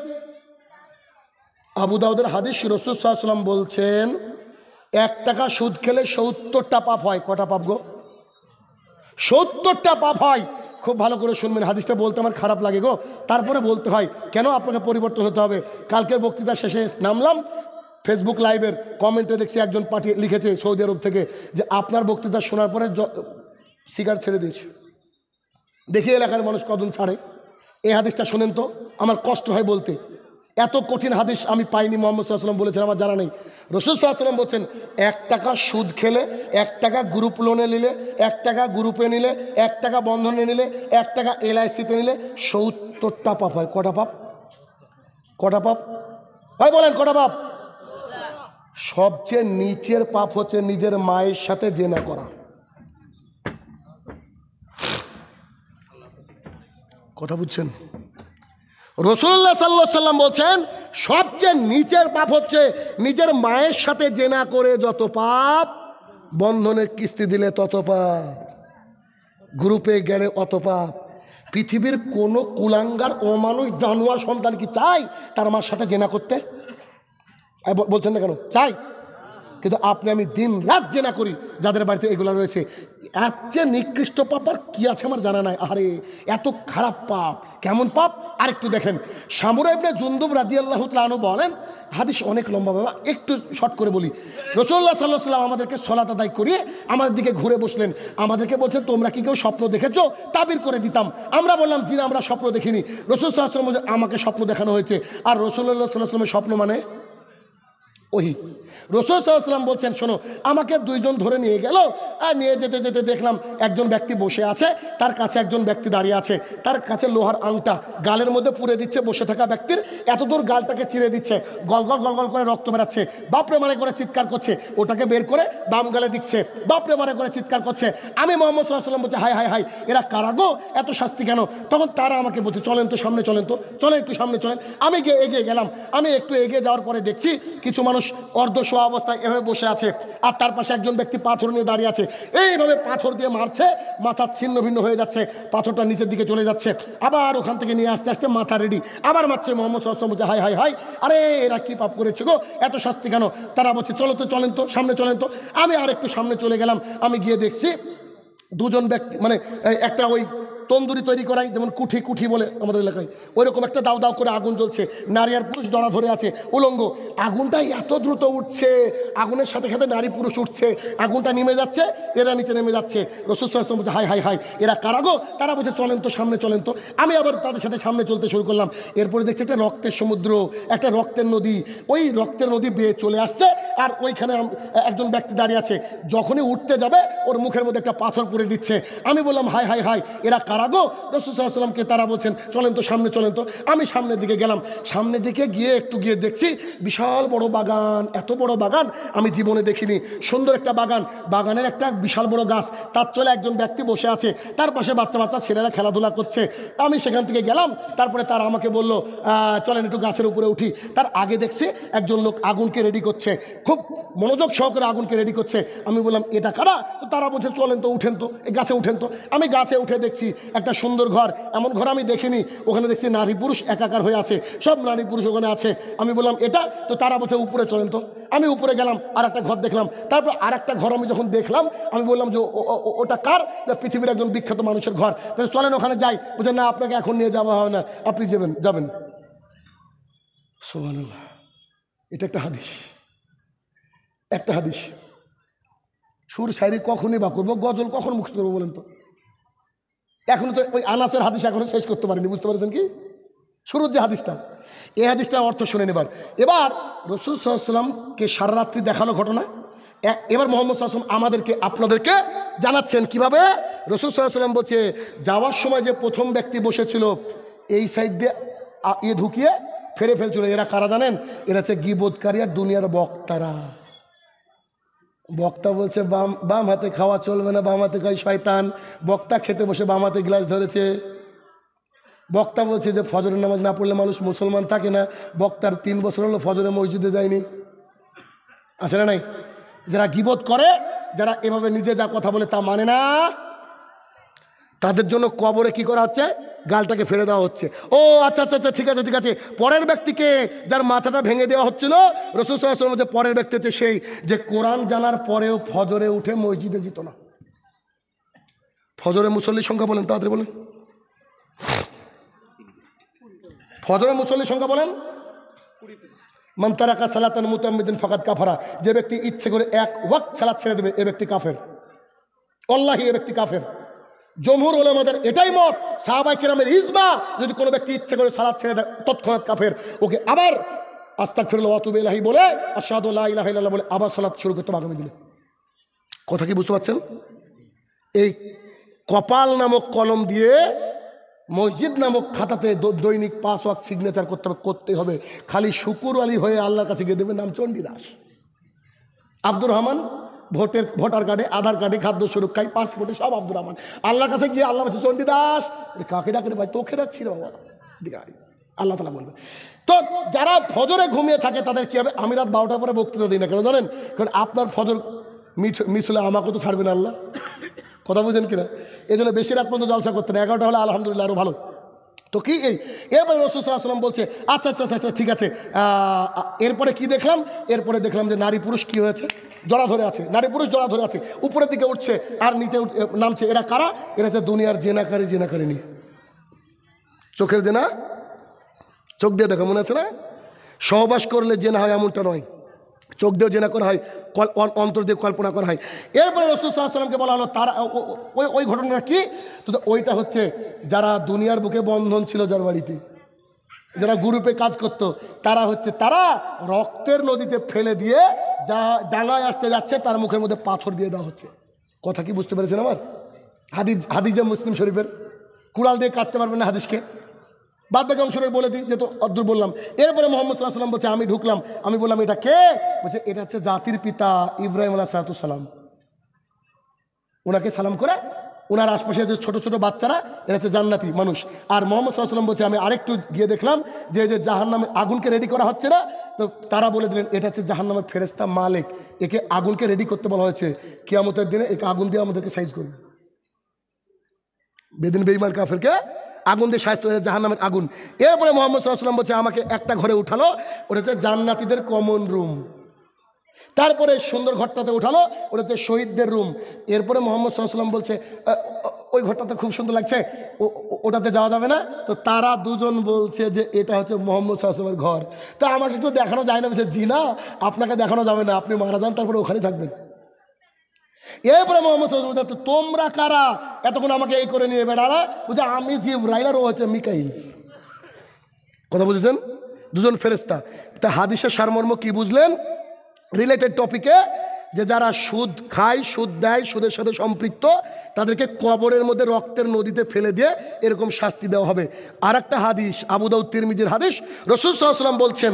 আবু দাউদের হাদিস, রাসূল সাল্লাল্লাহু আলাইহি ওয়াসাল্লাম বলছেন, 1 টাকা সুদ খেলে 70টা পাপ হয়। কটা পাপ গো? 70টা পাপ হয়। খুব ভালো করে শুনবেন, হাদিসটা বলতে আমার খারাপ লাগে গো, তারপরে বলতে হয়। কেন? আপনাকে পরিবর্তন হতে হবে। কালকের বক্তৃতা শেষে নামলাম, ফেসবুক লাইভের কমেন্টে দেখছি একজন পাঠিয়ে লিখেছে সৌদি আরব থেকে, যে আপনার বক্তৃতা শোনার পরে সিগারেট ছেড়ে দিয়েছে। দেখি এলাকার মানুষ কজন ছাড়ে। এই হাদিসটা শোনেন তো, আমার কষ্ট হয় বলতে। এত কঠিন হাদিস আমি পাইনি। মুহাম্মদ সাল্লাল্লাহু আলাইহি ওয়াসাল্লাম বলেছেন, আমার জানা নেই। রাসূল সাল্লাল্লাহু আলাইহি ওয়াসাল্লাম বলছেন, 1 টাকা সুদ খেলে, 1 টাকা গ্রুপ লোনে নিলে, 1 টাকা গ্রুপে নিলে, 1 টাকা বন্ধনে নিলে, 1 টাকা LIC-তে নিলে 70টা পাপ হয়। কটা পাপ? কটা পাপ ভাই বলেন? কটা পাপ? সবচেয়ে নিচের পাপ হচ্ছে নিজের মায়ের সাথে জেনা করা। কথা বুঝছেন? রাসূলুল্লাহ সাল্লাল্লাহু আলাইহি সাল্লাম বলছেন সবচেয়ে নিচের পাপ হচ্ছে নিজের মায়ের সাথে জেনা করে যত পাপ, বন্ধনের কিস্তি দিলে তত পাপ, গ্রুপে গেলে অত পাপ। পৃথিবীর কোনো কুলাঙ্গার অমানুষ জানোয়ার সন্তান কি চাই তার মার সাথে জেনা করতে? বলছেন না কেন? চাই। কিন্তু আপনি আমি দিন রাত জেনা করি, যাদের বাড়িতে এগুলো রয়েছে। এর চেয়ে নিকৃষ্ট পাপ আর কি আছে আমার জানা নাই। আরে এত খারাপ পাপ, কেমন পাপ আরেকটু দেখেন। সামুরা ইবনে জুনদুব রাদিয়াল্লাহু তাআলা আনহু বলেন, হাদিস অনেক লম্বা বাবা, একটু শর্ট করে বলি। রাসূলুল্লাহ সাল্লাল্লাহু আলাইহি ওয়াসাল্লাম আমাদেরকে সালাত আদায় করিয়ে আমাদের দিকে ঘুরে বসলেন, আমাদেরকে বলছেন তোমরা কি কেউ স্বপ্ন দেখেছো? তাবির করে দিতাম। আমরা বললাম জি না, আমরা স্বপ্ন দেখিনি। রাসূল সাল্লাল্লাহু আলাইহি ওয়াসাল্লাম বলছেন আমাকে স্বপ্ন দেখানো হয়েছে। আর রাসূলুল্লাহ সাল্লাল্লাহু আলাইহি ওয়াসাল্লামের স্বপ্ন মানে ওহি। রাসূল সাল্লাল্লাহু আলাইহি ওয়াসাল্লাম বলছেন শোনো, আমাকে দুইজন ধরে নিয়ে গেল, আর নিয়ে যেতে যেতে দেখলাম একজন ব্যক্তি বসে আছে, তার কাছে একজন ব্যক্তি দাঁড়িয়ে আছে, তার কাছে লোহার আংটা গালের মধ্যে পুরে দিচ্ছে। বসে থাকা ব্যক্তির এত দূর গালটাকে চিরে দিচ্ছে, গল গল গল গল করে রক্ত বেরাচ্ছে। বাপরে মানে করে চিৎকার করছে, ওটাকে বের করে বাম গালে দিচ্ছে, বাপরে মানে করে চিৎকার করছে। আমি মুহাম্মদ সাল্লাল্লাহু আলাইহি ওয়াসাল্লাম বলছি হাই হাই হাই, এরা কারা গো, এত শাস্তি কেন? তখন তারা আমাকে বলছে চলেন তো সামনে, চলেন তো, চলেন একটু সামনে চলেন। আমি গিয়ে এগিয়ে গেলাম। আমি একটু এগিয়ে যাওয়ার পরে দেখছি কিছু মানুষ অর্ধ শোয়া অবস্থায় এভাবে বসে আছে, আর তার পাশে একজন ব্যক্তি পাথর নিয়ে দাঁড়িয়ে আছে। এইভাবে পাথর দিয়ে মারছে, মাথা ছিন্ন ভিন্ন হয়ে যাচ্ছে, পাথরটা নিচের দিকে চলে যাচ্ছে। আবার ওখান থেকে নিয়ে আসতে আসতে মাথা রেডি, আবার মারছে। মুহাম্মদ সাল্লাল্লাহু আলাইহি ওয়াসাল্লাম বলছে হাই হাই হাই, আরে এরা কি পাপ করেছে গো, এত শাস্তি কেন? তারা বলছে চলো তো, চলেন তো সামনে, চলেন তো। আমি আর একটু সামনে চলে গেলাম। আমি গিয়ে দেখছি দুজন ব্যক্তি, মানে একটা ওই তন্দুরি তৈরি করাই, যেমন কুঠি কুঠি বলে আমাদের এলাকায়, ওই রকম একটা দাও দাও করে আগুন জ্বলছে। নারী আর পুরুষ দড়া ধরে আছে উলঙ্গ। আগুনটা এত দ্রুত উঠছে, আগুনের সাথে সাথে নারী পুরুষ উঠছে, আগুনটা নেমে যাচ্ছে, এরা নিচে নেমে যাচ্ছে। রাসূল সাল্লাল্লাহু আলাইহি ওয়াসাল্লাম বলছে হাই হাই হাই, এরা কারা গো? তারা বলছে চলেন তো সামনে, চলেন তো। আমি আবার তাদের সাথে সামনে চলতে শুরু করলাম। এরপরে দেখছি একটা রক্তের সমুদ্র, একটা রক্তের নদী। ওই রক্তের নদী বেয়ে চলে আসছে, আর ওইখানে একজন ব্যক্তি দাঁড়িয়ে আছে। যখনই উঠতে যাবে ওর মুখের মধ্যে একটা পাথর পুরে দিচ্ছে। আমি বললাম হাই হাই হাই, এরা কারা গো? রাসূল সাল্লাল্লাহু আলাইহি ওয়াসাল্লামকে তারা বলছেন চলেন তো সামনে, চলেন তো। আমি সামনের দিকে গেলাম। সামনের দিকে গিয়ে একটু গিয়ে দেখছি বিশাল বড় বাগান। এত বড় বাগান আমি জীবনে দেখিনি। সুন্দর একটা বাগান, বাগানের একটা বিশাল বড় গাছ, তার চলে একজন ব্যক্তি বসে আছে, তার পাশে বাচ্চা বাচ্চা ছেলেরা খেলাধুলা করছে। আমি সেখান থেকে গেলাম। তারপরে তারা আমাকে বলল চলেন একটু গাছের উপরে উঠি। তার আগে দেখছি একজন লোক আগুনকে রেডি করছে, খুব মনোযোগ সহকারে আগুনকে রেডি করছে। আমি বললাম এটা কারা? তো তারা বলছে চলেন তো, উঠেন তো, এই গাছে উঠেন তো। আমি গাছে উঠে দেখছি একটা সুন্দর ঘর, এমন ঘর আমি দেখিনি। ওখানে দেখছি নারী পুরুষ একাকার হয়ে আছে, সব নারী পুরুষ ওখানে আছে। আমি বললাম এটা? তো তারা বলছে উপরে চলেন তো। আমি উপরে গেলাম, আর একটা ঘর দেখলাম। তারপর আর একটা ঘর আমি যখন দেখলাম, আমি বললাম যে ওটা কার? পৃথিবীর একজন বিখ্যাত মানুষের ঘর। চলেন ওখানে যাই। বলছে না, আপনাকে এখন নিয়ে যাওয়া হয় না, আপনি যাবেন। সুবহানাল্লাহ, এটা একটা হাদিস, একটা হাদিস। সুর শায়রি কখনই বা করবো, গজল কখন মুখস্থ করবো বলেন তো? এখনো তো ওই আনাসের হাদিস এখনো শেষ করতে পারিনি, বুঝতে পারছেন কি? শুরুর যে হাদিসটা, এই হাদিসটার অর্থ শুনে নেবার। এবার রাসূল সাল্লাল্লাহু আলাইহি ওয়াসাল্লামকে সারা রাত্রি দেখানো ঘটনা এবার মুহাম্মদ সাল্লাল্লাহু আলাইহি ওয়াসাল্লাম আপনাদেরকে জানাচ্ছেন কিভাবে। রাসূল সাল্লাল্লাহু আলাইহি ওয়াসাল্লাম বলছে যাওয়ার সময় যে প্রথম ব্যক্তি বসেছিল এই সাইড দিয়ে ঢুকিয়ে ফেরে ফেলছিল। এরা কারা জানেন? এরা হচ্ছে গীবতকারী আর দুনিয়ার বক্তারা। বক্তা বলছে বাম হাতে খাওয়া চলবে না, বাম হাতে খাই শয়তান। বক্তা খেতে বসে বাম হাতে গ্লাস ধরেছে। বক্তা বলছে যে ফজরের নামাজ না পড়লে মানুষ মুসলমান থাকে না। বক্তার 3 বছর হলো ফজরে মসজিদে যায়নি। আছে না নাই? যারা গীবত করে, যারা এভাবে নিজে যা কথা বলে তা মানে না, তাদের জন্য কবরে কি করা হচ্ছে? গালটাকে ফেলে দেওয়া হচ্ছে। ও আচ্ছা আচ্ছা আচ্ছা, ঠিক আছে ঠিক আছে। পরের ব্যক্তিকে যার মাথাটা ভেঙে দেওয়া হচ্ছিল, রাসূল সাল্লাল্লাহু আলাইহি ওয়াসাল্লাম পরের ব্যক্তি হচ্ছে সেই যে কোরআন জানার পরেও ফজরে উঠে মসজিদে যেত না। ফজরে মুসল্লির সংখ্যা বলেন, তাড়াতাড়ি বলেন। ফজরে মুসল্লির সংখ্যা বলেন। মান তারাকা সালাতান মুতাম্মিদান ফাকাদ কাফারা। যে ব্যক্তি ইচ্ছে করে এক ওয়াক্ত সালাত ছেড়ে দেবে, এ ব্যক্তি কাফের। আল্লাহি, এ ব্যক্তি কাফের। জমহুর উলামাদের এটাই মত, সাহাবায়ে কেরামের ইজমা, যদি কোনো ব্যক্তি ইচ্ছে করে সালাত ছেড়ে দেয় তৎক্ষণাৎ কাফের। ওকে আবার আস্তাগফিরুল্লাহ ওয়া আতুবু ইলাইহি বলে, আশহাদু লা ইলাহা ইল্লাল্লাহ বলে আবার সালাত শুরু করতে হবে আগামী দিনে। কথা কি বুঝতে পারছেন? এই কপাল নামক কলম দিয়ে মসজিদ নামক খাতাতে দৈনিক 5 ওয়াক্ত সিগনেচার করতে হবে। খালি শুকুর আলী হয়ে আল্লাহর কাছে গিয়ে দেবে নাম চণ্ডীদাস। আব্দুর রহমান ভোটার কার্ডে, আধার কার্ডে, খাদ্য সুরক্ষায়, পাসপোর্টে সব আব্দুর রহমান। আল্লাহর কাছে গিয়ে আল্লাহ বলছে চণ্ডীদাস কাকে ডাকে ভাই? তোকে ডাকছি রে বাবা। আল্লাহ তাআলা বলবে। তো যারা ফজরে ঘুমিয়ে থাকে তাদের কি হবে? আমি রাত 12টার পরে বক্তৃতা দিই না, কেন জানেন? কারণ আপনার ফজর মিস হলে আমাকে তো ছাড়বে না আল্লাহ। কথা বুঝেন কিনা? এই জন্য বেশি রাত পর্যন্ত জলসা করতে না, 11টা হলে আলহামদুলিল্লাহ আরও ভালো। তো কি এরপরে রাসূল সাল্লাল্লাহু আলাইহি ওয়াসাল্লাম বলছে আচ্ছা আচ্ছা আচ্ছা ঠিক আছে। এরপরে কি দেখলাম? এরপরে দেখলাম যে নারী পুরুষ কি হয়েছে? জড়া ধরে আছে। নারী পুরুষ জড়া ধরে আছে, উপরের দিকে উঠছে আর নিচে নামছে। এরা কারা? এরা হচ্ছে দুনিয়ার জেনাকারিনী। চোখের জেনা, চোখ দিয়ে দেখা মনে আছে না? সহবাস করলে জেনা হয় এমনটা নয়, চোখ দিয়েও জেনা করা হয়, অন্তর দিয়ে কল্পনা করা হয়। এরপরে রাসূল সাল্লাল্লাহু আলাইহি ওয়াসাল্লামকে বলা হলো তারা ওই ঘটনাটা কি? তো ওইটা হচ্ছে যারা দুনিয়ার বুকে বন্ধন ছিল, যার বাড়িতে যারা গ্রুপে কাজ করতো, তারা রক্তের নদীতে ফেলে দিয়ে যা ডাঙায় আসতে যাচ্ছে তার মুখের মধ্যে পাথর দিয়ে দেওয়া হচ্ছে। কথা কি বুঝতে পেরেছেন আমার? হাদিসে মুসলিম শরীফের, কুড়াল দিয়ে কাটতে পারবেন না হাদিসকে। বাদ বাকি অংশ বলে দিই, যেহেতু অদ্দূর বললাম। এরপরে মুহাম্মদ সাল্লাল্লাহু আলাইহি ওয়াসাল্লাম বলছে আমি ঢুকলাম, আমি বললাম এটা কে? বলছে এটা হচ্ছে জাতির পিতা ইব্রাহিম আলাইহিস সালাম। ওনাকে সালাম করে ওনার আশপাশে যে ছোট ছোট বাচ্চারা, এরা হচ্ছে জান্নাতি মানুষ। আর মুহাম্মদ সাল্লাল্লাহু আলাইহি ওয়াসাল্লাম বলছে আমি আরেকটু গিয়ে দেখলাম যে জাহান্নামে আগুনকে রেডি করা হচ্ছে না, তো তারা বলে দিলেন এটা হচ্ছে জাহান্নামের ফেরেশতা মালিক, একে আগুনকে রেডি করতে বলা হয়েছে, কিয়ামতের দিনে একে আগুন দিয়ে আমাদেরকে সাইজ করবে। বেদিন বেঈমান কাফেরকে আগুন দিয়ে সাইজ করে জাহান্নামের আগুন। এরপরে মুহাম্মদ সাল্লাল্লাহু আলাইহি ওয়াসাল্লাম বলছে আমাকে একটা ঘরে উঠালো, ওটা হচ্ছে জান্নাতীদের কমন রুম। তারপরে সুন্দর ঘরটাতে উঠালো, ওটা হচ্ছে শহীদদের রুম। এরপরে মুহাম্মদ সাল্লাল্লাহু আলাইহি ওয়াসাল্লাম বলছে ওই ঘরটাতে খুব সুন্দর লাগছে, ওটাতে যাওয়া যাবে না? তো তারা দুজন বলছে যে এটা হচ্ছে মুহাম্মদ সাল্লাল্লাহু আলাইহি ওয়াসাল্লামের ঘর, তো আমাকে একটু দেখানো যায় না? বলছে জি না, আপনাকে দেখানো যাবে না, আপনি মারা যান তারপরে ওখানে থাকবেন। এরপরে মুহাম্মদ সাল্লাল্লাহু আলাইহি ওয়াসাল্লাম তোমরা কারা এতক্ষণ আমাকে এই করে নিয়ে বেড়ালা? বলছে আমি জিবরাইল আর ও হচ্ছে মিকাইল। কথা বুঝেছেন? দুজন ফেরেশতা। তা হাদিসের সারমর্ম কি বুঝলেন? রিলেটেড টপিকে যে যারা সুদ খায়, সুদ দেয়, সুদের সাথে সম্পৃক্ত, তাদেরকে কবরের মধ্যে রক্তের নদীতে ফেলে দিয়ে এরকম শাস্তি দেওয়া হবে। আর একটা হাদিস, আবু দাউদ তিরমিজির হাদিস, রাসূল সাল্লাল্লাহু আলাইহি ওয়াসাল্লাম বলছেন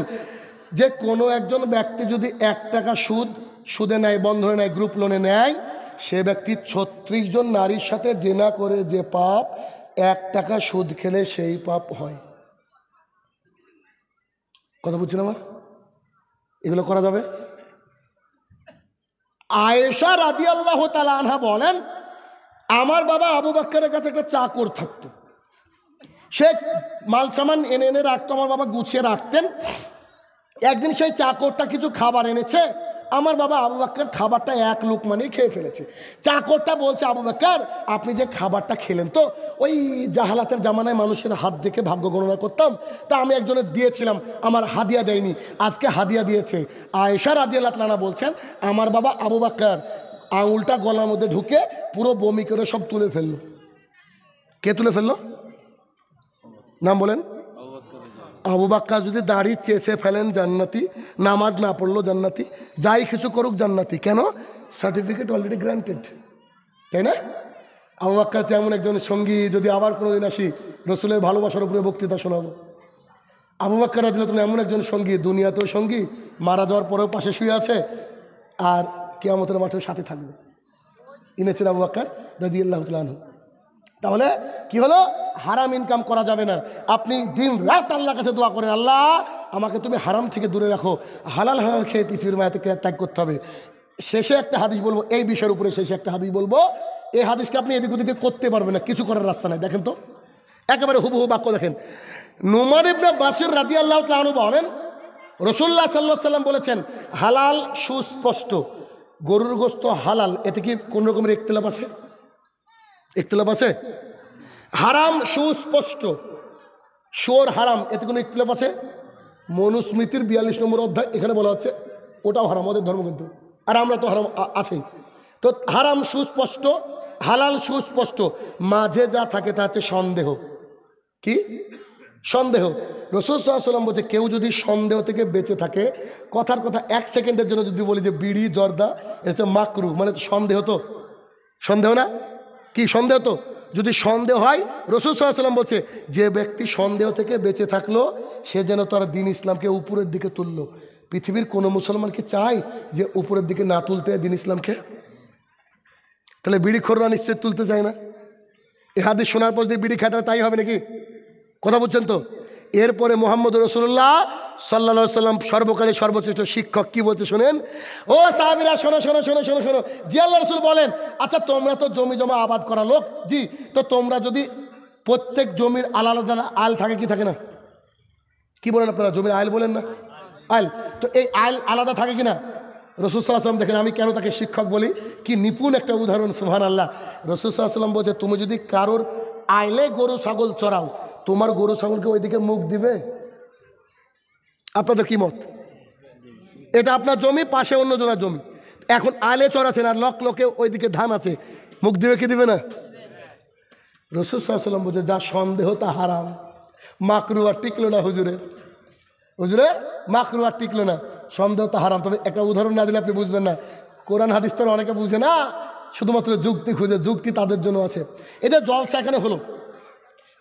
যে কোনো একজন ব্যক্তি যদি 1 টাকা সুদে নেয়, বন্ধনে নেয়, গ্রুপ লোনে নেয়, সে ব্যক্তি 36 জন নারীর সাথে জেনা করে যে পাপ, 1 টাকা সুদ খেলে সেই পাপ হয়। কথা বুঝছেন আমার? এগুলো করা যাবে? আয়েশা রাদিয়াল্লাহু তাআলা আনহা বলেন আমার বাবা আবু বকরের কাছে একটা চাকর থাকতো, সে মাল সামান এনে এনে রাখতো, আমার বাবা গুছিয়ে রাখতেন। একদিন সেই চাকরটা কিছু খাবার এনেছে, আমার বাবা আবু বকর খাবারটা 1 লুকমানেই খেয়ে ফেলেছে। চাকরটা বলছে আবু বকর আপনি যে খাবারটা খেলেন, তো ওই জাহালাতের জামানায় মানুষের হাত দেখে ভাগ্য গণনা করতাম, তা আমি একজনের দিয়েছিলাম, আমার হাদিয়া দেয়নি, আজকে হাদিয়া দিয়েছে। আয়েশা রাদিয়াল্লাহু তাআলা বলছেন আমার বাবা আবু বকর আঙুলটা গলার মধ্যে ঢুকে পুরো বমি করে সব তুলে ফেললো। কে তুলে ফেললো? নাম বলেন। আবু বকর যদি দাড়ি চেঁচে ফেলেন জান্নাতি, নামাজ না পড়লো জান্নাতি, যাই কিছু করুক জান্নাতি। কেন? সার্টিফিকেট অলরেডি গ্রান্টেড, তাই না? আবু বকর এমন একজন সঙ্গী, যদি আবার কোনোদিন আসি রসুলের ভালোবাসার উপরে বক্তৃতা শোনাবো। আবু বকর রাদিয়াল্লাহু তাআলা এমন একজন সঙ্গী, দুনিয়াতেও সঙ্গী, মারা যাওয়ার পরেও পাশে শুয়ে আছে, আর কিয়ামতের মাঠেও সাথে থাকবে। ইনেছেন আবু বকর রাদিয়াল্লাহু তাআলা আনহু। তাহলে কি হলো? হারাম ইনকাম করা যাবে না। আপনি দিন রাত আল্লাহর কাছে দোয়া করেন, আল্লাহ আমাকে তুমি হারাম থেকে দূরে রাখো, হালাল হালাল খেয়ে পৃথিবীর মায়া থেকে ত্যাগ করতে হবে। শেষে একটা হাদিস বলবো এই বিষয়ের উপরে, শেষে একটা হাদিস বলবো, এই হাদিসকে আপনি এদিক ওদিকে করতে পারবেন না, কিছু করার রাস্তা নাই। দেখেন তো একেবারে হুবহু বাক্য দেখেন। নুমান ইবনে বাশির রাদিয়াল্লাহু তাআলা আনহু বলেন রাসূলুল্লাহ সাল্লাল্লাহু আলাইহি ওয়াসাল্লাম বলেছেন হালাল সুস্পষ্ট, গরুর গোশত হালাল, এতে কি কোন রকমের ইখতিলাফ আছে? ইখতিলাফ আছে? হারাম সুস্পষ্ট, শুয়োর হারাম, এতে কোনো ইখতিলাফ আছে? মনুস্মৃতির 42 নম্বর অধ্যায়, এখানে বলা হচ্ছে ওটাও হারাম, ওদের ধর্ম কিন্তু, আর আমরা তো হারাম আছেই। তো হারাম সুস্পষ্ট, হালাল সুস্পষ্ট, মাঝে যা থাকে তা হচ্ছে সন্দেহ। কি সন্দেহ? রাসূল সাল্লাল্লাহু আলাইহি ওয়াসাল্লাম বলছে কেউ যদি সন্দেহ থেকে বেঁচে থাকে, কথার কথা 1 সেকেন্ডের জন্য যদি বলি যে বিড়ি জর্দা এটা হচ্ছে মাকরু, মানে সন্দেহ, তো সন্দেহ না? কি সন্দেহ? তো যদি সন্দেহ হয়, রাসূল সাল্লাল্লাহু আলাইহি ওয়াসাল্লাম বলছে যে ব্যক্তি সন্দেহ থেকে বেঁচে থাকলো সে যেন তার দ্বীন ইসলামকে উপরের দিকে তুললো। পৃথিবীর কোনো মুসলমান কি চায় যে উপরের দিকে না তুলতে দিন ইসলামকে? তাহলে বিড়ি খোররা নিশ্চয়ই তুলতে চায় না। এ হাদিস শোনার পর যদি বিড়ি খাটা তাই হবে নাকি? কথা বলছেন তো? এরপরে মোহাম্মদ রাসূলুল্লাহ সাল্লাল্লাহু আলাইহি সাল্লাম সর্বকালের সর্বশ্রেষ্ঠ শিক্ষক কি বলছে শুনেন। ও সাহাবীরা শোনো শোনো শোনো শোনো শোনো, জি আল্লাহ রাসূল বলেন, আচ্ছা তোমরা তো জমি জমা আবাদ করা লোক, জি, তো তোমরা যদি প্রত্যেক জমির আলাদা আল থাকে কি থাকে না? কি বলেন আপনারা? জমির আইল বলেন না? আইল। তো এই আইল আলাদা থাকে কিনা? রাসূল সাল্লাল্লাহু আলাইহি ওয়াসাল্লাম, দেখেন আমি কেন তাকে শিক্ষক বলি, কি নিপুণ একটা উদাহরণ, সুবহানাল্লাহ। রাসূল সাল্লাল্লাহু আলাইহি ওয়াসাল্লাম বলছে, তুমি যদি কারোর আইলে গরু ছাগল চড়াও, তোমার গরু ছাগলকে ওইদিকে মুখ দিবে? আপনাদের কি মত? এটা আপনার জমি, পাশে অন্যজনের জমি, এখন আইলে চড়াচ্ছেন আর লোকে ওইদিকে ধান আছে, মুখ দিবে কি দিবে না? রাসূল সাল্লাল্লাহু আলাইহি ওয়াসাল্লাম বলছে, যা সন্দেহ তা হারাম, মাকরু আর টিকলো না হুজুরে, হুজুরে মাকরু আর টিকলো না, সন্দেহ তা হারাম। তবে একটা উদাহরণ না দিলে আপনি বুঝবেন না। কোরআন হাদিস তো অনেকে বুঝে না, শুধুমাত্র যুক্তি খুঁজে, যুক্তি তাদের জন্য আছে। এই যে জলসা এখানে হলো,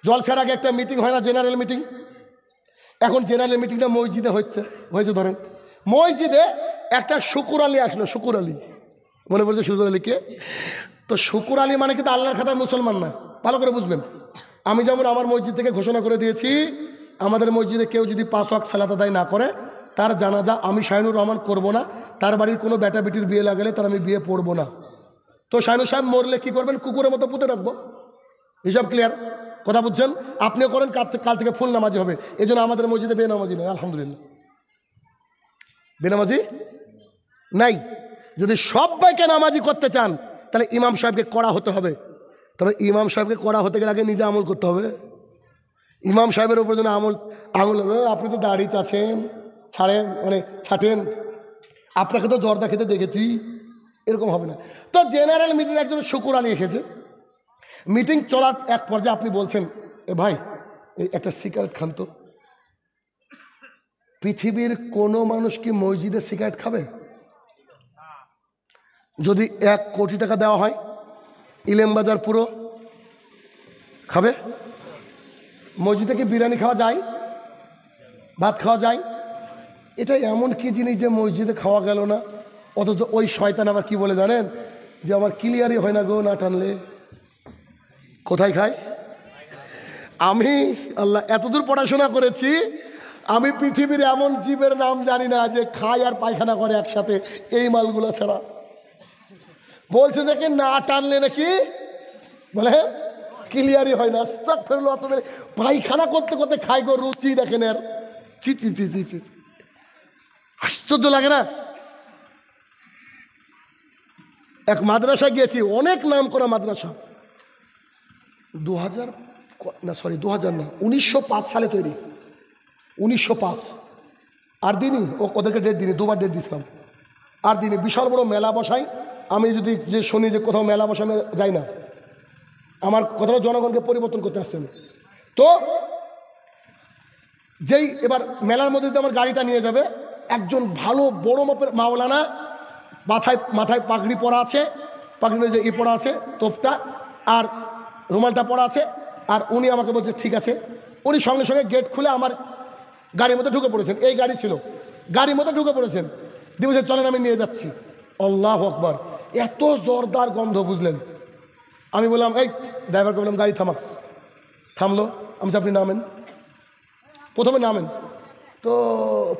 জলসার আগে একটা মিটিং হয় না, জেনারেল মিটিং? এখন জেনারেল মিটিংটা মসজিদে হয়েছে ধরেন, মসজিদে একটা শুকুর আলী আসলো, শুকুর আলী, মনে পড়ছে শুকুর আলীকে? তো শুকুর আলী মানে কিন্তু আল্লাহর খাতায় মুসলমান না, ভালো করে বুঝবেন। আমি যেমন আমার মসজিদ থেকে ঘোষণা করে দিয়েছি, আমাদের মসজিদে কেউ যদি 5 ওয়াক্ত সালাত আদায় না করে, তার জানাজা আমি শাহিনুর রহমান করব না, তার বাড়ির কোনো বেটা বেটির বিয়ে লাগালে তার আমি বিয়ে পড়বো না। তো শাহিনুর সাহেব মরলে কি করবেন? কুকুরের মতো পুঁতে রাখবো। হিসাব ক্লিয়ার? কথা বুঝছেন? আপনিও করেন, কাল থেকে ফুল নামাজি হবে। এই জন্য আমাদের মসজিদে বেনামাজি নয়, আলহামদুলিল্লাহ, বেনামাজি নাই। যদি সবাইকে নামাজি করতে চান তাহলে ইমাম সাহেবকে কড়া হতে হবে। তবে ইমাম সাহেবকে কড়া হতে গেলে আগে নিজে আমল করতে হবে। ইমাম সাহেবের উপর যেন আমল হবে, আপনি তো দাড়ি চাচ্ছেন, ছাড়েন, মানে ছাটেন, আপনাকে তো জর্দা খেতে দেখেছি, এরকম হবে না। তো জেনারেল মিটিং একজন শুকুর আলী এসেছে, মিটিং চলার এক পর্যায়ে আপনি বলছেন, এ ভাই এই একটা সিগারেট খান তো। পৃথিবীর কোনো মানুষ কি মসজিদে সিগারেট খাবে? যদি 1 কোটি টাকা দেওয়া হয়, ইলেমবাজার পুরো খাবে? মসজিদে কি বিরিয়ানি খাওয়া যায়? ভাত খাওয়া যায়? এটা এমন কি জিনিস যে মসজিদে খাওয়া গেল না? অথচ ওই শয়তান আবার কি বলে জানেন, যে আমার ক্লিয়ারই হয় না গো না টানলে। কোথায় খায়? আমি আল্লাহ এতদূর পড়াশোনা করেছি, আমি পৃথিবীর এমন জীবের নাম জানি না যে খায় আর পায়খানা করে একসাথে, এই মালগুলো ছাড়া। বলছে যে কি না টানলে নাকি বলে ক্লিয়ারই হয় না। ফেরলো আপনাদের পায়খানা করতে করতে খাই গো, রুচি দেখেন এর, চি চি চি চি চি, আশ্চর্য লাগে না? এক মাদ্রাসা গিয়েছি, অনেক নাম করা মাদ্রাসা, 2000 না, সরি 2000 না, 1905 সালে তৈরি, 1905। আর দিনই ওদেরকে ডেট দিনই, 2বার ডেট দিয়েছিলাম। আর দিনই বিশাল বড় মেলা বসাই। আমি যদি যে শুনি যে কোথাও মেলা বসে, আমি যাই না। আমার কথাটা জনগণকে পরিবর্তন করতে আসছেন। তো যেই এবার মেলার মধ্যে আমার গাড়িটা নিয়ে যাবে, একজন ভালো বড় মাপের মাওলানা, মাথায় পাগড়ি পরা আছে, পাগড়ি যে পরা আছে তোপটা আর রুমালটা পরা আছে, আর উনি আমাকে বলছে ঠিক আছে। উনি সঙ্গে সঙ্গে গেট খুলে আমার গাড়ির মধ্যে ঢুকে পড়েছেন, এই গাড়ি ছিল, গাড়ির মধ্যে ঢুকে পড়েছেন, দিয়ে বলছে চলেন আমি নিয়ে যাচ্ছি। আল্লাহু আকবার, এত জোরদার গন্ধ, বুঝলেন? আমি বললাম, এই ড্রাইভারকে বললাম গাড়ি থামলো। আমি আপনি নামেন, প্রথমে নামেন। তো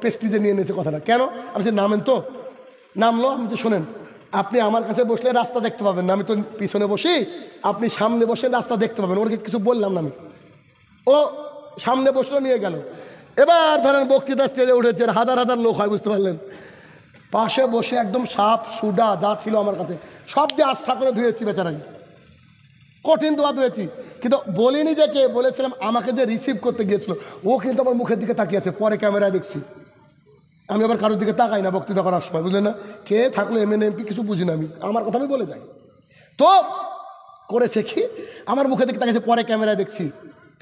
পেস্টিজে নিয়ে নিয়েছে কথাটা, কেন? আমি নামেন। তো নামলো। আমি তো শোনেন, আপনি আমার কাছে বসলে রাস্তা দেখতে পাবেন না, আমি তো পিছনে বসি, আপনি সামনে বসে রাস্তা দেখতে পাবেন। ওকে কিছু বললাম না আমি, ও সামনে বসলো, নিয়ে গেল। এবার ধরেন বক্তৃতা স্টেজে উঠেছে, হাজার হাজার লোক হয়, বুঝতে পারলেন? পাশে বসে একদম সাপ সুডা যা ছিল আমার কাছে সব দিয়ে আচ্ছা করে ধুয়েছি, বেচারাই কঠিন দোয়া ধুয়েছি। কিন্তু বলিনি যে কে, বলেছিলাম আমাকে যে রিসিভ করতে গিয়েছিল ও কিন্তু আমার মুখের দিকে তাকিয়েছে, পরে ক্যামেরায় দেখছি। আমি আবার কারোর দিকে তাকাই না বক্তৃতা করার সময়, বুঝলেন না? কে থাকলো এমএনএ এমপি কিছু বুঝি না, আমি আমার কথা আমি বলে যাই। তো করেছে কি, আমার মুখের দিকে তাকিয়েছে, পরে ক্যামেরায় দেখছি।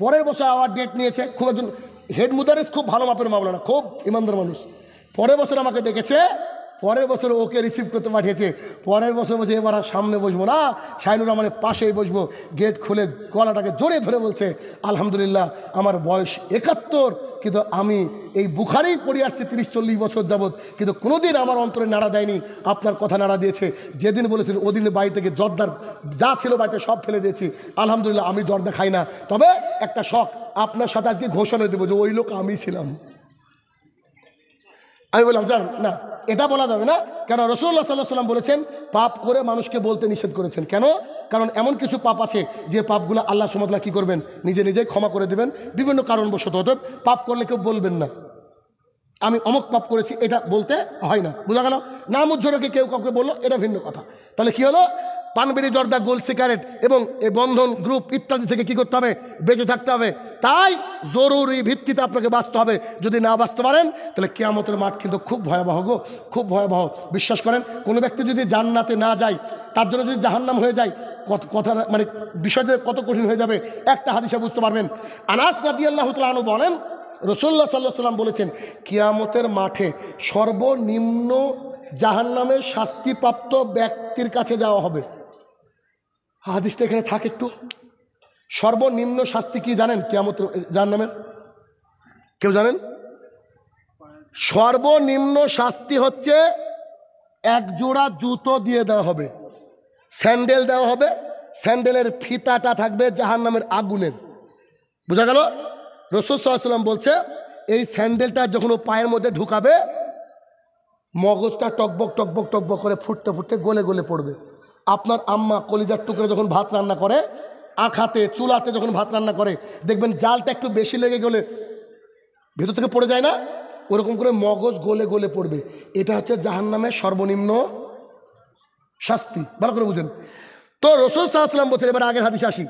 পরের বছর আবার ডেট নিয়েছে, খুব একজন হেড মুদারিস, খুব ভালো মাপের মাওলানা, খুব ইমানদার মানুষ। পরের বছর আমাকে ডেকেছে, পরের বছর ওকে রিসিভ করতে পাঠিয়েছে। পরের বছর বলছে এবার আর সামনে বসবো না, শাহিনুর রহমানের পাশেই বসবো। গেট খুলে গলাটাকে জোরে ধরে বলছে, আলহামদুলিল্লাহ আমার বয়স 71, কিন্তু আমি এই বুখারি পড়ে আসছি 30-40 বছর যাবৎ, কিন্তু কোনোদিন আমার অন্তরে নাড়া দেয়নি। আপনার কথা নাড়া দিয়েছে। যেদিন বলেছেন ওদিন বাড়ি থেকে জর্দার যা ছিল বাড়িতে সব ফেলে দিয়েছি। আলহামদুলিল্লাহ, আমি জর্দা খাই না। তবে একটা শখ, আপনার সাথে আজকে ঘোষণা দেবো যে ওই লোক আমি ছিলাম। আমি বললাম জান না, এটা বলা যাবে না। কেন? রাসূলুল্লাহ সাল্লাল্লাহু আলাইহি ওয়াসাল্লাম বলেছেন পাপ করে মানুষকে বলতে নিষেধ করেছেন। কেন? কারণ এমন কিছু পাপ আছে যে পাপগুলো আল্লাহ সুবহানাহু ওয়া তাআলা কি করবেন, নিজে নিজেই ক্ষমা করে দেবেন বিভিন্ন কারণবশত। অতএব পাপ করলে কেউ বলবেন না আমি অমুক পাপ করেছি, এটা বলতে হয় না। বোঝা গেল? নাম উজ্জ্বলকে কেউ কাউকে বললো, এটা ভিন্ন কথা। তাহলে কি হলো? পানবিড়ি, জর্দা, গোল, সিগারেট এবং এই বন্ধন গ্রুপ ইত্যাদি থেকে কি করতে হবে? বেঁচে থাকতে হবে। তাই জরুরি ভিত্তিতে আপনাকে বাঁচতে হবে। যদি না বাঁচতে পারেন তাহলে কিয়ামতের মাঠ কিন্তু খুব ভয়াবহ গো, খুব ভয়াবহ। বিশ্বাস করেন, কোনো ব্যক্তি যদি জান্নাতে না যায়, তার জন্য যদি জাহান্নাম হয়ে যায়, কথা মানে বিষয় যে কত কঠিন হয়ে যাবে একটা হাদিসে বুঝতে পারবেন। আনাস রাদিয়াল্লাহু তাআলা আনহু বলেন রাসূলুল্লাহ সাল্লাল্লাহু আলাইহি ওয়াসাল্লাম বলেছেন কিয়ামতের মাঠে সর্বনিম্ন জাহান্নামের শাস্তিপ্রাপ্ত ব্যক্তির কাছে যাওয়া হবে। হাদিসটা এখানে থাকে একটু। সর্বনিম্ন শাস্তি কি জানেন কিয়ামতের জাহান্নামের? কেউ জানেন? সর্বনিম্ন শাস্তি হচ্ছে এক জোড়া জুতো দিয়ে দেওয়া হবে, স্যান্ডেল দেওয়া হবে, স্যান্ডেলের ফিতাটা থাকবে জাহান্নামের আগুনের। বোঝা গেল? রাসূল সাল্লাল্লাহু আলাইহি ওয়াসাল্লাম বলছে এই স্যান্ডেলটা যখন ও পায়ের মধ্যে ঢুকাবে, মগজটা টকবক টকবক টকবক করে ফুটতে ফুটতে গলে গলে পড়বে। আপনার আম্মা কলিজার টুকরে যখন ভাত রান্না করে, আখাতে চুলাতে যখন ভাত রান্না করে, দেখবেন জালটা একটু বেশি লেগে গেলে ভেতর থেকে পড়ে যায় না? ওরকম করে মগজ গলে গলে পড়বে। এটা হচ্ছে জাহান্নামের সর্বনিম্ন শাস্তি। ভালো করে বুঝেন তো। রাসূল সাল্লাল্লাহু আলাইহি ওয়াসাল্লাম বলছেন, এবার আগের হাদিসে আসি।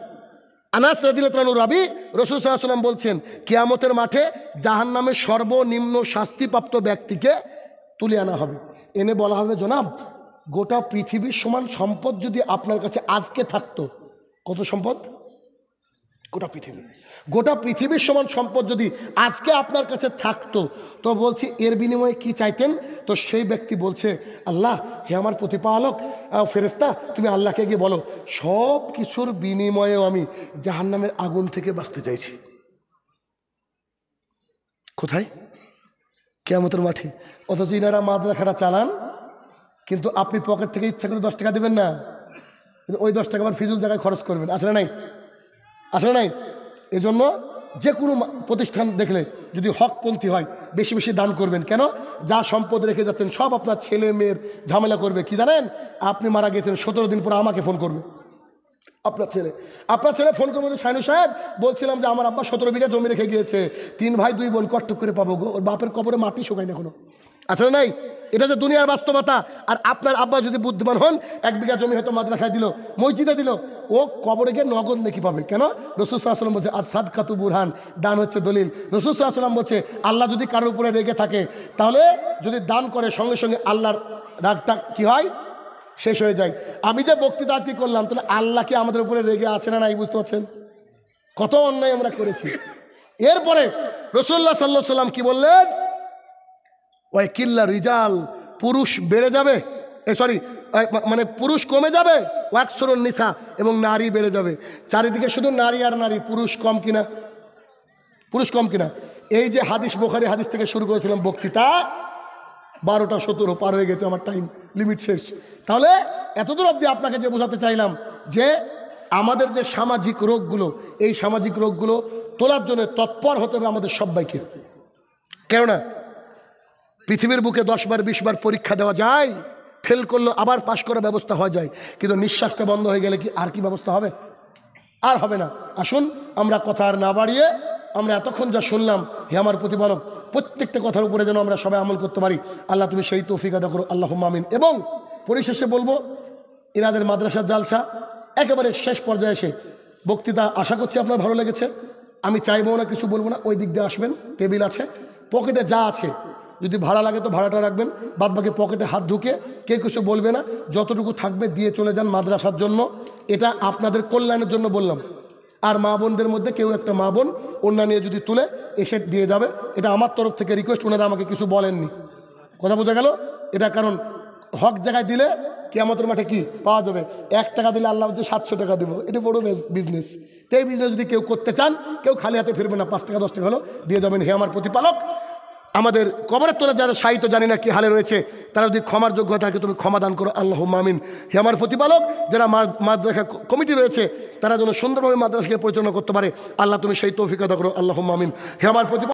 আনাস রাদিয়াল্লাহু আনহু রাবি, রাসূল সাল্লাল্লাহু আলাইহি ওয়াসাল্লাম বলছেন কিয়ামতের মাঠে জাহান্নামের সর্বনিম্ন শাস্তিপ্রাপ্ত ব্যক্তিকে তুলে আনা হবে, এনে বলা হবে জনাব গোটা পৃথিবীর সমান সম্পদ যদি আপনার কাছে আজকে থাকতো। কত সম্পদ? গোটা পৃথিবীর সমান সম্পদ যদি আজকে আপনার কাছে থাকতো, তো বলছি এর বিনিময়ে কি চাইতেন? তো সেই ব্যক্তি বলছে আল্লাহ, হে আমার প্রতিপালক, ফেরেশতা তুমি আল্লাহকে গিয়ে বলো সব কিছুর বিনিময়েও আমি জাহান্নামের আগুন থেকে বাঁচতে চাইছি। কোথায়? কিয়ামতের মাঠে। অথচ ইনারা মাদ্রাসাটা চালান, কিন্তু আপনি পকেট থেকে ইচ্ছা করে 10 টাকা দেবেন না, কিন্তু ওই 10 টাকা আবার ফিজুল জায়গায় খরচ করবেন। আসলে নাই? আসলে নাই? এজন্য যে কোনো প্রতিষ্ঠান দেখলে যদি হকপন্থী হয় বেশি বেশি দান করবেন। কেন? যা সম্পদ রেখে যাচ্ছেন সব আপনার ছেলে মেয়ের ঝামেলা করবে। কি জানেন? আপনি মারা গেছেন 17 দিন পরে আমাকে ফোন করবে আপনার ছেলে ফোন করবো যে শাইনু সাহেব বলছিলাম যে আমার আব্বা 17 বিঘা জমি রেখে গিয়েছে, 3 ভাই 2 বোন কট্টক করে পাবো গো, ওর বাপের কবরে মাটি শোকায় না কোনো। আসলে নাই? এটা যে দুনিয়ার বাস্তবতা। আর আপনার আব্বা যদি বুদ্ধিমান হন, 1 বিঘা জমি হয়তো মাদ্রাসায় দিল, মসজিদে দিল, ও কবরে গিয়ে নগদ নেকি পাবে। কেন? রাসূল সাল্লাল্লাহু আলাইহি ওয়াসাল্লাম বলছে আর সাদকাতু বুরহান, দান হচ্ছে দলিল। রাসূল সাল্লাল্লাহু আলাইহি ওয়াসাল্লাম বলছে আল্লাহ যদি কারোর উপরে রেগে থাকে, তাহলে যদি দান করে সঙ্গে সঙ্গে আল্লাহর রাগটা কি হয়? শেষ হয়ে যায়। আমি যে বক্তৃতা আজকে করলাম, তাহলে আল্লাহ কি আমাদের উপরে রেগে আসে না? নাই? বুঝতে পারছেন কত অন্যায় আমরা করেছি। এরপরে রাসূলুল্লাহ সাল্লাল্লাহু আলাইহি ওয়াসাল্লাম কি বললেন? ওই কিল্লা রিজাল, পুরুষ বেড়ে যাবে, মানে পুরুষ কমে যাবে, ওয়াকসুরুন নিসা, এবং নারী বেড়ে যাবে। চারিদিকে শুধু নারী আর নারী, পুরুষ কম কিনা? পুরুষ কম কিনা? এই যে হাদিস, বুখারী হাদিস থেকে শুরু করেছিলাম বক্তৃতা, 12টা 17 পার হয়ে গেছে, আমার টাইম লিমিট শেষ। তাহলে এতদূর অবধি আপনাকে যে বোঝাতে চাইলাম যে আমাদের যে সামাজিক রোগগুলো, এই সামাজিক রোগগুলো তোলার জন্য তৎপর হতে হবে আমাদের সবাইকে। কেননা পৃথিবীর বুকে 10 বার 20 বার পরীক্ষা দেওয়া যায়, ফেল করলে আবার পাশ করার ব্যবস্থা হয়ে যায়, কিন্তু নিঃশ্বাসটা বন্ধ হয়ে গেলে কি আর কি ব্যবস্থা হবে? আর হবে না। আসুন আমরা কথা আর না বাড়িয়ে, আমরা এতক্ষণ যা শুনলাম, হে আমার প্রতিপালক, প্রত্যেকটা কথার উপরে যেন আমরা সবাই আমল করতে পারি। আল্লাহ তুমি সেই তৌফিক আদা করো, আল্লাহুম্মা আমিন। এবং পরিশেষে বলবো, এনাদের মাদ্রাসার জালসা একেবারে শেষ পর্যায়ে এসে বক্তৃতা আশা করছি আপনার ভালো লেগেছে। আমি চাইবো না, কিছু বলবো না, ওই দিক দিয়ে আসবেন, টেবিল আছে, পকেটে যা আছে, যদি ভাড়া লাগে তো ভাড়াটা রাখবেন, বাদ বাকি পকেটে হাত ঢুকে কেউ কিছু বলবে না, যতটুকু থাকবে দিয়ে চলে যান মাদ্রাসার জন্য। এটা আপনাদের কল্যাণের জন্য বললাম। আর মা বোনদের মধ্যে কেউ একটা মা বোন ওড়না নিয়ে যদি তুলে এসে দিয়ে যাবে, এটা আমার তরফ থেকে রিকোয়েস্ট। ওনারা আমাকে কিছু বলেননি, কথা বোঝা গেল? এটা কারণ হক জায়গায় দিলে কিয়ামতের মাঠে কি পাওয়া যাবে? 1 টাকা দিলে আল্লাহ বলছে 700 টাকা দেবো। এটা বড় বিজনেস। তো এই বিজনেস যদি কেউ করতে চান, কেউ খালি হাতে ফিরবে না, 5 টাকা 10 টাকা হলো দিয়ে যাবেন। হে আমার প্রতিপালক, আমাদের কবরের তলে যারা সাহিত্য জানি না কি হালে রয়েছে, তারা যদি ক্ষমার যোগ্য হয় তাকে তুমি ক্ষমা দান করো, আল্লাহুম্মা আমিন। হে আমার প্রতিপালক, যারা মাদ্রাসা কমিটি রয়েছে তারা যেন সুন্দরভাবে মাদ্রাসাকে পরিচালনা করতে পারে, আল্লাহ তুমি সেই তৌফিক আদা করো, আল্লাহুম্মা আমিন। হে আমার প্রতিপালক।